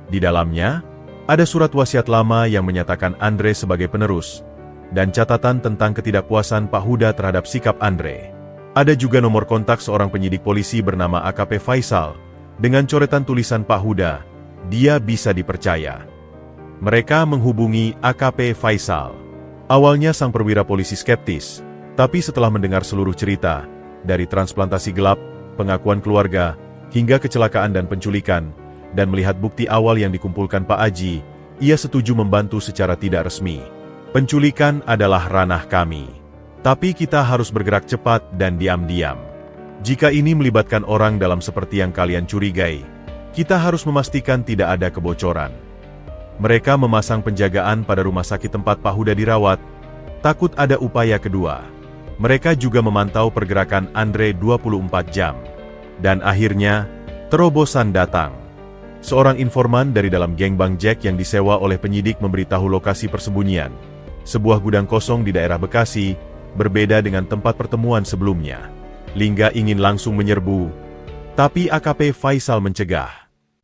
Di dalamnya, ada surat wasiat lama yang menyatakan Andre sebagai penerus, dan catatan tentang ketidakpuasan Pak Huda terhadap sikap Andre. Ada juga nomor kontak seorang penyidik polisi bernama AKP Faisal, dengan coretan tulisan Pak Huda, dia bisa dipercaya. Mereka menghubungi AKP Faisal. Awalnya sang perwira polisi skeptis, tapi setelah mendengar seluruh cerita, dari transplantasi gelap, pengakuan keluarga, hingga kecelakaan dan penculikan, dan melihat bukti awal yang dikumpulkan Pak Aji, ia setuju membantu secara tidak resmi. Penculikan adalah ranah kami. Tapi kita harus bergerak cepat dan diam-diam. Jika ini melibatkan orang dalam seperti yang kalian curigai, kita harus memastikan tidak ada kebocoran. Mereka memasang penjagaan pada rumah sakit tempat Pak Huda dirawat, takut ada upaya kedua. Mereka juga memantau pergerakan Andre 24 jam. Dan akhirnya, terobosan datang. Seorang informan dari dalam geng Bang Jack yang disewa oleh penyidik memberitahu lokasi persembunyian. Sebuah gudang kosong di daerah Bekasi, berbeda dengan tempat pertemuan sebelumnya. Lingga ingin langsung menyerbu, tapi AKP Faisal mencegah.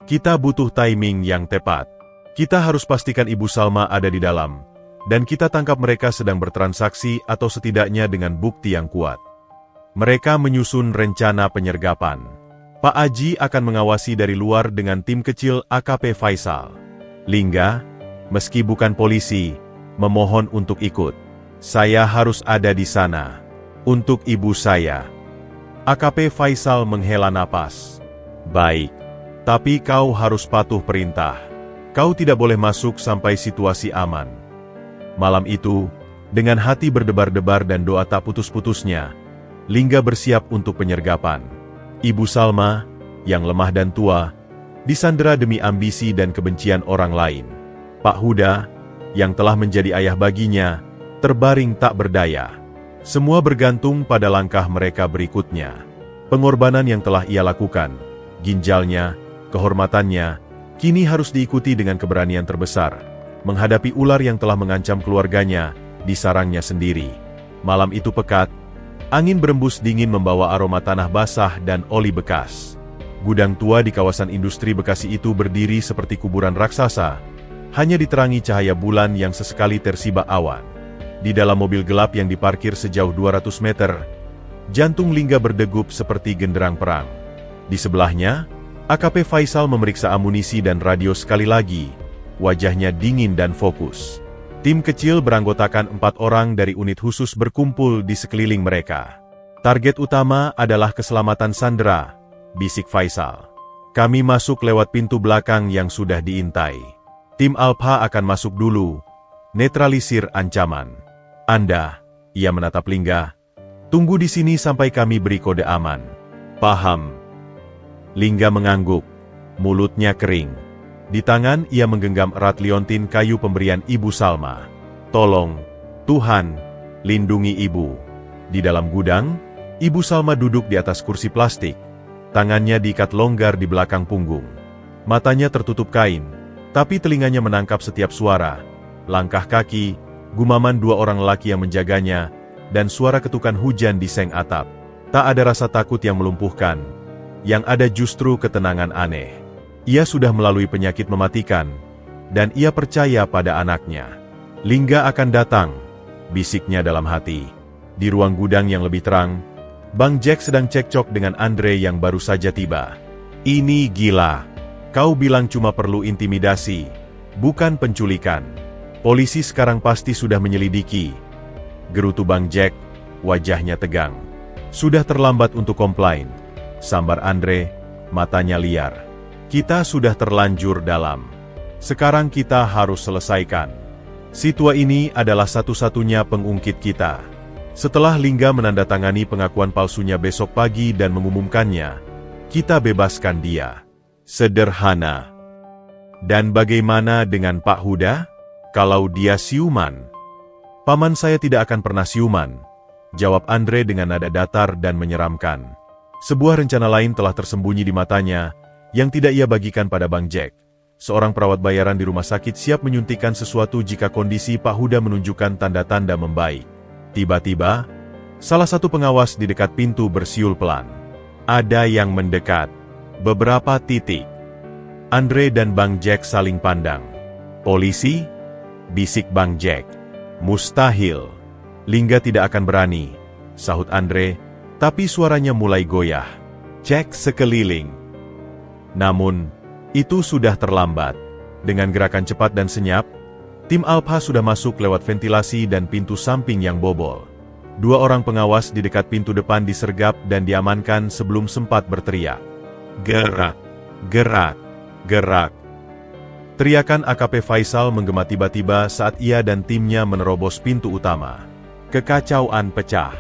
Kita butuh timing yang tepat. Kita harus pastikan Ibu Salma ada di dalam, dan kita tangkap mereka sedang bertransaksi atau setidaknya dengan bukti yang kuat. Mereka menyusun rencana penyergapan. Pak Aji akan mengawasi dari luar dengan tim kecil AKP Faisal. Lingga, meski bukan polisi, memohon untuk ikut. Saya harus ada di sana. Untuk ibu saya. AKP Faisal menghela napas. Baik, tapi kau harus patuh perintah. Kau tidak boleh masuk sampai situasi aman. Malam itu, dengan hati berdebar-debar dan doa tak putus-putusnya, Lingga bersiap untuk penyergapan. Ibu Salma, yang lemah dan tua, disandera demi ambisi dan kebencian orang lain. Pak Huda, yang telah menjadi ayah baginya, terbaring tak berdaya. Semua bergantung pada langkah mereka berikutnya. Pengorbanan yang telah ia lakukan, ginjalnya, kehormatannya, kini harus diikuti dengan keberanian terbesar, menghadapi ular yang telah mengancam keluarganya, di sarangnya sendiri. Malam itu pekat, angin berembus dingin membawa aroma tanah basah dan oli bekas. Gudang tua di kawasan industri Bekasi itu berdiri seperti kuburan raksasa, hanya diterangi cahaya bulan yang sesekali tersibak awan. Di dalam mobil gelap yang diparkir sejauh 200 meter, jantung Lingga berdegup seperti genderang perang. Di sebelahnya, AKP Faisal memeriksa amunisi dan radio sekali lagi, wajahnya dingin dan fokus. Tim kecil beranggotakan 4 orang dari unit khusus berkumpul di sekeliling mereka. Target utama adalah keselamatan Sandra, bisik Faisal. Kami masuk lewat pintu belakang yang sudah diintai. Tim Alpha akan masuk dulu, netralisir ancaman. Anda, ia menatap Lingga, tunggu di sini sampai kami beri kode aman. Paham. Lingga mengangguk, mulutnya kering. Di tangan ia menggenggam erat liontin kayu pemberian Ibu Salma. "Tolong, Tuhan, lindungi ibu." Di dalam gudang, Ibu Salma duduk di atas kursi plastik. Tangannya diikat longgar di belakang punggung. Matanya tertutup kain, tapi telinganya menangkap setiap suara. Langkah kaki, gumaman dua orang lelaki yang menjaganya, dan suara ketukan hujan di seng atap. Tak ada rasa takut yang melumpuhkan. Yang ada justru ketenangan aneh. Ia sudah melalui penyakit mematikan, dan ia percaya pada anaknya. "Lingga akan datang," bisiknya dalam hati. Di ruang gudang yang lebih terang, Bang Jack sedang cekcok dengan Andre yang baru saja tiba. "Ini gila. Kau bilang cuma perlu intimidasi, bukan penculikan. Polisi sekarang pasti sudah menyelidiki," gerutu Bang Jack, wajahnya tegang. "Sudah terlambat untuk komplain," sambar Andre, matanya liar. "Kita sudah terlanjur dalam. Sekarang kita harus selesaikan. Si tua ini adalah satu-satunya pengungkit kita." Setelah Lingga menandatangani pengakuan palsunya besok pagi dan mengumumkannya, kita bebaskan dia. Sederhana. "Dan bagaimana dengan Pak Huda? Kalau dia siuman?" "Paman saya tidak akan pernah siuman," jawab Andre dengan nada datar dan menyeramkan. Sebuah rencana lain telah tersembunyi di matanya, yang tidak ia bagikan pada Bang Jack. Seorang perawat bayaran di rumah sakit siap menyuntikkan sesuatu jika kondisi Pak Huda menunjukkan tanda-tanda membaik. Tiba-tiba, salah satu pengawas di dekat pintu bersiul pelan. Ada yang mendekat. Beberapa titik. Andre dan Bang Jack saling pandang. "Polisi?" bisik Bang Jack. "Mustahil. Lingga tidak akan berani," sahut Andre, tapi suaranya mulai goyah. "Cek sekeliling." Namun, itu sudah terlambat. Dengan gerakan cepat dan senyap, tim Alpha sudah masuk lewat ventilasi dan pintu samping yang bobol. Dua orang pengawas di dekat pintu depan disergap dan diamankan sebelum sempat berteriak. "Gerak! Gerak! Gerak!" Teriakan AKP Faisal menggema tiba-tiba saat ia dan timnya menerobos pintu utama. Kekacauan pecah.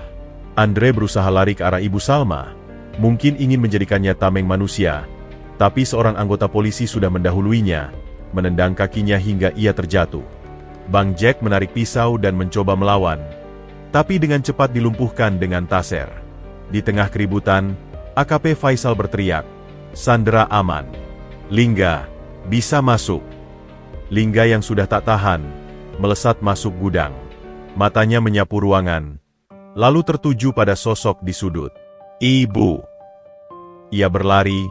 Andre berusaha lari ke arah Ibu Salma, mungkin ingin menjadikannya tameng manusia, tapi seorang anggota polisi sudah mendahuluinya, menendang kakinya hingga ia terjatuh. Bang Jack menarik pisau dan mencoba melawan, tapi dengan cepat dilumpuhkan dengan taser. Di tengah keributan, AKP Faisal berteriak, "Sandera aman. Lingga, bisa masuk." Lingga yang sudah tak tahan, melesat masuk gudang. Matanya menyapu ruangan, lalu tertuju pada sosok di sudut. "Ibu." Ia berlari,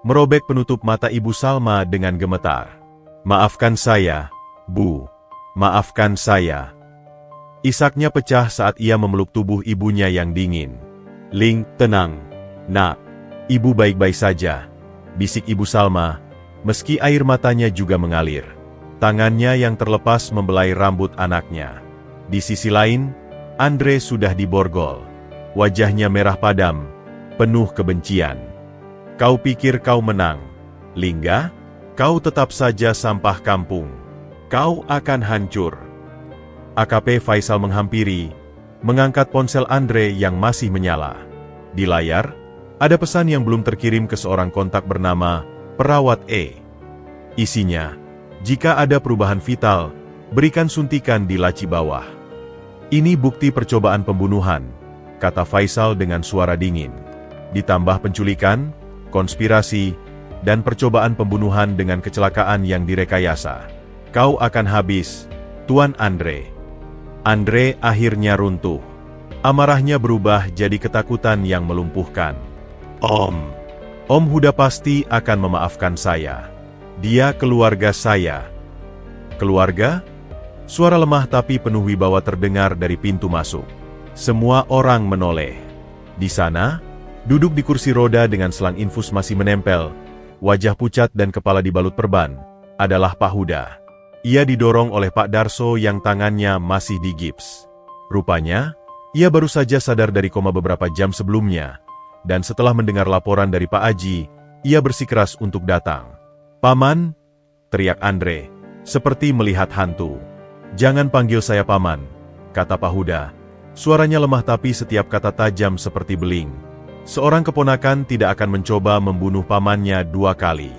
merobek penutup mata Ibu Salma dengan gemetar. "Maafkan saya, Bu. Maafkan saya." Isaknya pecah saat ia memeluk tubuh ibunya yang dingin. "Ling, tenang, Nak. Ibu baik-baik saja," bisik Ibu Salma, meski air matanya juga mengalir. Tangannya yang terlepas membelai rambut anaknya. Di sisi lain, Andre sudah diborgol. Wajahnya merah padam, penuh kebencian. "Kau pikir kau menang, Lingga? Kau tetap saja sampah kampung. Kau akan hancur." AKP Faisal menghampiri, mengangkat ponsel Andre yang masih menyala. Di layar, ada pesan yang belum terkirim ke seorang kontak bernama Perawat E. Isinya, "Jika ada perubahan vital, berikan suntikan di laci bawah." "Ini bukti percobaan pembunuhan," kata Faisal dengan suara dingin. "Ditambah penculikan, konspirasi, dan percobaan pembunuhan dengan kecelakaan yang direkayasa. Kau akan habis, Tuan Andre." Andre akhirnya runtuh. Amarahnya berubah jadi ketakutan yang melumpuhkan. Om Huda pasti akan memaafkan saya. Dia keluarga saya." "Keluarga?" Suara lemah tapi penuh wibawa terdengar dari pintu masuk. Semua orang menoleh. Di sana, duduk di kursi roda dengan selang infus masih menempel, wajah pucat dan kepala dibalut perban, adalah Pak Huda. Ia didorong oleh Pak Darso yang tangannya masih digips. Rupanya, ia baru saja sadar dari koma beberapa jam sebelumnya, dan setelah mendengar laporan dari Pak Aji, ia bersikeras untuk datang. "Paman!" teriak Andre, seperti melihat hantu. "Jangan panggil saya Paman," kata Pak Huda. Suaranya lemah tapi setiap kata tajam seperti beling. Seorang keponakan tidak akan mencoba membunuh pamannya dua kali.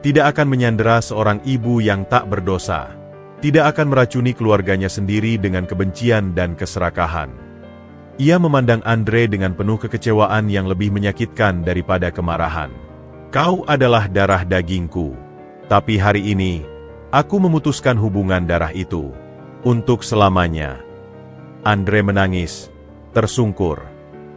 Tidak akan menyandera seorang ibu yang tak berdosa. Tidak akan meracuni keluarganya sendiri dengan kebencian dan keserakahan. Ia memandang Andre dengan penuh kekecewaan yang lebih menyakitkan daripada kemarahan. Kau adalah darah dagingku. Tapi hari ini, aku memutuskan hubungan darah itu. Untuk selamanya. Andre menangis, tersungkur.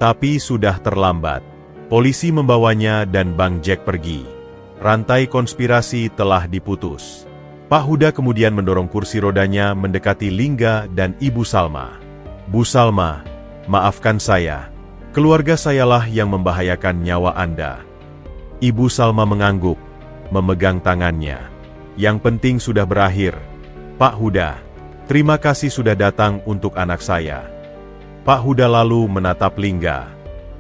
Tapi sudah terlambat. Polisi membawanya dan Bang Jack pergi. Rantai konspirasi telah diputus. Pak Huda kemudian mendorong kursi rodanya mendekati Lingga dan Ibu Salma. Bu Salma, maafkan saya. Keluarga sayalah yang membahayakan nyawa Anda. Ibu Salma mengangguk, memegang tangannya. Yang penting sudah berakhir. Pak Huda, terima kasih sudah datang untuk anak saya. Pak Huda lalu menatap Lingga.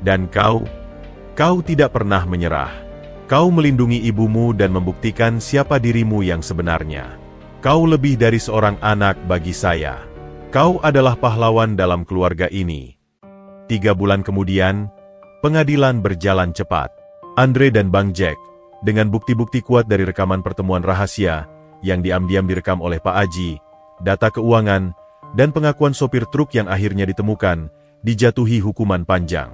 Dan kau tidak pernah menyerah. Kau melindungi ibumu dan membuktikan siapa dirimu yang sebenarnya. Kau lebih dari seorang anak bagi saya. Kau adalah pahlawan dalam keluarga ini. 3 bulan kemudian, pengadilan berjalan cepat. Andre dan Bang Jack, dengan bukti-bukti kuat dari rekaman pertemuan rahasia, yang diam-diam direkam oleh Pak Aji, data keuangan, dan pengakuan sopir truk yang akhirnya ditemukan, dijatuhi hukuman panjang.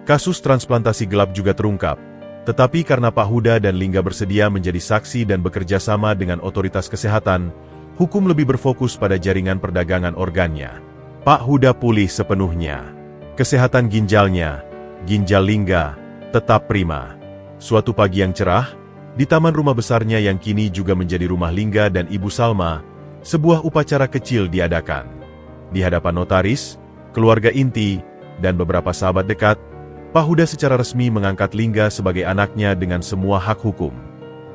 Kasus transplantasi gelap juga terungkap. Tetapi karena Pak Huda dan Lingga bersedia menjadi saksi dan bekerja sama dengan otoritas kesehatan, hukum lebih berfokus pada jaringan perdagangan organnya. Pak Huda pulih sepenuhnya. Kesehatan ginjalnya, ginjal Lingga, tetap prima. Suatu pagi yang cerah, di taman rumah besarnya yang kini juga menjadi rumah Lingga dan Ibu Salma, sebuah upacara kecil diadakan. Di hadapan notaris, keluarga inti, dan beberapa sahabat dekat, Pak Huda secara resmi mengangkat Lingga sebagai anaknya dengan semua hak hukum.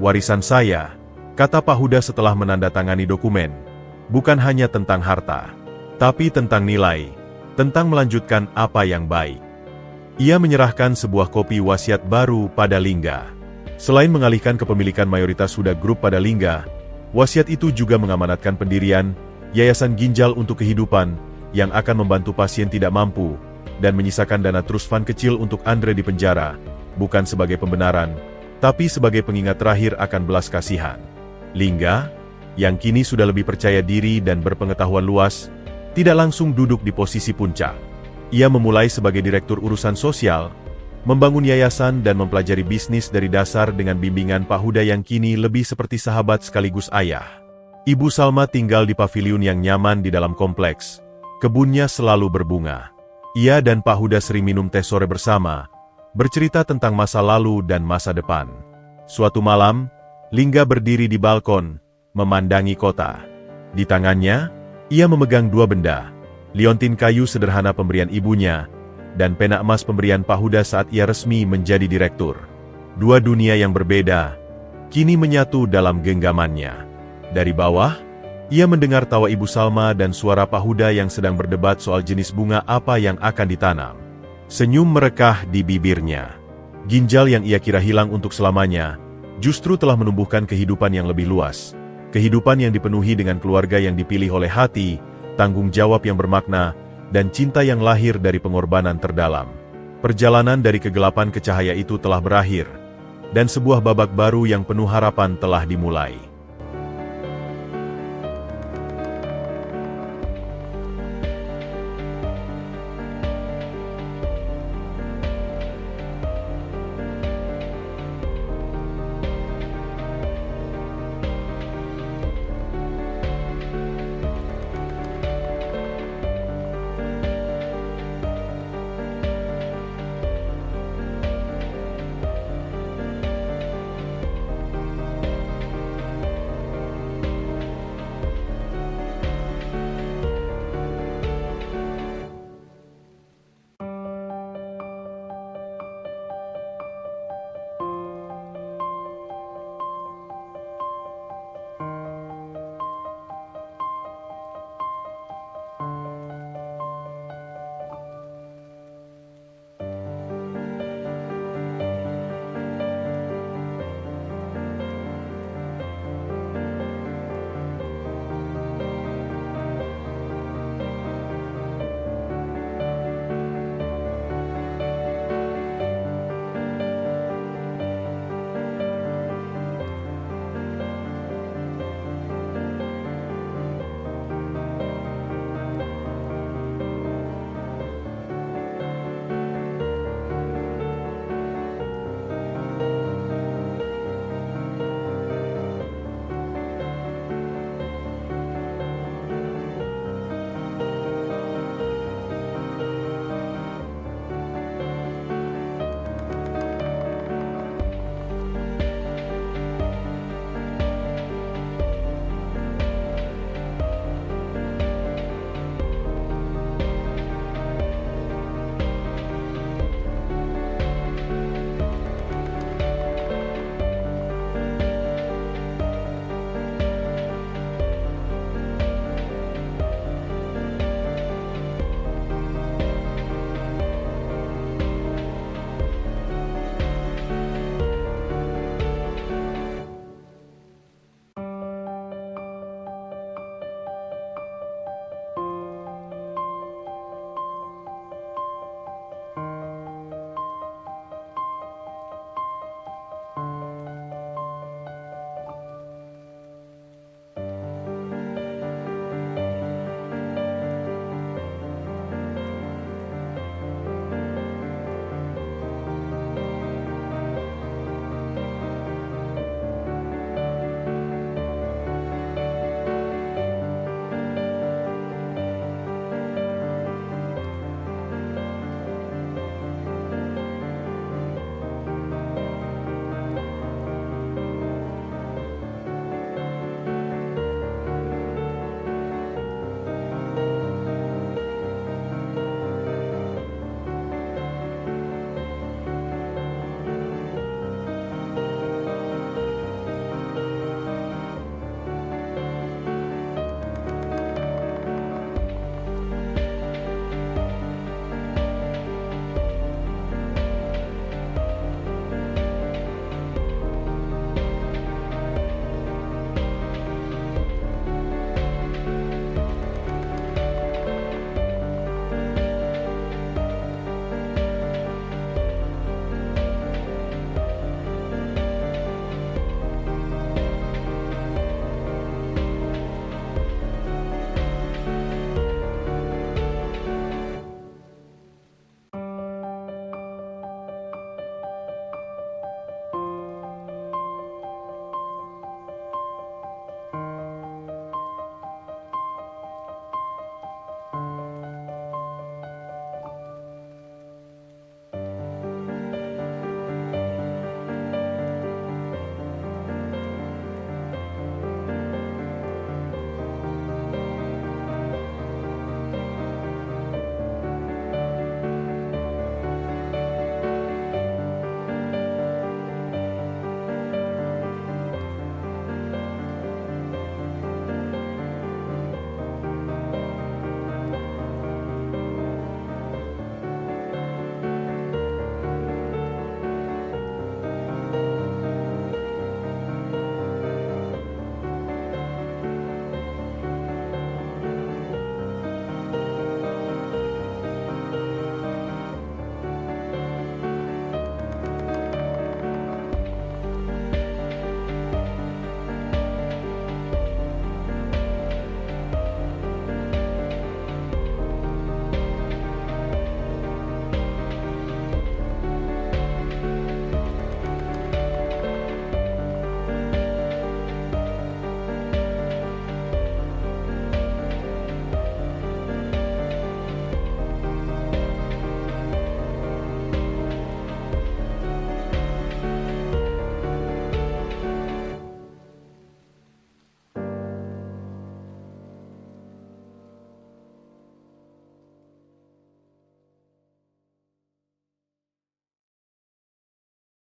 Warisan saya, kata Pak Huda setelah menandatangani dokumen, bukan hanya tentang harta, tapi tentang nilai, tentang melanjutkan apa yang baik. Ia menyerahkan sebuah kopi wasiat baru pada Lingga. Selain mengalihkan kepemilikan mayoritas Huda Group pada Lingga, wasiat itu juga mengamanatkan pendirian Yayasan Ginjal untuk Kehidupan yang akan membantu pasien tidak mampu, dan menyisakan dana trust fund kecil untuk Andre di penjara, bukan sebagai pembenaran, tapi sebagai pengingat terakhir akan belas kasihan. Lingga, yang kini sudah lebih percaya diri dan berpengetahuan luas, tidak langsung duduk di posisi puncak. Ia memulai sebagai direktur urusan sosial, membangun yayasan dan mempelajari bisnis dari dasar dengan bimbingan Pak Huda yang kini lebih seperti sahabat sekaligus ayah. Ibu Salma tinggal di paviliun yang nyaman di dalam kompleks. Kebunnya selalu berbunga. Ia dan Pak Huda sering minum teh sore bersama, bercerita tentang masa lalu dan masa depan. Suatu malam, Lingga berdiri di balkon, memandangi kota. Di tangannya, ia memegang 2 benda, liontin kayu sederhana pemberian ibunya, dan pena emas pemberian Pak Huda saat ia resmi menjadi direktur. 2 dunia yang berbeda, kini menyatu dalam genggamannya. Dari bawah, ia mendengar tawa Ibu Salma dan suara Pak Huda yang sedang berdebat soal jenis bunga apa yang akan ditanam. Senyum merekah di bibirnya. Ginjal yang ia kira hilang untuk selamanya, justru telah menumbuhkan kehidupan yang lebih luas. Kehidupan yang dipenuhi dengan keluarga yang dipilih oleh hati, tanggung jawab yang bermakna, dan cinta yang lahir dari pengorbanan terdalam. Perjalanan dari kegelapan ke cahaya itu telah berakhir, dan sebuah babak baru yang penuh harapan telah dimulai.